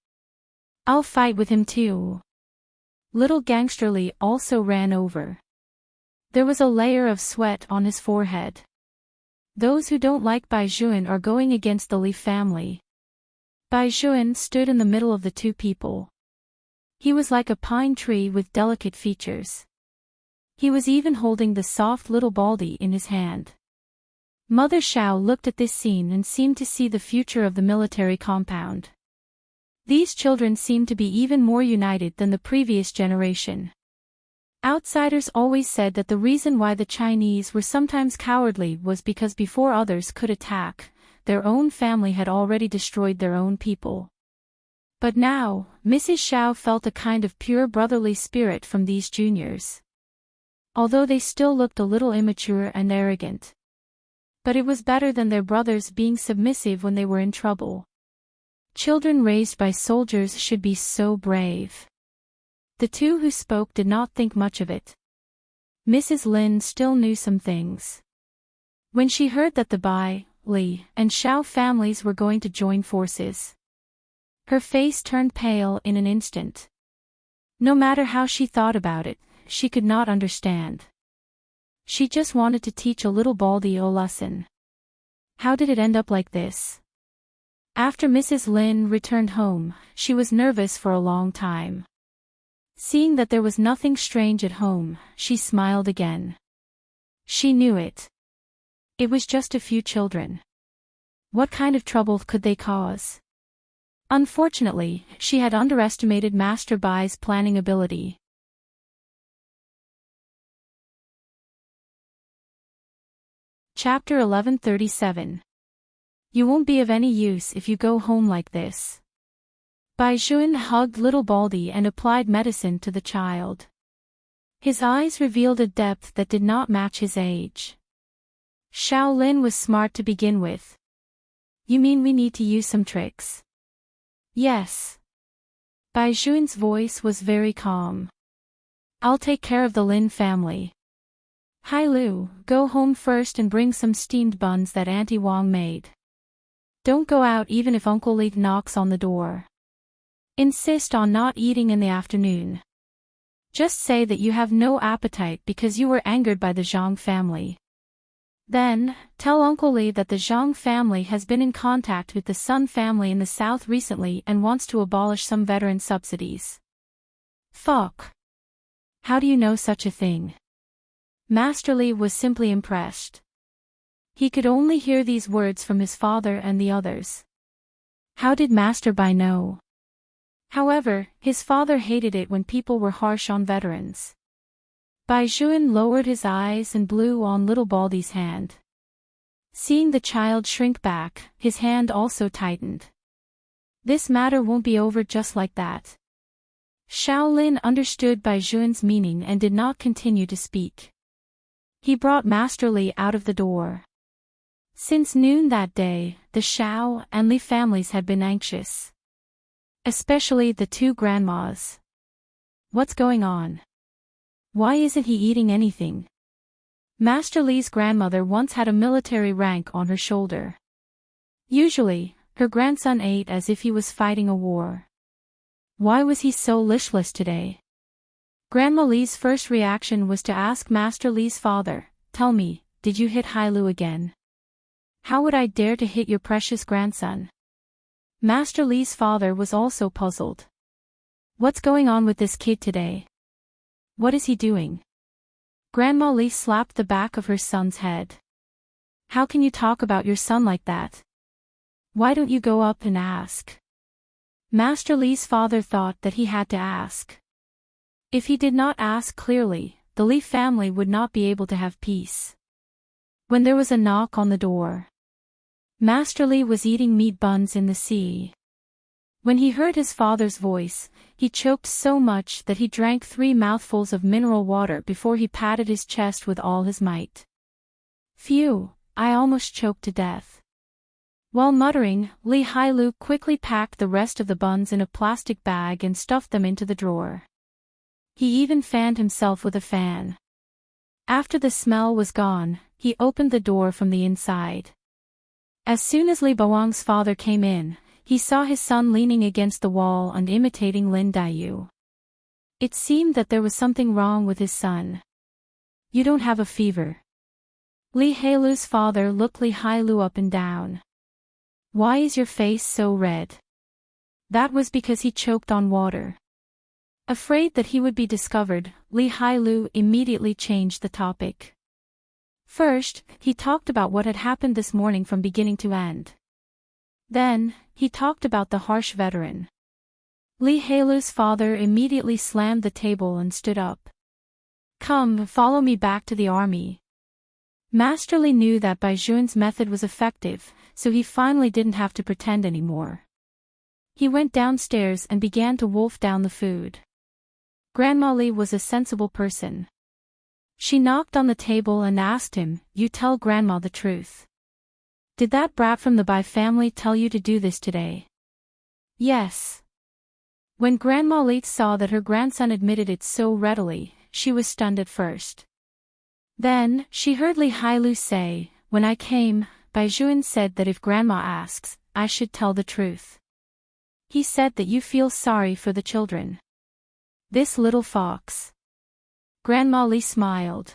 I'll fight with him too. Little Gangsterly also ran over. There was a layer of sweat on his forehead. Those who don't like Bai Zhuan are going against the Li family. Bai Zhuan stood in the middle of the two people. He was like a pine tree with delicate features. He was even holding the soft little Baldy in his hand. Mother Xiao looked at this scene and seemed to see the future of the military compound. These children seemed to be even more united than the previous generation. Outsiders always said that the reason why the Chinese were sometimes cowardly was because before others could attack, their own family had already destroyed their own people. But now, Mrs. Xiao felt a kind of pure brotherly spirit from these juniors. Although they still looked a little immature and arrogant. But it was better than their brothers being submissive when they were in trouble. Children raised by soldiers should be so brave. The two who spoke did not think much of it. Mrs. Lin still knew some things. When she heard that the Bai, Li, and Xiao families were going to join forces, her face turned pale in an instant. No matter how she thought about it, she could not understand. She just wanted to teach a little Baldy a lesson. How did it end up like this? After Mrs. Lin returned home, she was nervous for a long time. Seeing that there was nothing strange at home, she smiled again. She knew it. It was just a few children. What kind of trouble could they cause? Unfortunately, she had underestimated Master Bai's planning ability. Chapter 1137. You won't be of any use if you go home like this. Bai Jun hugged little Baldy and applied medicine to the child. His eyes revealed a depth that did not match his age. Xiao Lin was smart to begin with. You mean we need to use some tricks? Yes. Bai Jun's voice was very calm. I'll take care of the Lin family. Hai Lu, go home first and bring some steamed buns that Auntie Wang made. Don't go out even if Uncle Li knocks on the door. Insist on not eating in the afternoon. Just say that you have no appetite because you were angered by the Zhang family. Then, tell Uncle Li that the Zhang family has been in contact with the Sun family in the south recently and wants to abolish some veteran subsidies. Fuck. How do you know such a thing? Master Li was simply impressed. He could only hear these words from his father and the others. How did Master Bai know? However, his father hated it when people were harsh on veterans. Bai Jun lowered his eyes and blew on little Baldy's hand. Seeing the child shrink back, his hand also tightened. This matter won't be over just like that. Xiao Lin understood Bai Jun's meaning and did not continue to speak. He brought Master Li out of the door. Since noon that day, the Xiao and Li families had been anxious. Especially the two grandmas. What's going on? Why isn't he eating anything? Master Li's grandmother once had a military rank on her shoulder. Usually, her grandson ate as if he was fighting a war. Why was he so listless today? Grandma Li's first reaction was to ask Master Li's father, "Tell me, did you hit Hai Lu again? How would I dare to hit your precious grandson?" Master Li's father was also puzzled. What's going on with this kid today? What is he doing? Grandma Li slapped the back of her son's head. How can you talk about your son like that? Why don't you go up and ask? Master Li's father thought that he had to ask. If he did not ask clearly, the Li family would not be able to have peace. When there was a knock on the door, Master Li was eating meat buns in the sea. When he heard his father's voice, he choked so much that he drank 3 mouthfuls of mineral water before he patted his chest with all his might. Phew, I almost choked to death. While muttering, Li Hailu quickly packed the rest of the buns in a plastic bag and stuffed them into the drawer. He even fanned himself with a fan. After the smell was gone, he opened the door from the inside. As soon as Li Bawang's father came in, he saw his son leaning against the wall and imitating Lin Daiyu. It seemed that there was something wrong with his son. You don't have a fever. Li Hailu's father looked Li Hailu up and down. Why is your face so red? That was because he choked on water. Afraid that he would be discovered, Li Hailu immediately changed the topic. First, he talked about what had happened this morning from beginning to end. Then, he talked about the harsh veteran. Li Hailu's father immediately slammed the table and stood up. Come, follow me back to the army. Master Li knew that Bai Jun's method was effective, so he finally didn't have to pretend anymore. He went downstairs and began to wolf down the food. Grandma Li was a sensible person. She knocked on the table and asked him, "You tell Grandma the truth. Did that brat from the Bai family tell you to do this today? Yes. When Grandma Leet saw that her grandson admitted it so readily, she was stunned at first. Then, she heard Li Hailu say, "When I came, Bai Juan said that if Grandma asks, I should tell the truth. He said that you feel sorry for the children. This little fox." Grandma Li smiled.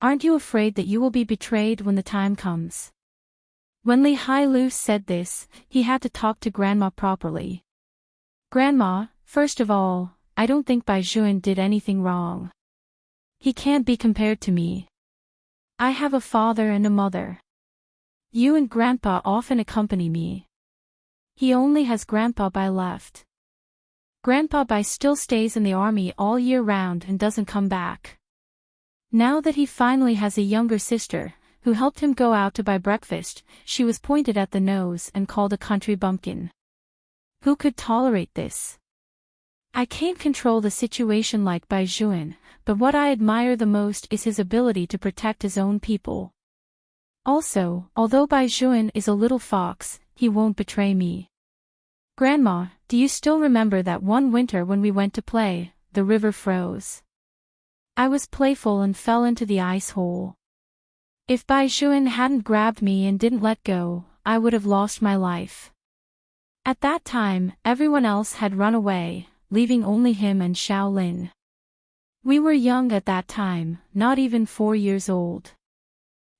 "Aren't you afraid that you will be betrayed when the time comes?" When Li Hailu said this, he had to talk to Grandma properly. "Grandma, first of all, I don't think Bai Juan did anything wrong. He can't be compared to me. I have a father and a mother. You and Grandpa often accompany me. He only has Grandpa Bai left. Grandpa Bai still stays in the army all year round and doesn't come back. Now that he finally has a younger sister, who helped him go out to buy breakfast, she was pointed at the nose and called a country bumpkin. Who could tolerate this? I can't control the situation like Bai Juan, but what I admire the most is his ability to protect his own people. Also, although Bai Juan is a little fox, he won't betray me. Grandma, do you still remember that one winter when we went to play, the river froze? I was playful and fell into the ice hole. If Bai Juan hadn't grabbed me and didn't let go, I would have lost my life. At that time, everyone else had run away, leaving only him and Xiao Lin. We were young at that time, not even 4 years old.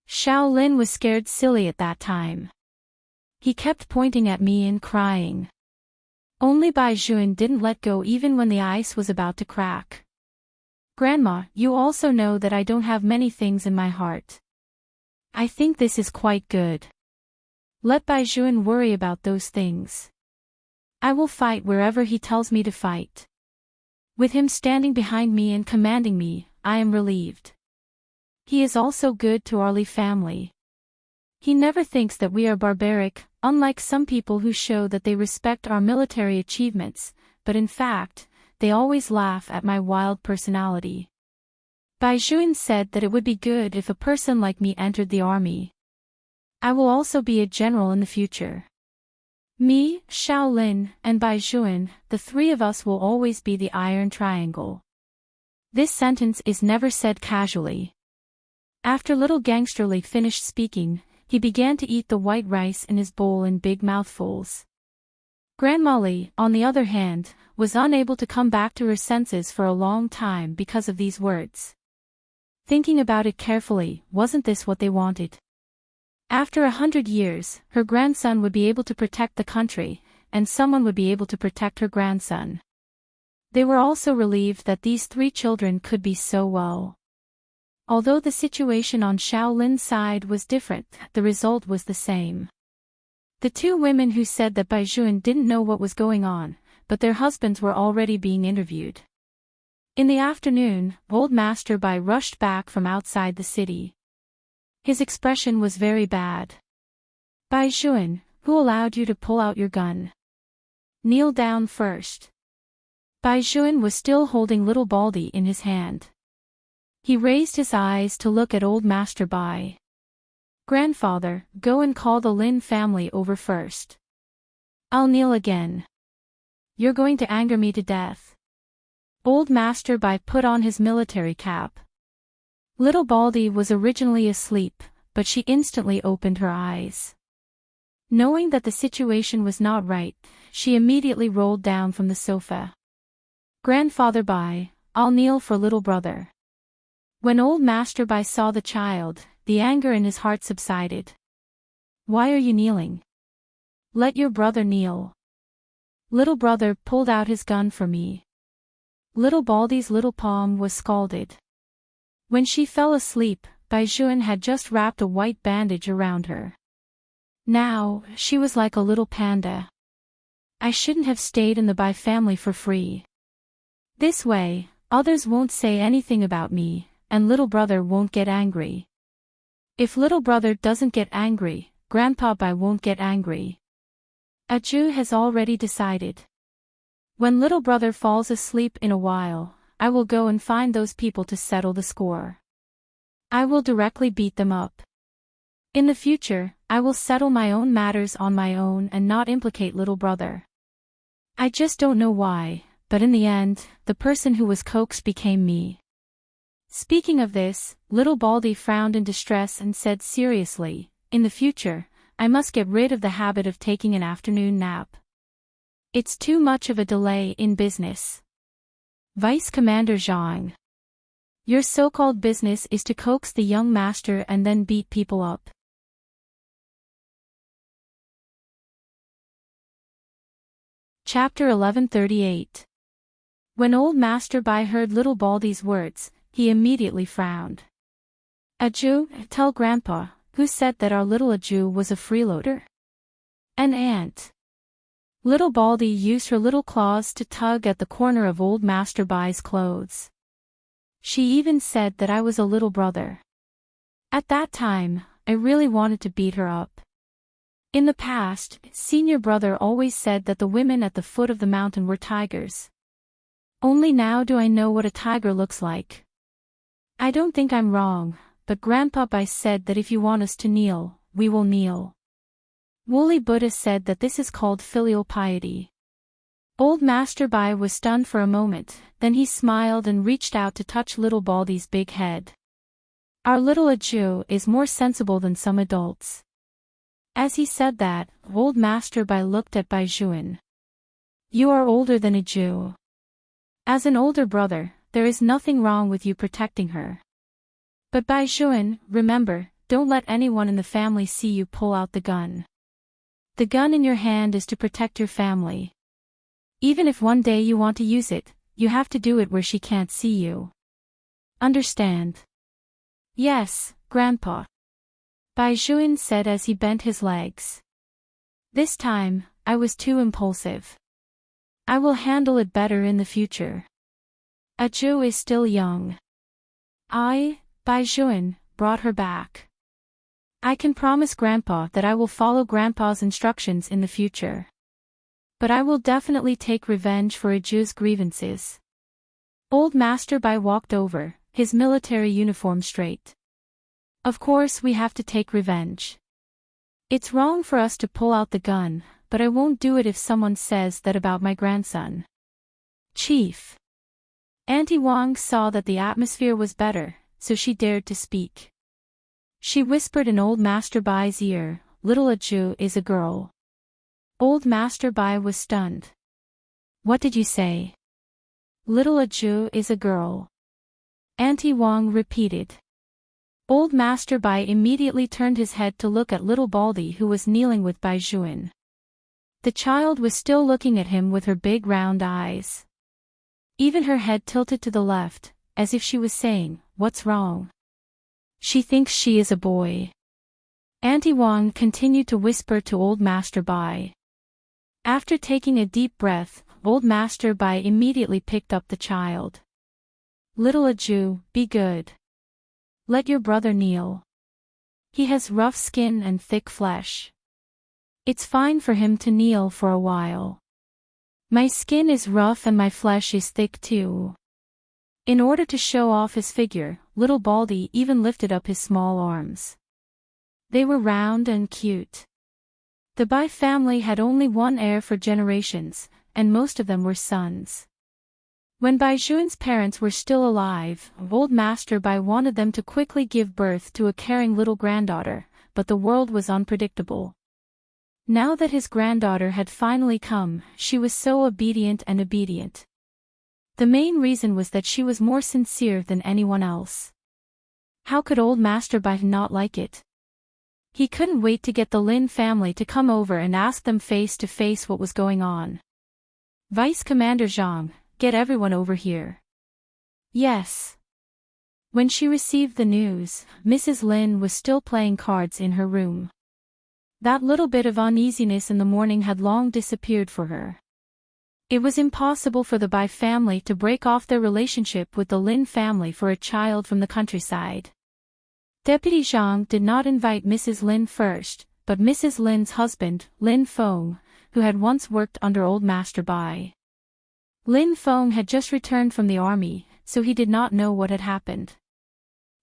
Xiao Lin was scared silly at that time. He kept pointing at me and crying. Only Bai Juan didn't let go even when the ice was about to crack. Grandma, you also know that I don't have many things in my heart. I think this is quite good. Let Bai Juan worry about those things. I will fight wherever he tells me to fight. With him standing behind me and commanding me, I am relieved. He is also good to our Li family. He never thinks that we are barbaric, unlike some people who show that they respect our military achievements, but in fact, they always laugh at my wild personality. Bai Juan said that it would be good if a person like me entered the army. I will also be a general in the future. Me, Xiao Lin, and Bai Juan, the three of us will always be the Iron Triangle. This sentence is never said casually. After little Gangster Li finished speaking, he began to eat the white rice in his bowl in big mouthfuls. Grandma Li, on the other hand, was unable to come back to her senses for a long time because of these words. Thinking about it carefully, wasn't this what they wanted? After 100 years, her grandson would be able to protect the country, and someone would be able to protect her grandson. They were also relieved that these 3 children could be so well. Although the situation on Xiao Lin's side was different, the result was the same. The 2 women who said that Bai Juan didn't know what was going on, but their husbands were already being interviewed. In the afternoon, Old Master Bai rushed back from outside the city. His expression was very bad. Bai Juan, who allowed you to pull out your gun? Kneel down first. Bai Juan was still holding little Baldy in his hand. He raised his eyes to look at Old Master Bai. Grandfather, go and call the Lin family over first. I'll kneel again. You're going to anger me to death. Old Master Bai put on his military cap. Little Baldy was originally asleep, but she instantly opened her eyes. Knowing that the situation was not right, she immediately rolled down from the sofa. Grandfather Bai, I'll kneel for little brother. When Old Master Bai saw the child, the anger in his heart subsided. Why are you kneeling? Let your brother kneel. Little brother pulled out his gun for me. Little Baldy's little palm was scalded. When she fell asleep, Bai Juan had just wrapped a white bandage around her. Now, she was like a little panda. I shouldn't have stayed in the Bai family for free. This way, others won't say anything about me, and little brother won't get angry. If little brother doesn't get angry, Grandpa Bai won't get angry. Aju has already decided. When little brother falls asleep in a while, I will go and find those people to settle the score. I will directly beat them up. In the future, I will settle my own matters on my own and not implicate little brother. I just don't know why, but in the end, the person who was coaxed became me. Speaking of this, little Baldy frowned in distress and said seriously, in the future, I must get rid of the habit of taking an afternoon nap. It's too much of a delay in business. Vice Commander Zhang. Your so-called business is to coax the young master and then beat people up. Chapter 1138. When old Master Bai heard little Baldy's words, he immediately frowned. Aju, tell Grandpa, who said that our little Aju was a freeloader? An ant. Little Baldy used her little claws to tug at the corner of old Master Bai's clothes. She even said that I was a little brother. At that time, I really wanted to beat her up. In the past, senior brother always said that the women at the foot of the mountain were tigers. Only now do I know what a tiger looks like. I don't think I'm wrong, but Grandpa Bai said that if you want us to kneel, we will kneel. Woolly Buddha said that this is called filial piety. Old Master Bai was stunned for a moment, then he smiled and reached out to touch little Baldy's big head. Our little Aju is more sensible than some adults. As he said that, old Master Bai looked at Bai Juan. You are older than Aju. As an older brother, there is nothing wrong with you protecting her. But Bai Juan, remember, don't let anyone in the family see you pull out the gun. The gun in your hand is to protect your family. Even if one day you want to use it, you have to do it where she can't see you. Understand? Yes, Grandpa. Bai Juan said as he bent his legs. This time, I was too impulsive. I will handle it better in the future. Aju is still young. Bai Juan, brought her back. I can promise Grandpa that I will follow Grandpa's instructions in the future. But I will definitely take revenge for Aju's grievances. Old Master Bai walked over, his military uniform straight. Of course we have to take revenge. It's wrong for us to pull out the gun, but I won't do it if someone says that about my grandson. Chief. Auntie Wang saw that the atmosphere was better, so she dared to speak. She whispered in old Master Bai's ear, little Aju is a girl. Old Master Bai was stunned. What did you say? Little Aju is a girl. Auntie Wang repeated. Old Master Bai immediately turned his head to look at little Baldy who was kneeling with Bai Juan. The child was still looking at him with her big round eyes. Even her head tilted to the left, as if she was saying, what's wrong? She thinks she is a boy. Auntie Wang continued to whisper to old Master Bai. After taking a deep breath, old Master Bai immediately picked up the child. Little Aju, be good. Let your brother kneel. He has rough skin and thick flesh. It's fine for him to kneel for a while. My skin is rough and my flesh is thick too. In order to show off his figure, little Baldy even lifted up his small arms. They were round and cute. The Bai family had only one heir for generations, and most of them were sons. When Bai Juan's parents were still alive, old Master Bai wanted them to quickly give birth to a caring little granddaughter, but the world was unpredictable. Now that his granddaughter had finally come, she was so obedient. The main reason was that she was more sincere than anyone else. How could old Master Bai not like it? He couldn't wait to get the Lin family to come over and ask them face to face what was going on. Vice Commander Zhang, get everyone over here. Yes. When she received the news, Mrs. Lin was still playing cards in her room. That little bit of uneasiness in the morning had long disappeared for her. It was impossible for the Bai family to break off their relationship with the Lin family for a child from the countryside. Deputy Zhang did not invite Mrs. Lin first, but Mrs. Lin's husband, Lin Feng, who had once worked under old Master Bai. Lin Feng had just returned from the army, so he did not know what had happened.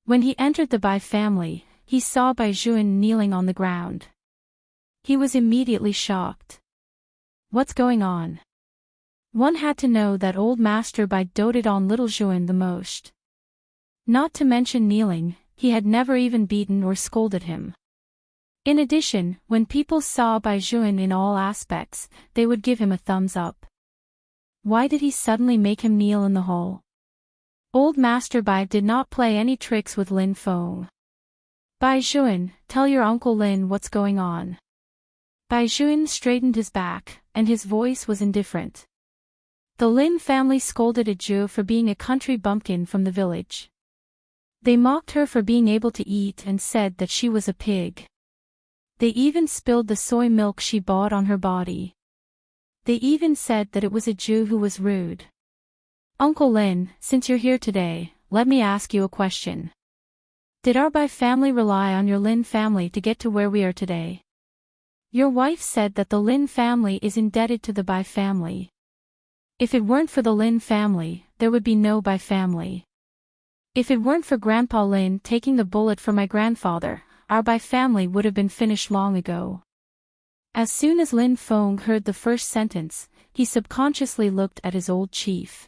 When he entered the Bai family, he saw Bai Juan kneeling on the ground. He was immediately shocked. What's going on? One had to know that old Master Bai doted on little Juan the most. Not to mention kneeling, he had never even beaten or scolded him. In addition, when people saw Bai Juan in all aspects, they would give him a thumbs up. Why did he suddenly make him kneel in the hall? Old Master Bai did not play any tricks with Lin Feng. Bai Juan, tell your Uncle Lin what's going on. Bai Juan straightened his back, and his voice was indifferent. The Lin family scolded Aju for being a country bumpkin from the village. They mocked her for being able to eat and said that she was a pig. They even spilled the soy milk she bought on her body. They even said that it was Aju who was rude. Uncle Lin, since you're here today, let me ask you a question. Did our Bai family rely on your Lin family to get to where we are today? Your wife said that the Lin family is indebted to the Bai family. If it weren't for the Lin family, there would be no Bai family. If it weren't for Grandpa Lin taking the bullet for my grandfather, our Bai family would have been finished long ago. As soon as Lin Feng heard the first sentence, he subconsciously looked at his old chief.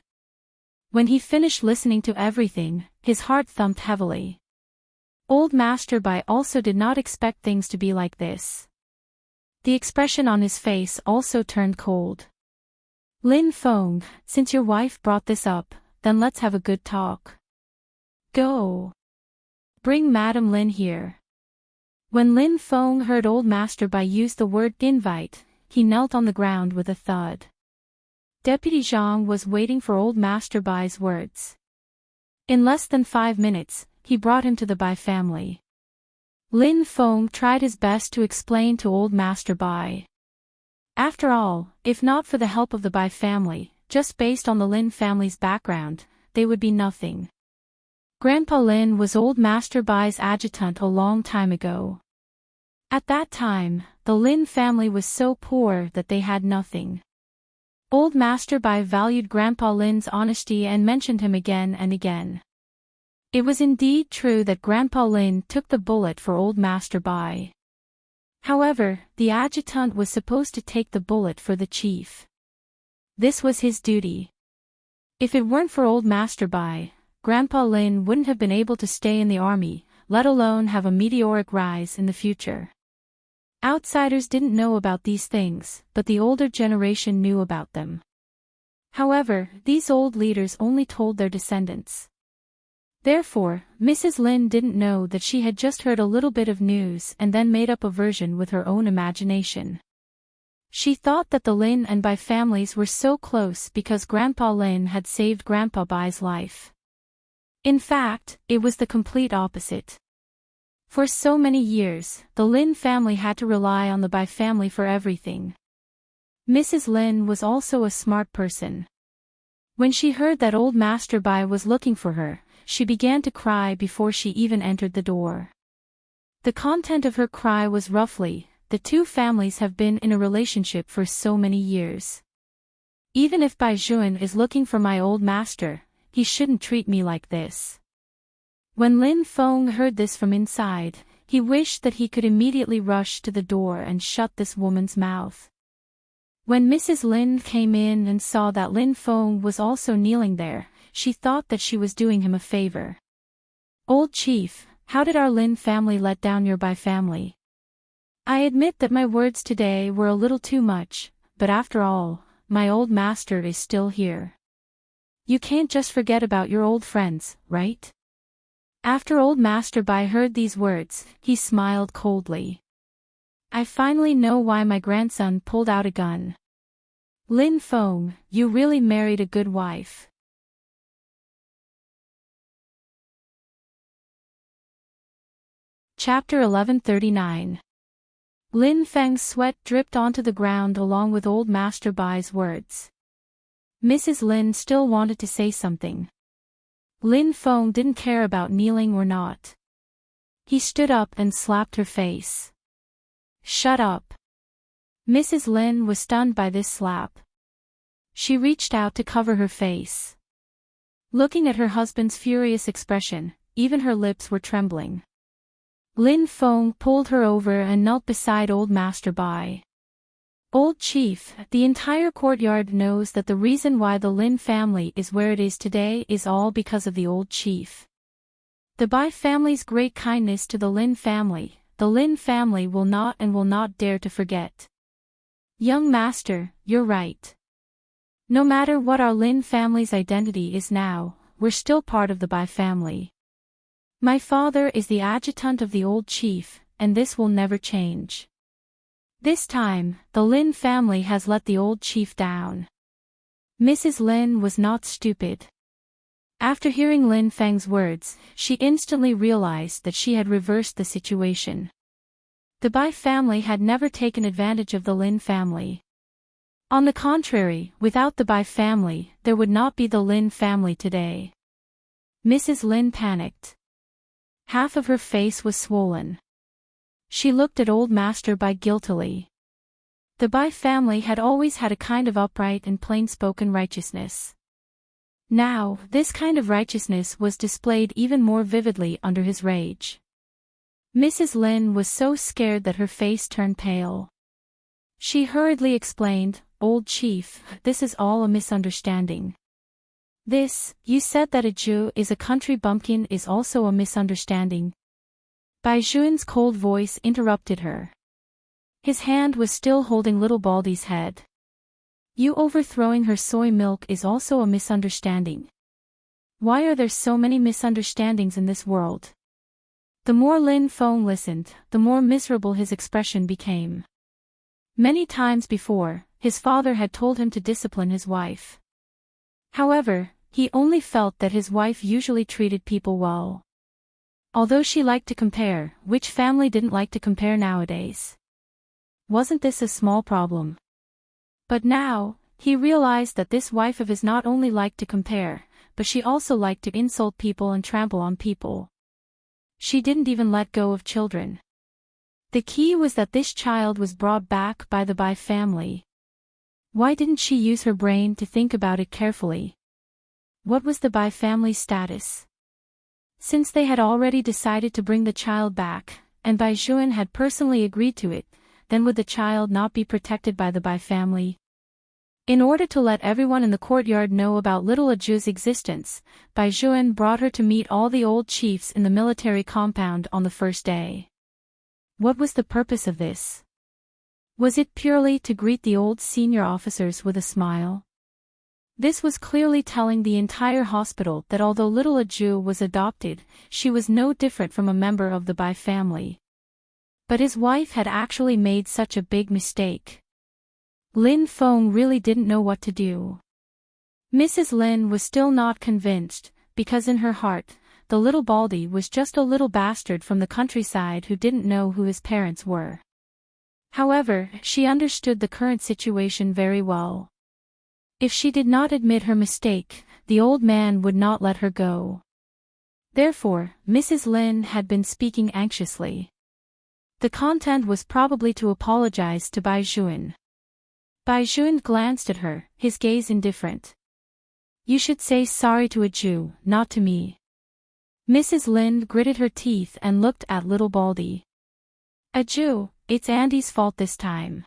When he finished listening to everything, his heart thumped heavily. Old Master Bai also did not expect things to be like this. The expression on his face also turned cold. Lin Feng, since your wife brought this up, then let's have a good talk. Go. Bring Madam Lin here. When Lin Feng heard Old Master Bai use the word invite, he knelt on the ground with a thud. Deputy Zhang was waiting for Old Master Bai's words. In less than 5 minutes, he brought him to the Bai family. Lin Feng tried his best to explain to Old Master Bai. After all, if not for the help of the Bai family, just based on the Lin family's background, they would be nothing. Grandpa Lin was Old Master Bai's adjutant a long time ago. At that time, the Lin family was so poor that they had nothing. Old Master Bai valued Grandpa Lin's honesty and mentioned him again and again. It was indeed true that Grandpa Lin took the bullet for Old Master Bai. However, the adjutant was supposed to take the bullet for the chief. This was his duty. If it weren't for Old Master Bai, Grandpa Lin wouldn't have been able to stay in the army, let alone have a meteoric rise in the future. Outsiders didn't know about these things, but the older generation knew about them. However, these old leaders only told their descendants. Therefore, Mrs. Lin didn't know that she had just heard a little bit of news and then made up a version with her own imagination. She thought that the Lin and Bai families were so close because Grandpa Lin had saved Grandpa Bai's life. In fact, it was the complete opposite. For so many years, the Lin family had to rely on the Bai family for everything. Mrs. Lin was also a smart person. When she heard that Old Master Bai was looking for her, she began to cry before she even entered the door. The content of her cry was roughly, the two families have been in a relationship for so many years. Even if Bai Juan is looking for my old master, he shouldn't treat me like this. When Lin Feng heard this from inside, he wished that he could immediately rush to the door and shut this woman's mouth. When Mrs. Lin came in and saw that Lin Feng was also kneeling there, she thought that she was doing him a favor. Old Chief, how did our Lin family let down your Bai family? I admit that my words today were a little too much, but after all, my old master is still here. You can't just forget about your old friends, right? After Old Master Bai heard these words, he smiled coldly. I finally know why my grandson pulled out a gun. Lin Feng, you really married a good wife. Chapter 1139. Lin Feng's sweat dripped onto the ground along with Old Master Bai's words. Mrs. Lin still wanted to say something. Lin Feng didn't care about kneeling or not. He stood up and slapped her face. Shut up. Mrs. Lin was stunned by this slap. She reached out to cover her face. Looking at her husband's furious expression, even her lips were trembling. Lin Feng pulled her over and knelt beside old Master Bai. Old Chief, the entire courtyard knows that the reason why the Lin family is where it is today is all because of the old chief. The Bai family's great kindness to the Lin family will not dare to forget. Young master, you're right. No matter what our Lin family's identity is now, we're still part of the Bai family. My father is the adjutant of the old chief, and this will never change. This time, the Lin family has let the old chief down. Mrs. Lin was not stupid. After hearing Lin Feng's words, she instantly realized that she had reversed the situation. The Bai family had never taken advantage of the Lin family. On the contrary, without the Bai family, there would not be the Lin family today. Mrs. Lin panicked. Half of her face was swollen. She looked at old Master Bai guiltily. The Bai family had always had a kind of upright and plain-spoken righteousness. Now, this kind of righteousness was displayed even more vividly under his rage. Mrs. Lin was so scared that her face turned pale. She hurriedly explained, "Old Chief, this is all a misunderstanding." You said that a Jew is a country bumpkin is also a misunderstanding." Bai Juan's cold voice interrupted her. His hand was still holding little Baldy's head. "You overthrowing her soy milk is also a misunderstanding. Why are there so many misunderstandings in this world?" The more Lin Feng listened, the more miserable his expression became. Many times before, his father had told him to discipline his wife. However, he only felt that his wife usually treated people well. Although she liked to compare, which family didn't like to compare nowadays? Wasn't this a small problem? But now, he realized that this wife of his not only liked to compare, but she also liked to insult people and trample on people. She didn't even let go of children. The key was that this child was brought back by the Bai family. Why didn't she use her brain to think about it carefully? What was the Bai family's status? Since they had already decided to bring the child back, and Bai Juan had personally agreed to it, then would the child not be protected by the Bai family? In order to let everyone in the courtyard know about little Aju's existence, Bai Juan brought her to meet all the old chiefs in the military compound on the first day. What was the purpose of this? Was it purely to greet the old senior officers with a smile? This was clearly telling the entire hospital that although little Aju was adopted, she was no different from a member of the Bai family. But his wife had actually made such a big mistake. Lin Feng really didn't know what to do. Mrs. Lin was still not convinced, because in her heart, the little Baldy was just a little bastard from the countryside who didn't know who his parents were. However, she understood the current situation very well. If she did not admit her mistake, the old man would not let her go. Therefore, Mrs. Lin had been speaking anxiously. The content was probably to apologize to Bai Juan. Bai Juan glanced at her, his gaze indifferent. "You should say sorry to a Jew, not to me." Mrs. Lin gritted her teeth and looked at little Baldy. "A Jew, it's Auntie's fault this time.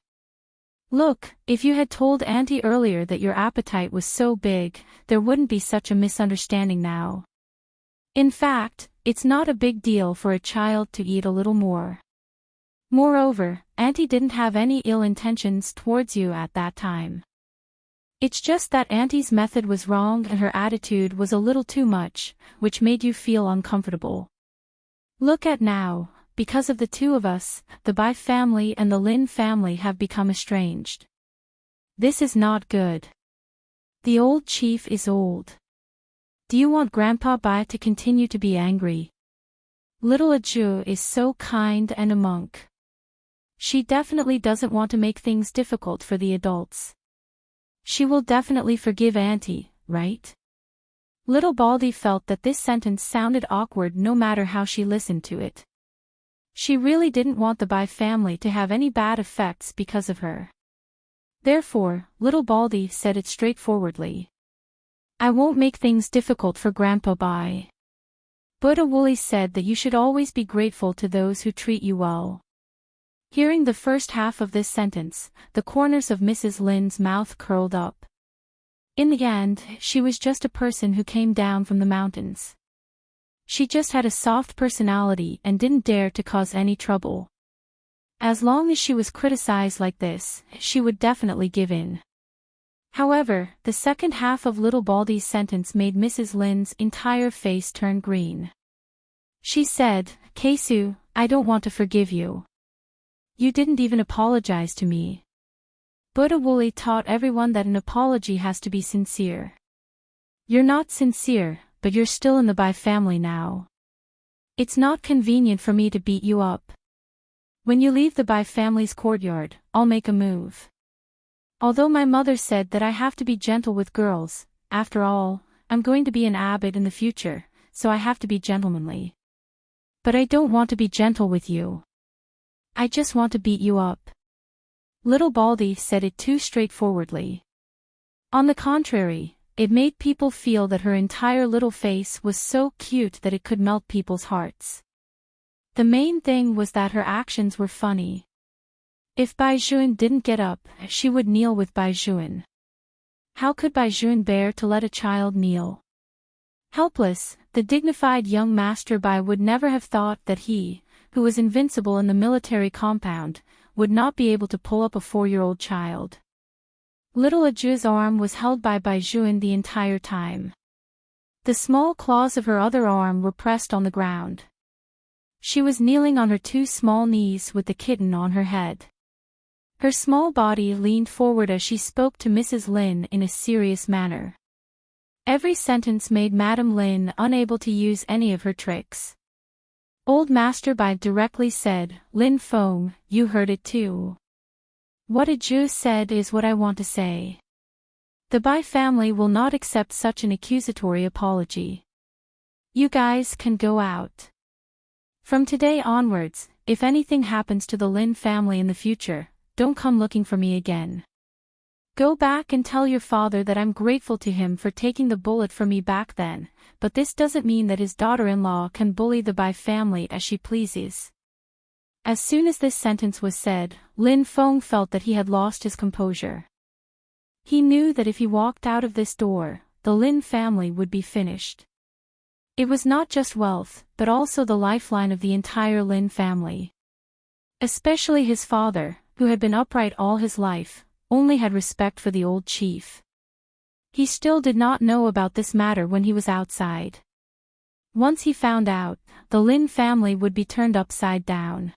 Look, if you had told Auntie earlier that your appetite was so big, there wouldn't be such a misunderstanding now. In fact, it's not a big deal for a child to eat a little more. Moreover, Auntie didn't have any ill intentions towards you at that time. It's just that Auntie's method was wrong and her attitude was a little too much, which made you feel uncomfortable. Look at now. Because of the two of us, the Bai family and the Lin family have become estranged. This is not good. The old chief is old. Do you want Grandpa Bai to continue to be angry? Little Aju is so kind and a monk. She definitely doesn't want to make things difficult for the adults. She will definitely forgive Auntie, right?" Little Baldy felt that this sentence sounded awkward no matter how she listened to it. She really didn't want the Bai family to have any bad effects because of her. Therefore, little Baldy said it straightforwardly. "I won't make things difficult for Grandpa Bai." Buddha Wooly said that you should always be grateful to those who treat you well. Hearing the first half of this sentence, the corners of Mrs. Lin's mouth curled up. In the end, she was just a person who came down from the mountains. She just had a soft personality and didn't dare to cause any trouble. As long as she was criticized like this, she would definitely give in. However, the second half of Little Baldy's sentence made Mrs. Lin's entire face turn green. She said, "Kesu, I don't want to forgive you. You didn't even apologize to me." Buddha Wooly taught everyone that an apology has to be sincere. You're not sincere, but you're still in the Bai family now. It's not convenient for me to beat you up. When you leave the Bai family's courtyard, I'll make a move. Although my mother said that I have to be gentle with girls, after all, I'm going to be an abbot in the future, so I have to be gentlemanly. But I don't want to be gentle with you. I just want to beat you up. Little Baldy said it too straightforwardly. On the contrary, it made people feel that her entire little face was so cute that it could melt people's hearts. The main thing was that her actions were funny. If Bai Juan didn't get up, she would kneel with Bai Juan. How could Bai Juan bear to let a child kneel? Helpless, the dignified young Master Bai would never have thought that he, who was invincible in the military compound, would not be able to pull up a 4-year-old child. Little Aju's arm was held by Bai Juan the entire time. The small claws of her other arm were pressed on the ground. She was kneeling on her 2 small knees with the kitten on her head. Her small body leaned forward as she spoke to Mrs. Lin in a serious manner. Every sentence made Madame Lin unable to use any of her tricks. Old Master Bai directly said, "Lin Feng, you heard it too. What Aju said is what I want to say. The Bai family will not accept such an accusatory apology. You guys can go out. From today onwards, if anything happens to the Lin family in the future, don't come looking for me again. Go back and tell your father that I'm grateful to him for taking the bullet for me back then, but this doesn't mean that his daughter-in-law can bully the Bai family as she pleases." As soon as this sentence was said, Lin Feng felt that he had lost his composure. He knew that if he walked out of this door, the Lin family would be finished. It was not just wealth, but also the lifeline of the entire Lin family. Especially his father, who had been upright all his life, only had respect for the old chief. He still did not know about this matter when he was outside. Once he found out, the Lin family would be turned upside down.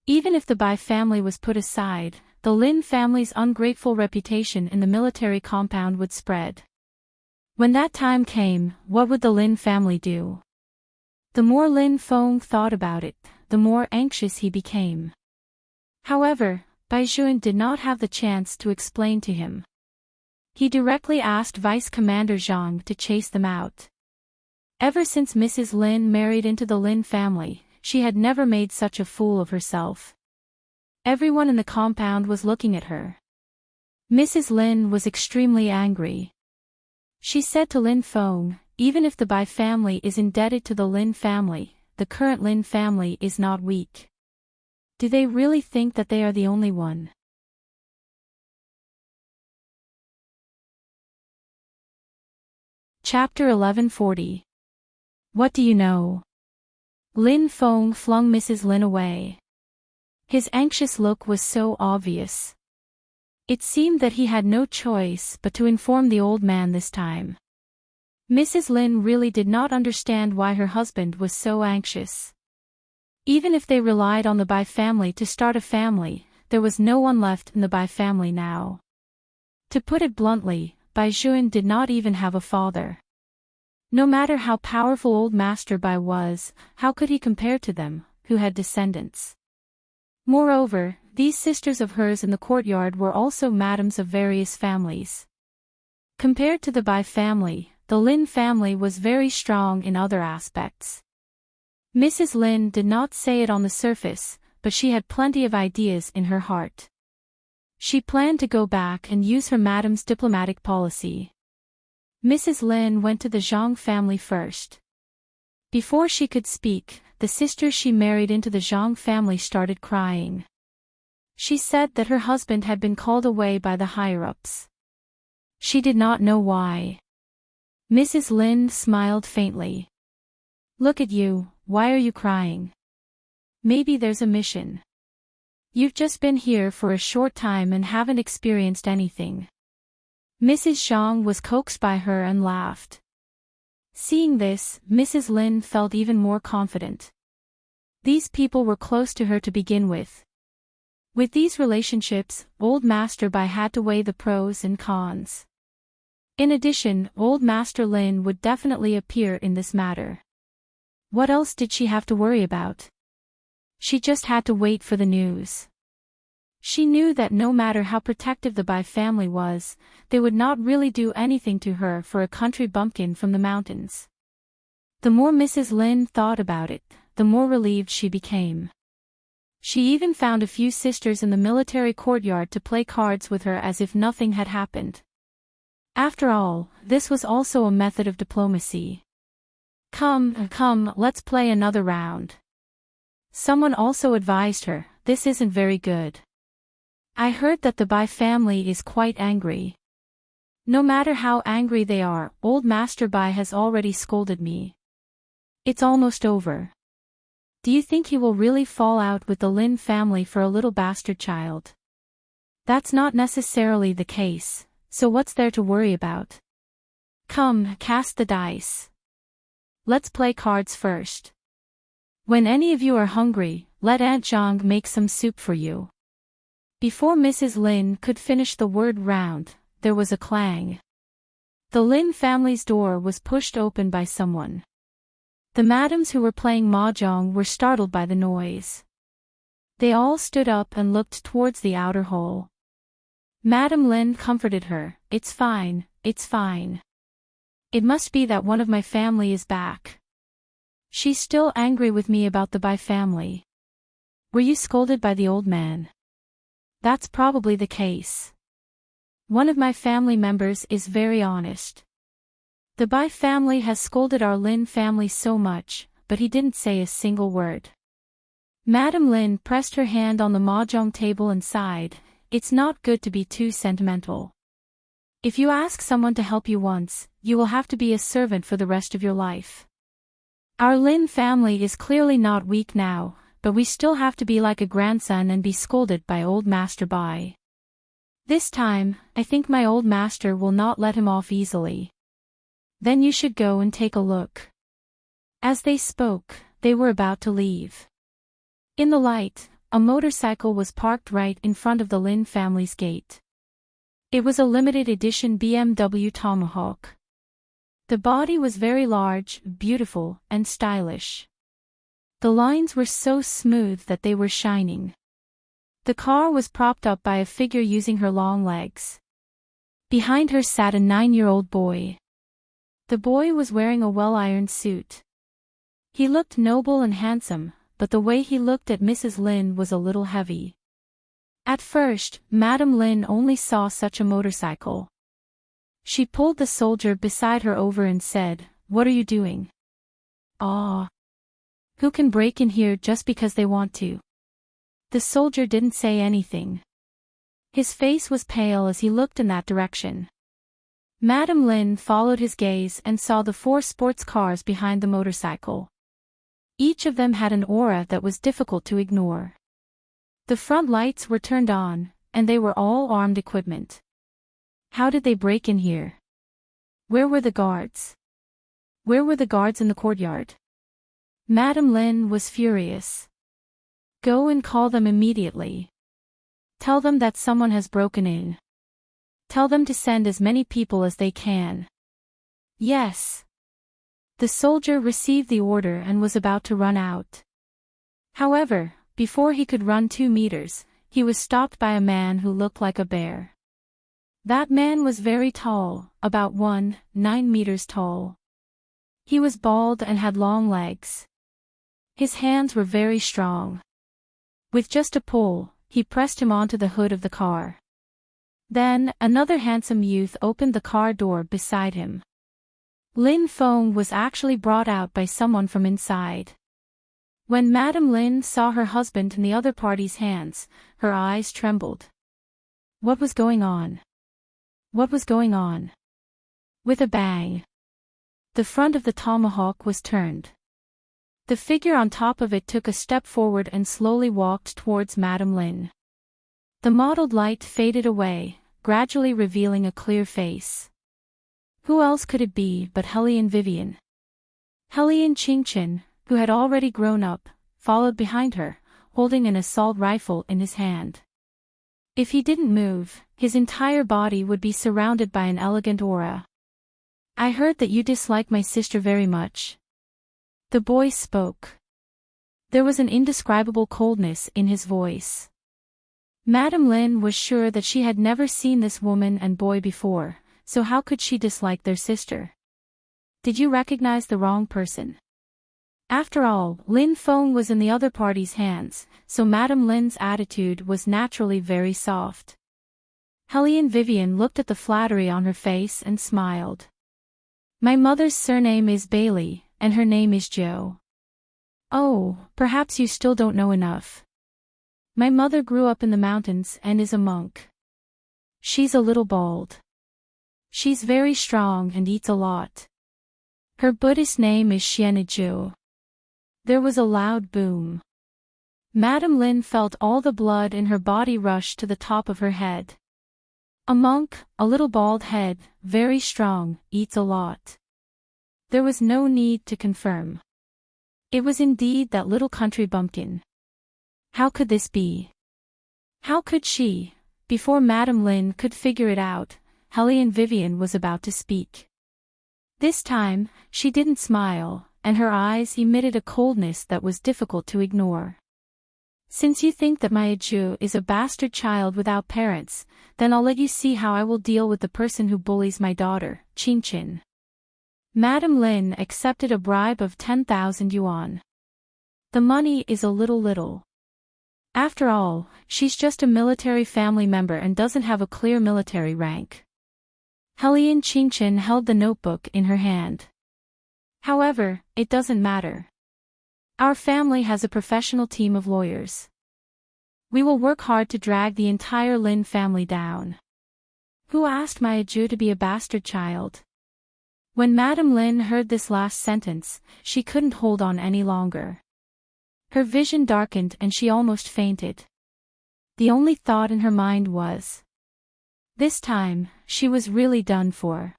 Even if the Bai family was put aside, the Lin family's ungrateful reputation in the military compound would spread. When that time came, what would the Lin family do? The more Lin Feng thought about it, the more anxious he became. However, Bai Juan did not have the chance to explain to him. He directly asked Vice Commander Zhang to chase them out. Ever since Mrs. Lin married into the Lin family, she had never made such a fool of herself. Everyone in the compound was looking at her. Mrs. Lin was extremely angry. She said to Lin Feng, "Even if the Bai family is indebted to the Lin family, the current Lin family is not weak. Do they really think that they are the only one?" Chapter 1140. What do you know? Lin Feng flung Mrs. Lin away. His anxious look was so obvious. It seemed that he had no choice but to inform the old man this time. Mrs. Lin really did not understand why her husband was so anxious. Even if they relied on the Bai family to start a family, there was no one left in the Bai family now. To put it bluntly, Bai Juan did not even have a father. No matter how powerful old Master Bai was, how could he compare to them, who had descendants? Moreover, these sisters of hers in the courtyard were also madams of various families. Compared to the Bai family, the Lin family was very strong in other aspects. Mrs. Lin did not say it on the surface, but she had plenty of ideas in her heart. She planned to go back and use her madam's diplomatic policy. Mrs. Lin went to the Zhang family first. Before she could speak, the sister she married into the Zhang family started crying. She said that her husband had been called away by the higher-ups. She did not know why. Mrs. Lin smiled faintly. Look at you, why are you crying? Maybe there's a mission. You've just been here for a short time and haven't experienced anything. Mrs. Zhang was coaxed by her and laughed. Seeing this, Mrs. Lin felt even more confident. These people were close to her to begin with. With these relationships, Old Master Bai had to weigh the pros and cons. In addition, Old Master Lin would definitely appear in this matter. What else did she have to worry about? She just had to wait for the news. She knew that no matter how protective the Bai family was, they would not really do anything to her for a country bumpkin from the mountains. The more Mrs. Lin thought about it, the more relieved she became. She even found a few sisters in the military courtyard to play cards with her as if nothing had happened. After all, this was also a method of diplomacy. Come, let's play another round. Someone also advised her, this isn't very good. I heard that the Bai family is quite angry. No matter how angry they are, Old Master Bai has already scolded me. It's almost over. Do you think he will really fall out with the Lin family for a little bastard child? That's not necessarily the case, so what's there to worry about? Come, cast the dice. Let's play cards first. When any of you are hungry, let Aunt Zhang make some soup for you. Before Mrs. Lin could finish the word round, there was a clang. The Lin family's door was pushed open by someone. The madams who were playing mahjong were startled by the noise. They all stood up and looked towards the outer hall. Madam Lin comforted her, it's fine, it's fine. It must be that one of my family is back. She's still angry with me about the Bai family. Were you scolded by the old man? That's probably the case. One of my family members is very honest. The Bai family has scolded our Lin family so much, but he didn't say a single word. Madam Lin pressed her hand on the mahjong table and sighed, it's not good to be too sentimental. If you ask someone to help you once, you will have to be a servant for the rest of your life. Our Lin family is clearly not weak now, but we still have to be like a grandson and be scolded by Old Master Bai. This time, I think my old master will not let him off easily. Then you should go and take a look. As they spoke, they were about to leave. In the light, a motorcycle was parked right in front of the Lin family's gate. It was a limited edition BMW Tomahawk. The body was very large, beautiful, and stylish. The lines were so smooth that they were shining. The car was propped up by a figure using her long legs. Behind her sat a 9-year-old boy. The boy was wearing a well-ironed suit. He looked noble and handsome, but the way he looked at Mrs. Lin was a little heavy. At first, Madam Lin only saw such a motorcycle. She pulled the soldier beside her over and said, "What are you doing?" "Ah. Who can break in here just because they want to?" The soldier didn't say anything. His face was pale as he looked in that direction. Madam Lin followed his gaze and saw the 4 sports cars behind the motorcycle. Each of them had an aura that was difficult to ignore. The front lights were turned on, and they were all armed equipment. How did they break in here? Where were the guards? Where were the guards in the courtyard? Madam Lin was furious. Go and call them immediately. Tell them that someone has broken in. Tell them to send as many people as they can. Yes. The soldier received the order and was about to run out. However, before he could run 2 meters, he was stopped by a man who looked like a bear. That man was very tall, about 9 meters tall. He was bald and had long legs. His hands were very strong. With just a pull, he pressed him onto the hood of the car. Then, another handsome youth opened the car door beside him. Lin Feng was actually brought out by someone from inside. When Madame Lin saw her husband in the other party's hands, her eyes trembled. What was going on? What was going on? With a bang, the front of the tomahawk was turned. The figure on top of it took a step forward and slowly walked towards Madame Lin. The mottled light faded away, gradually revealing a clear face. Who else could it be but Hellion Vivian? Hellion Qingchen, who had already grown up, followed behind her, holding an assault rifle in his hand. If he didn't move, his entire body would be surrounded by an elegant aura. I heard that you dislike my sister very much. The boy spoke. There was an indescribable coldness in his voice. Madame Lin was sure that she had never seen this woman and boy before, so how could she dislike their sister? Did you recognize the wrong person? After all, Lin Feng was in the other party's hands, so Madame Lin's attitude was naturally very soft. Hellion Vivian looked at the flattery on her face and smiled. My mother's surname is Bailey, and her name is Joe. Oh, perhaps you still don't know enough. My mother grew up in the mountains and is a monk. She's a little bald. She's very strong and eats a lot. Her Buddhist name is Xianiju. There was a loud boom. Madame Lin felt all the blood in her body rush to the top of her head. A monk, a little bald head, very strong, eats a lot. There was no need to confirm. It was indeed that little country bumpkin. How could this be? How could she? Before Madame Lin could figure it out, Hellion Vivian was about to speak. This time, she didn't smile, and her eyes emitted a coldness that was difficult to ignore. Since you think that my Aju is a bastard child without parents, then I'll let you see how I will deal with the person who bullies my daughter, Qingchen. Madame Lin accepted a bribe of 10,000 yuan. The money is a little. After all, she's just a military family member and doesn't have a clear military rank. Hellion Qingchen held the notebook in her hand. However, it doesn't matter. Our family has a professional team of lawyers. We will work hard to drag the entire Lin family down. Who asked my Aju to be a bastard child? When Madame Lin heard this last sentence, she couldn't hold on any longer. Her vision darkened and she almost fainted. The only thought in her mind was, this time, she was really done for.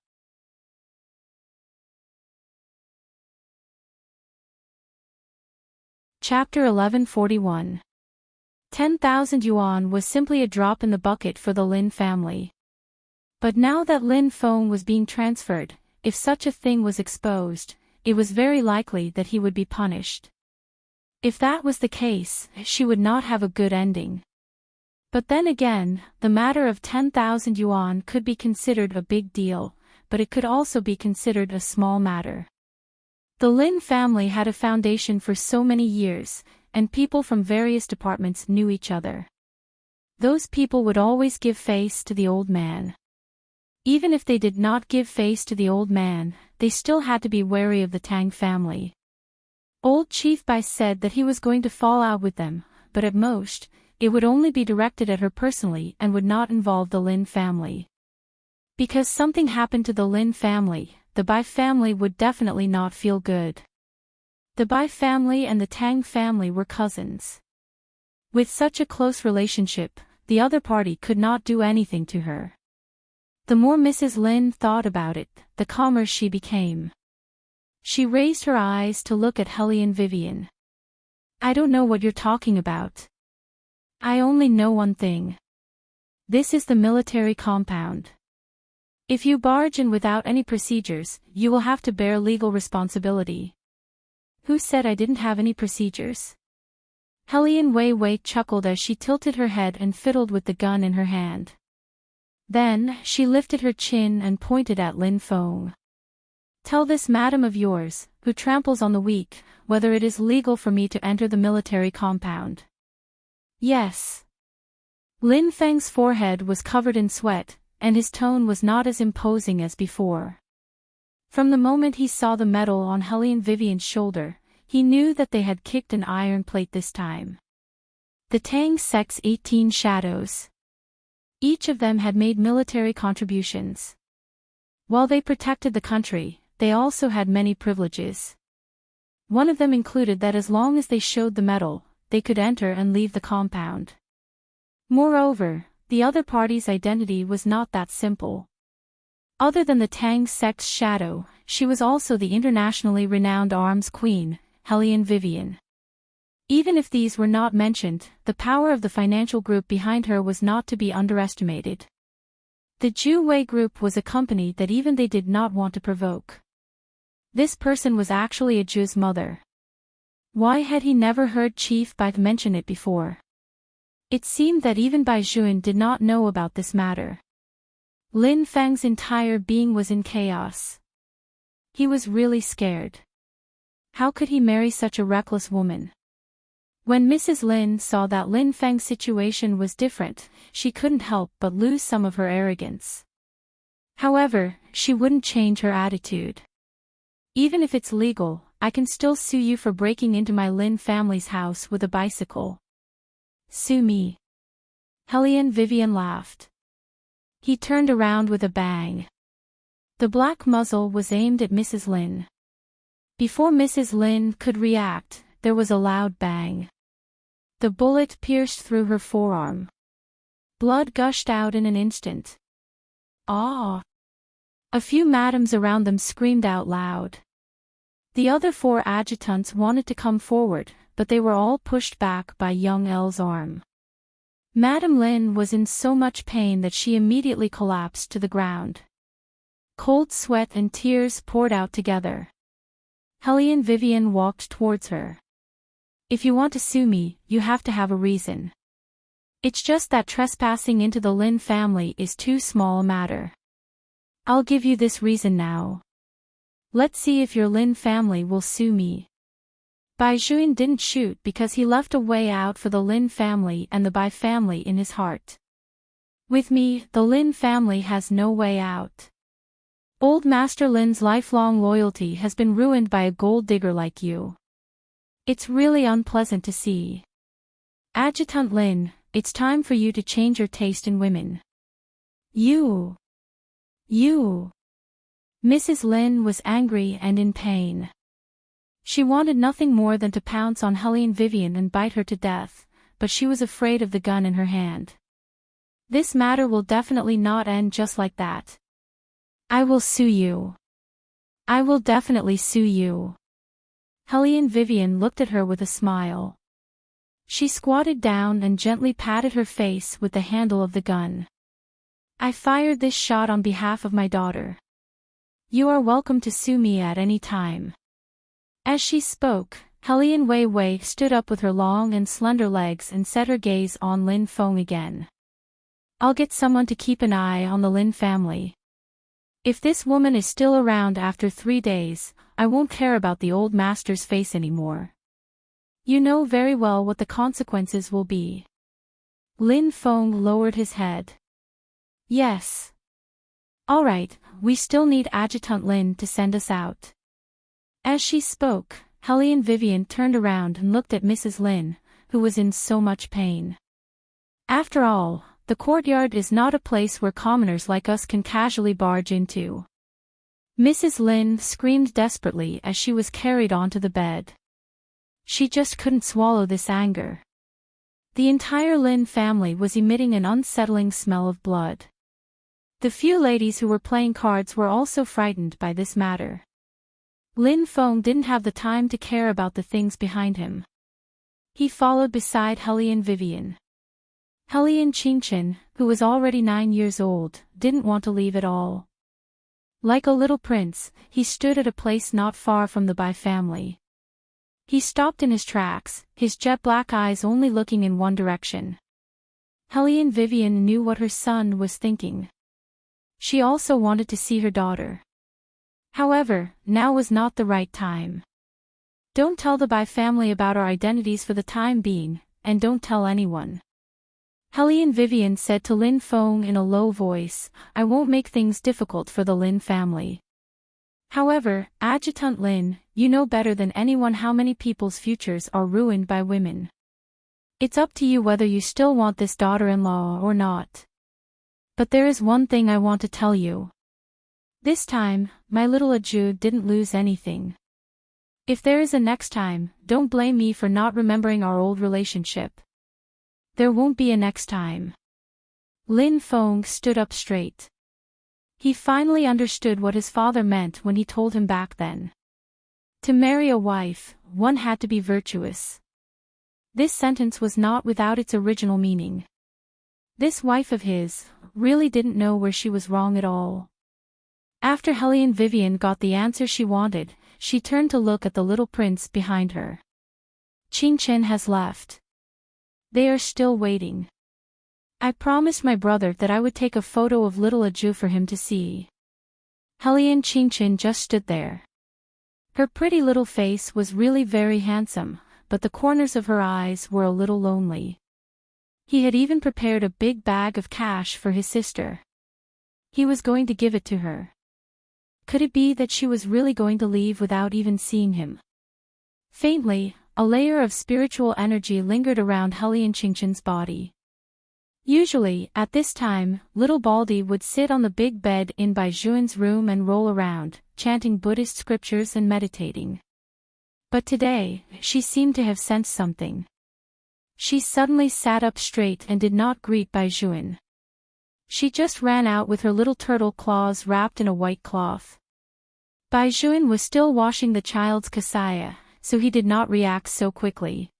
Chapter 1141. 10,000 yuan was simply a drop in the bucket for the Lin family. But now that Lin Feng was being transferred, if such a thing was exposed, it was very likely that he would be punished. If that was the case, she would not have a good ending. But then again, the matter of 10,000 yuan could be considered a big deal, but it could also be considered a small matter. The Lin family had a foundation for so many years, and people from various departments knew each other. Those people would always give face to the old man. Even if they did not give face to the old man, they still had to be wary of the Tang family. Old Chief Bai said that he was going to fall out with them, but at most, it would only be directed at her personally and would not involve the Lin family. Because something happened to the Lin family, the Bai family would definitely not feel good. The Bai family and the Tang family were cousins. With such a close relationship, the other party could not do anything to her. The more Mrs. Lin thought about it, the calmer she became. She raised her eyes to look at Hellion Vivian. I don't know what you're talking about. I only know one thing. This is the military compound. If you barge in without any procedures, you will have to bear legal responsibility. Who said I didn't have any procedures? Hellion Wei Wei chuckled as she tilted her head and fiddled with the gun in her hand. Then, she lifted her chin and pointed at Lin Feng. Tell this madam of yours, who tramples on the weak, whether it is legal for me to enter the military compound. Yes. Lin Feng's forehead was covered in sweat, and his tone was not as imposing as before. From the moment he saw the medal on Helene Vivian's shoulder, he knew that they had kicked an iron plate this time. The Tang Sect's 18 shadows. Each of them had made military contributions. While they protected the country, they also had many privileges. One of them included that as long as they showed the medal, they could enter and leave the compound. Moreover, the other party's identity was not that simple. Other than the Tang Sect's shadow, she was also the internationally renowned arms queen, Helene Vivian. Even if these were not mentioned, the power of the financial group behind her was not to be underestimated. The Ju Wei group was a company that even they did not want to provoke. This person was actually a Ju's mother. Why had he never heard Chief Bai mention it before? It seemed that even Bai Juan did not know about this matter. Lin Feng's entire being was in chaos. He was really scared. How could he marry such a reckless woman? When Mrs. Lin saw that Lin Feng's situation was different, she couldn't help but lose some of her arrogance. However, she wouldn't change her attitude. Even if it's legal, I can still sue you for breaking into my Lin family's house with a bicycle. Sue me. Helene Vivian laughed. He turned around with a bang. The black muzzle was aimed at Mrs. Lin. Before Mrs. Lin could react, there was a loud bang. The bullet pierced through her forearm. Blood gushed out in an instant. Ah! A few madams around them screamed out loud. The other 4 adjutants wanted to come forward, but they were all pushed back by young L's arm. Madame Lin was in so much pain that she immediately collapsed to the ground. Cold sweat and tears poured out together. Helene Vivian walked towards her. If you want to sue me, you have to have a reason. It's just that trespassing into the Lin family is too small a matter. I'll give you this reason now. Let's see if your Lin family will sue me. Bai Juan didn't shoot because he left a way out for the Lin family and the Bai family in his heart. With me, the Lin family has no way out. Old Master Lin's lifelong loyalty has been ruined by a gold digger like you. It's really unpleasant to see. Adjutant Lin, it's time for you to change your taste in women. You. Mrs. Lin was angry and in pain. She wanted nothing more than to pounce on Helene Vivian and bite her to death, but she was afraid of the gun in her hand. This matter will definitely not end just like that. I will sue you. I will definitely sue you. Helene Vivian looked at her with a smile. She squatted down and gently patted her face with the handle of the gun. I fired this shot on behalf of my daughter. You are welcome to sue me at any time. As she spoke, Helene Wei stood up with her long and slender legs and set her gaze on Lin Feng again. I'll get someone to keep an eye on the Lin family. If this woman is still around after 3 days, I won't care about the old master's face anymore. You know very well what the consequences will be. Lin Feng lowered his head. Yes. All right, we still need Adjutant Lin to send us out. As she spoke, Helene Vivian turned around and looked at Mrs. Lin, who was in so much pain. After all, the courtyard is not a place where commoners like us can casually barge into. Mrs. Lin screamed desperately as she was carried onto the bed. She just couldn't swallow this anger. The entire Lin family was emitting an unsettling smell of blood. The few ladies who were playing cards were also frightened by this matter. Lin Feng didn't have the time to care about the things behind him. He followed beside Helene Vivian. Helene Qingchen, who was already 9 years old, didn't want to leave at all. Like a little prince, he stood at a place not far from the Bai family. He stopped in his tracks, his jet black eyes only looking in one direction. Helene Vivian knew what her son was thinking. She also wanted to see her daughter. However, now was not the right time. Don't tell the Bai family about our identities for the time being, and don't tell anyone. Helene Vivian said to Lin Feng in a low voice, I won't make things difficult for the Lin family. However, Adjutant Lin, you know better than anyone how many people's futures are ruined by women. It's up to you whether you still want this daughter-in-law or not. But there is one thing I want to tell you. This time, my little Aju didn't lose anything. If there is a next time, don't blame me for not remembering our old relationship. There won't be a next time. Lin Feng stood up straight. He finally understood what his father meant when he told him back then. To marry a wife, one had to be virtuous. This sentence was not without its original meaning. This wife of his really didn't know where she was wrong at all. After Hellion Vivian got the answer she wanted, she turned to look at the little prince behind her. Qingchen has left. They are still waiting. I promised my brother that I would take a photo of little Aju for him to see. Hellion Qingchen just stood there. Her pretty little face was really very handsome, but the corners of her eyes were a little lonely. He had even prepared a big bag of cash for his sister. He was going to give it to her. Could it be that she was really going to leave without even seeing him? Faintly, a layer of spiritual energy lingered around Hellion Qingchen's body. Usually, at this time, little Baldy would sit on the big bed in Bai Zhuan's room and roll around, chanting Buddhist scriptures and meditating. But today, she seemed to have sensed something. She suddenly sat up straight and did not greet Bai Zhuan. She just ran out with her little turtle claws wrapped in a white cloth. Bai Zhuan was still washing the child's kasaya, so he did not react so quickly.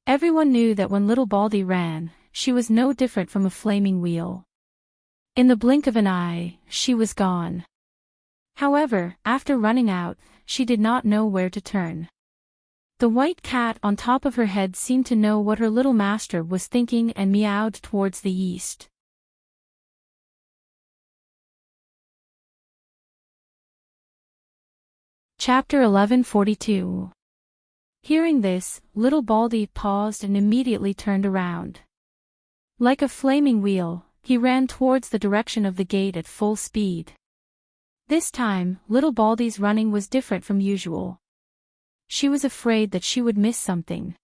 Everyone knew that when little Baldy ran, she was no different from a flaming wheel. In the blink of an eye, she was gone. However, after running out, she did not know where to turn. The white cat on top of her head seemed to know what her little master was thinking and meowed towards the east. Chapter 1142. Hearing this, little Baldy paused and immediately turned around. Like a flaming wheel, he ran towards the direction of the gate at full speed. This time, little Baldy's running was different from usual. She was afraid that she would miss something.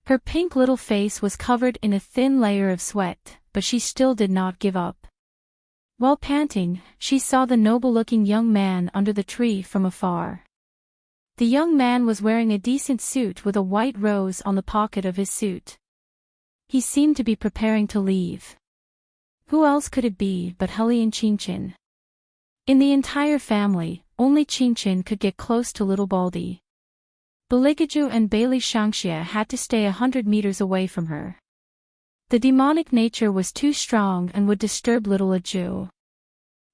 Her pink little face was covered in a thin layer of sweat, but she still did not give up. While panting, she saw the noble-looking young man under the tree from afar. The young man was wearing a decent suit with a white rose on the pocket of his suit. He seemed to be preparing to leave. Who else could it be but Hellion Qingchen? In the entire family, only Qingchen could get close to little Baldy. Beligaju and Bailey Shangxia had to stay 100 meters away from her. The demonic nature was too strong and would disturb little Aju.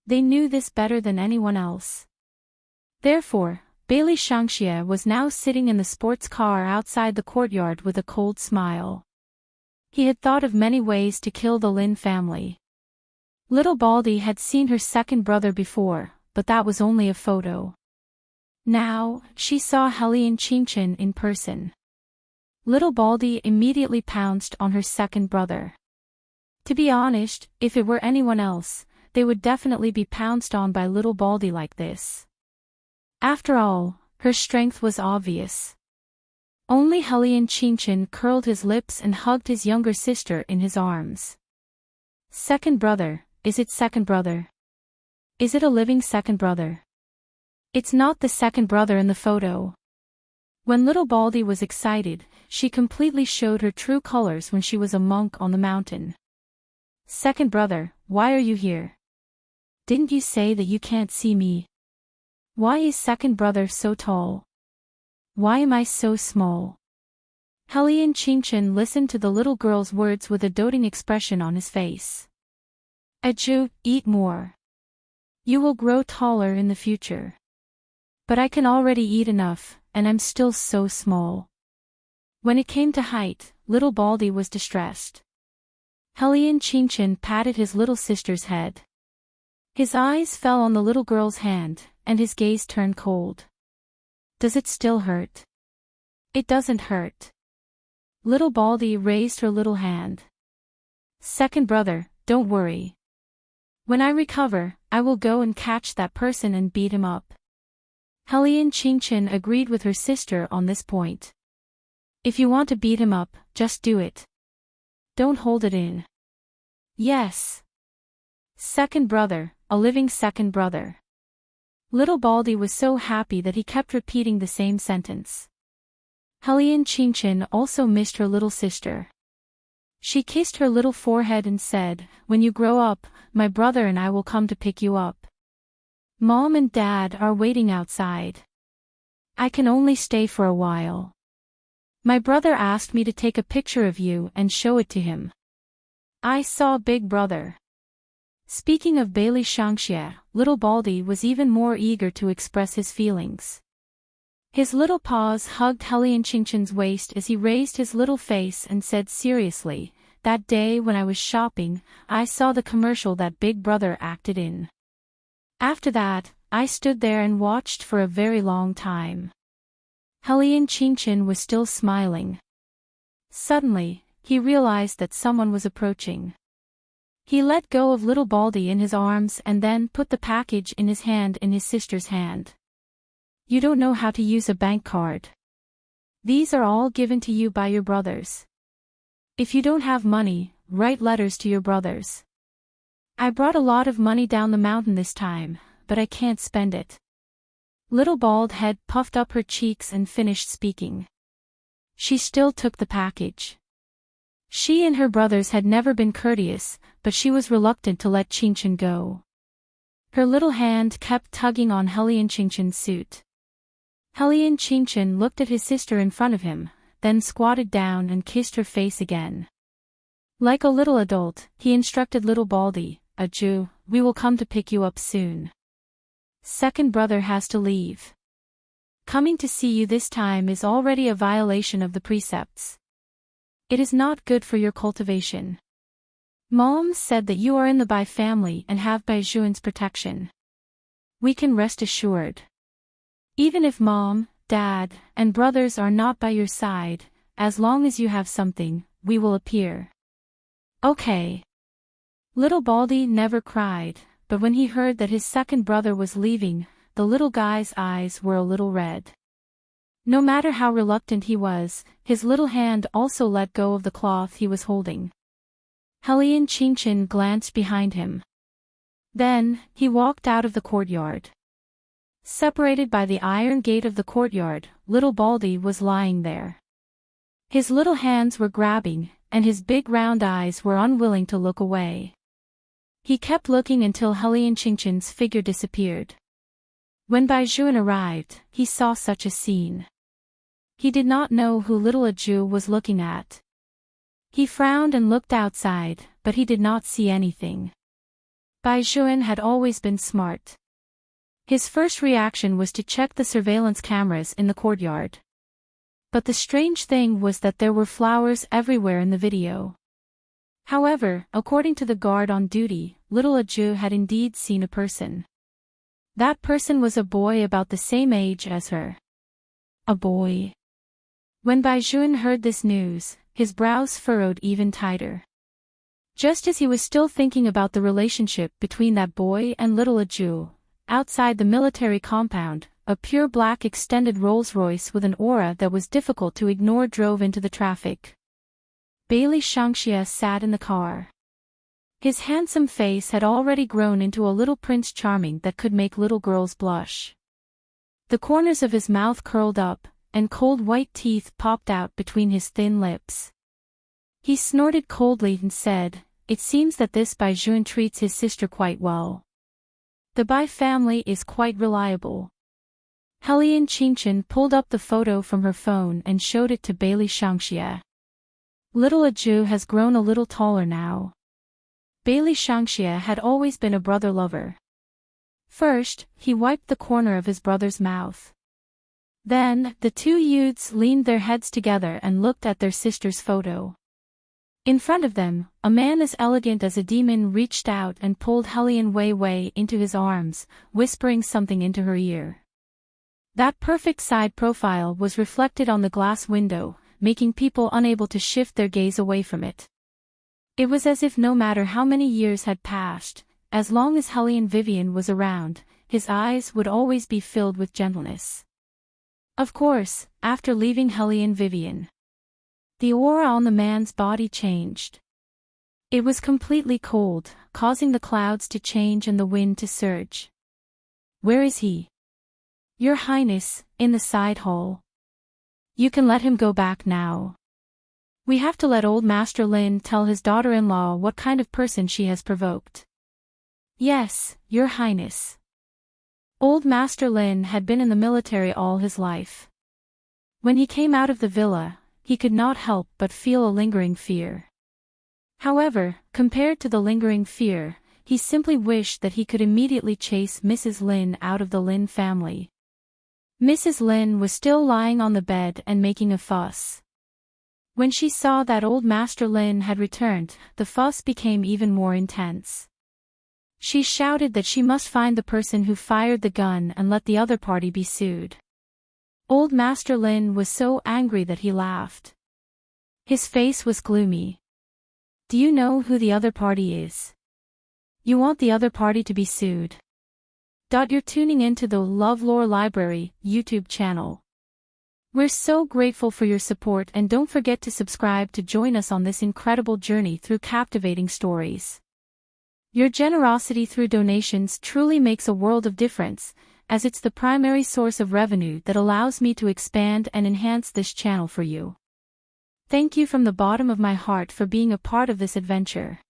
They knew this better than anyone else. Therefore, Bailey Shangxia was now sitting in the sports car outside the courtyard with a cold smile. He had thought of many ways to kill the Lin family. Little Baldy had seen her second brother before, but that was only a photo. Now, she saw Hellion Qingchen in person. Little Baldy immediately pounced on her second brother. To be honest, if it were anyone else, they would definitely be pounced on by little Baldy like this. After all, her strength was obvious. Only Hellion Qingchen curled his lips and hugged his younger sister in his arms. Second brother, is it second brother? Is it a living second brother? It's not the second brother in the photo. When little Baldy was excited, she completely showed her true colors when she was a monk on the mountain. Second brother, why are you here? Didn't you say that you can't see me? Why is second brother so tall? Why am I so small? Hellion Qingchen listened to the little girl's words with a doting expression on his face. Aju, eat more. You will grow taller in the future. But I can already eat enough, and I'm still so small. When it came to height, little Baldy was distressed. Hellion Qingchen patted his little sister's head. His eyes fell on the little girl's hand, and his gaze turned cold. Does it still hurt? It doesn't hurt. Little Baldy raised her little hand. Second brother, don't worry. When I recover, I will go and catch that person and beat him up. Hellion Qingchen agreed with her sister on this point. If you want to beat him up, just do it. Don't hold it in. Yes. Second brother, a living second brother. Little Baldy was so happy that he kept repeating the same sentence. Hellion Qingchen also missed her little sister. She kissed her little forehead and said, "When you grow up, my brother and I will come to pick you up. Mom and Dad are waiting outside. I can only stay for a while. My brother asked me to take a picture of you and show it to him. I saw Big Brother." Speaking of Bailey Shangxie, little Baldy was even more eager to express his feelings. His little paws hugged Hellion Qingchen's waist as he raised his little face and said seriously, "That day when I was shopping, I saw the commercial that Big Brother acted in. After that, I stood there and watched for a very long time." Hellion Qingchen was still smiling. Suddenly, he realized that someone was approaching. He let go of little Baldy in his arms and then put the package in his sister's hand. "You don't know how to use a bank card. These are all given to you by your brothers. If you don't have money, write letters to your brothers. I brought a lot of money down the mountain this time, but I can't spend it." Little Bald Head puffed up her cheeks and finished speaking. She still took the package. She and her brothers had never been courteous, but she was reluctant to let Qingchen go. Her little hand kept tugging on Hellion Qingchen's suit. Hellion Qingchen looked at his sister in front of him, then squatted down and kissed her face again. Like a little adult, he instructed little Baldy, "Aju, we will come to pick you up soon. Second brother has to leave. Coming to see you this time is already a violation of the precepts. It is not good for your cultivation. Mom said that you are in the Bai family and have Bai Zhuan's protection. We can rest assured. Even if Mom, Dad, and brothers are not by your side, as long as you have something, we will appear." Okay. Little Baldy never cried, but when he heard that his second brother was leaving, the little guy's eyes were a little red. No matter how reluctant he was, his little hand also let go of the cloth he was holding. Hellion Qingchen glanced behind him. Then, he walked out of the courtyard. Separated by the iron gate of the courtyard, little Baldy was lying there. His little hands were grabbing, and his big round eyes were unwilling to look away. He kept looking until Hellion Qingchen's figure disappeared. When Bai Zhuan arrived, he saw such a scene. He did not know who little Aju was looking at. He frowned and looked outside, but he did not see anything. Bai Zhuan had always been smart. His first reaction was to check the surveillance cameras in the courtyard. But the strange thing was that there were flowers everywhere in the video. However, according to the guard on duty, little Aju had indeed seen a person. That person was a boy about the same age as her. A boy. When Bai Zhuan heard this news, his brows furrowed even tighter. Just as he was still thinking about the relationship between that boy and little Aju, outside the military compound, a pure black extended Rolls-Royce with an aura that was difficult to ignore drove into the traffic. Bailey Shangxie sat in the car. His handsome face had already grown into a little Prince Charming that could make little girls blush. The corners of his mouth curled up, and cold white teeth popped out between his thin lips. He snorted coldly and said, "It seems that this Bai Zhuan treats his sister quite well. The Bai family is quite reliable." Hellion Qingchen pulled up the photo from her phone and showed it to Bailey Shangxie. Little Aju has grown a little taller now. Bailey Shangxie had always been a brother lover. First, he wiped the corner of his brother's mouth. Then, the two youths leaned their heads together and looked at their sister's photo. In front of them, a man as elegant as a demon reached out and pulled Hellion Wei into his arms, whispering something into her ear. That perfect side profile was reflected on the glass window, making people unable to shift their gaze away from it. It was as if no matter how many years had passed, as long as Hellion Vivian was around, his eyes would always be filled with gentleness. Of course, after leaving Helly and Vivian, the aura on the man's body changed. It was completely cold, causing the clouds to change and the wind to surge. Where is he? Your Highness, in the side hall. You can let him go back now. We have to let old Master Lin tell his daughter-in-law what kind of person she has provoked. Yes, Your Highness. Old Master Lin had been in the military all his life. When he came out of the villa, he could not help but feel a lingering fear. However, compared to the lingering fear, he simply wished that he could immediately chase Mrs. Lin out of the Lin family. Mrs. Lin was still lying on the bed and making a fuss. When she saw that old Master Lin had returned, the fuss became even more intense. She shouted that she must find the person who fired the gun and let the other party be sued. Old Master Lin was so angry that he laughed. His face was gloomy. Do you know who the other party is? You want the other party to be sued. You're tuning into the LoveLore Library YouTube channel. We're so grateful for your support, and don't forget to subscribe to join us on this incredible journey through captivating stories. Your generosity through donations truly makes a world of difference, as it's the primary source of revenue that allows me to expand and enhance this channel for you. Thank you from the bottom of my heart for being a part of this adventure.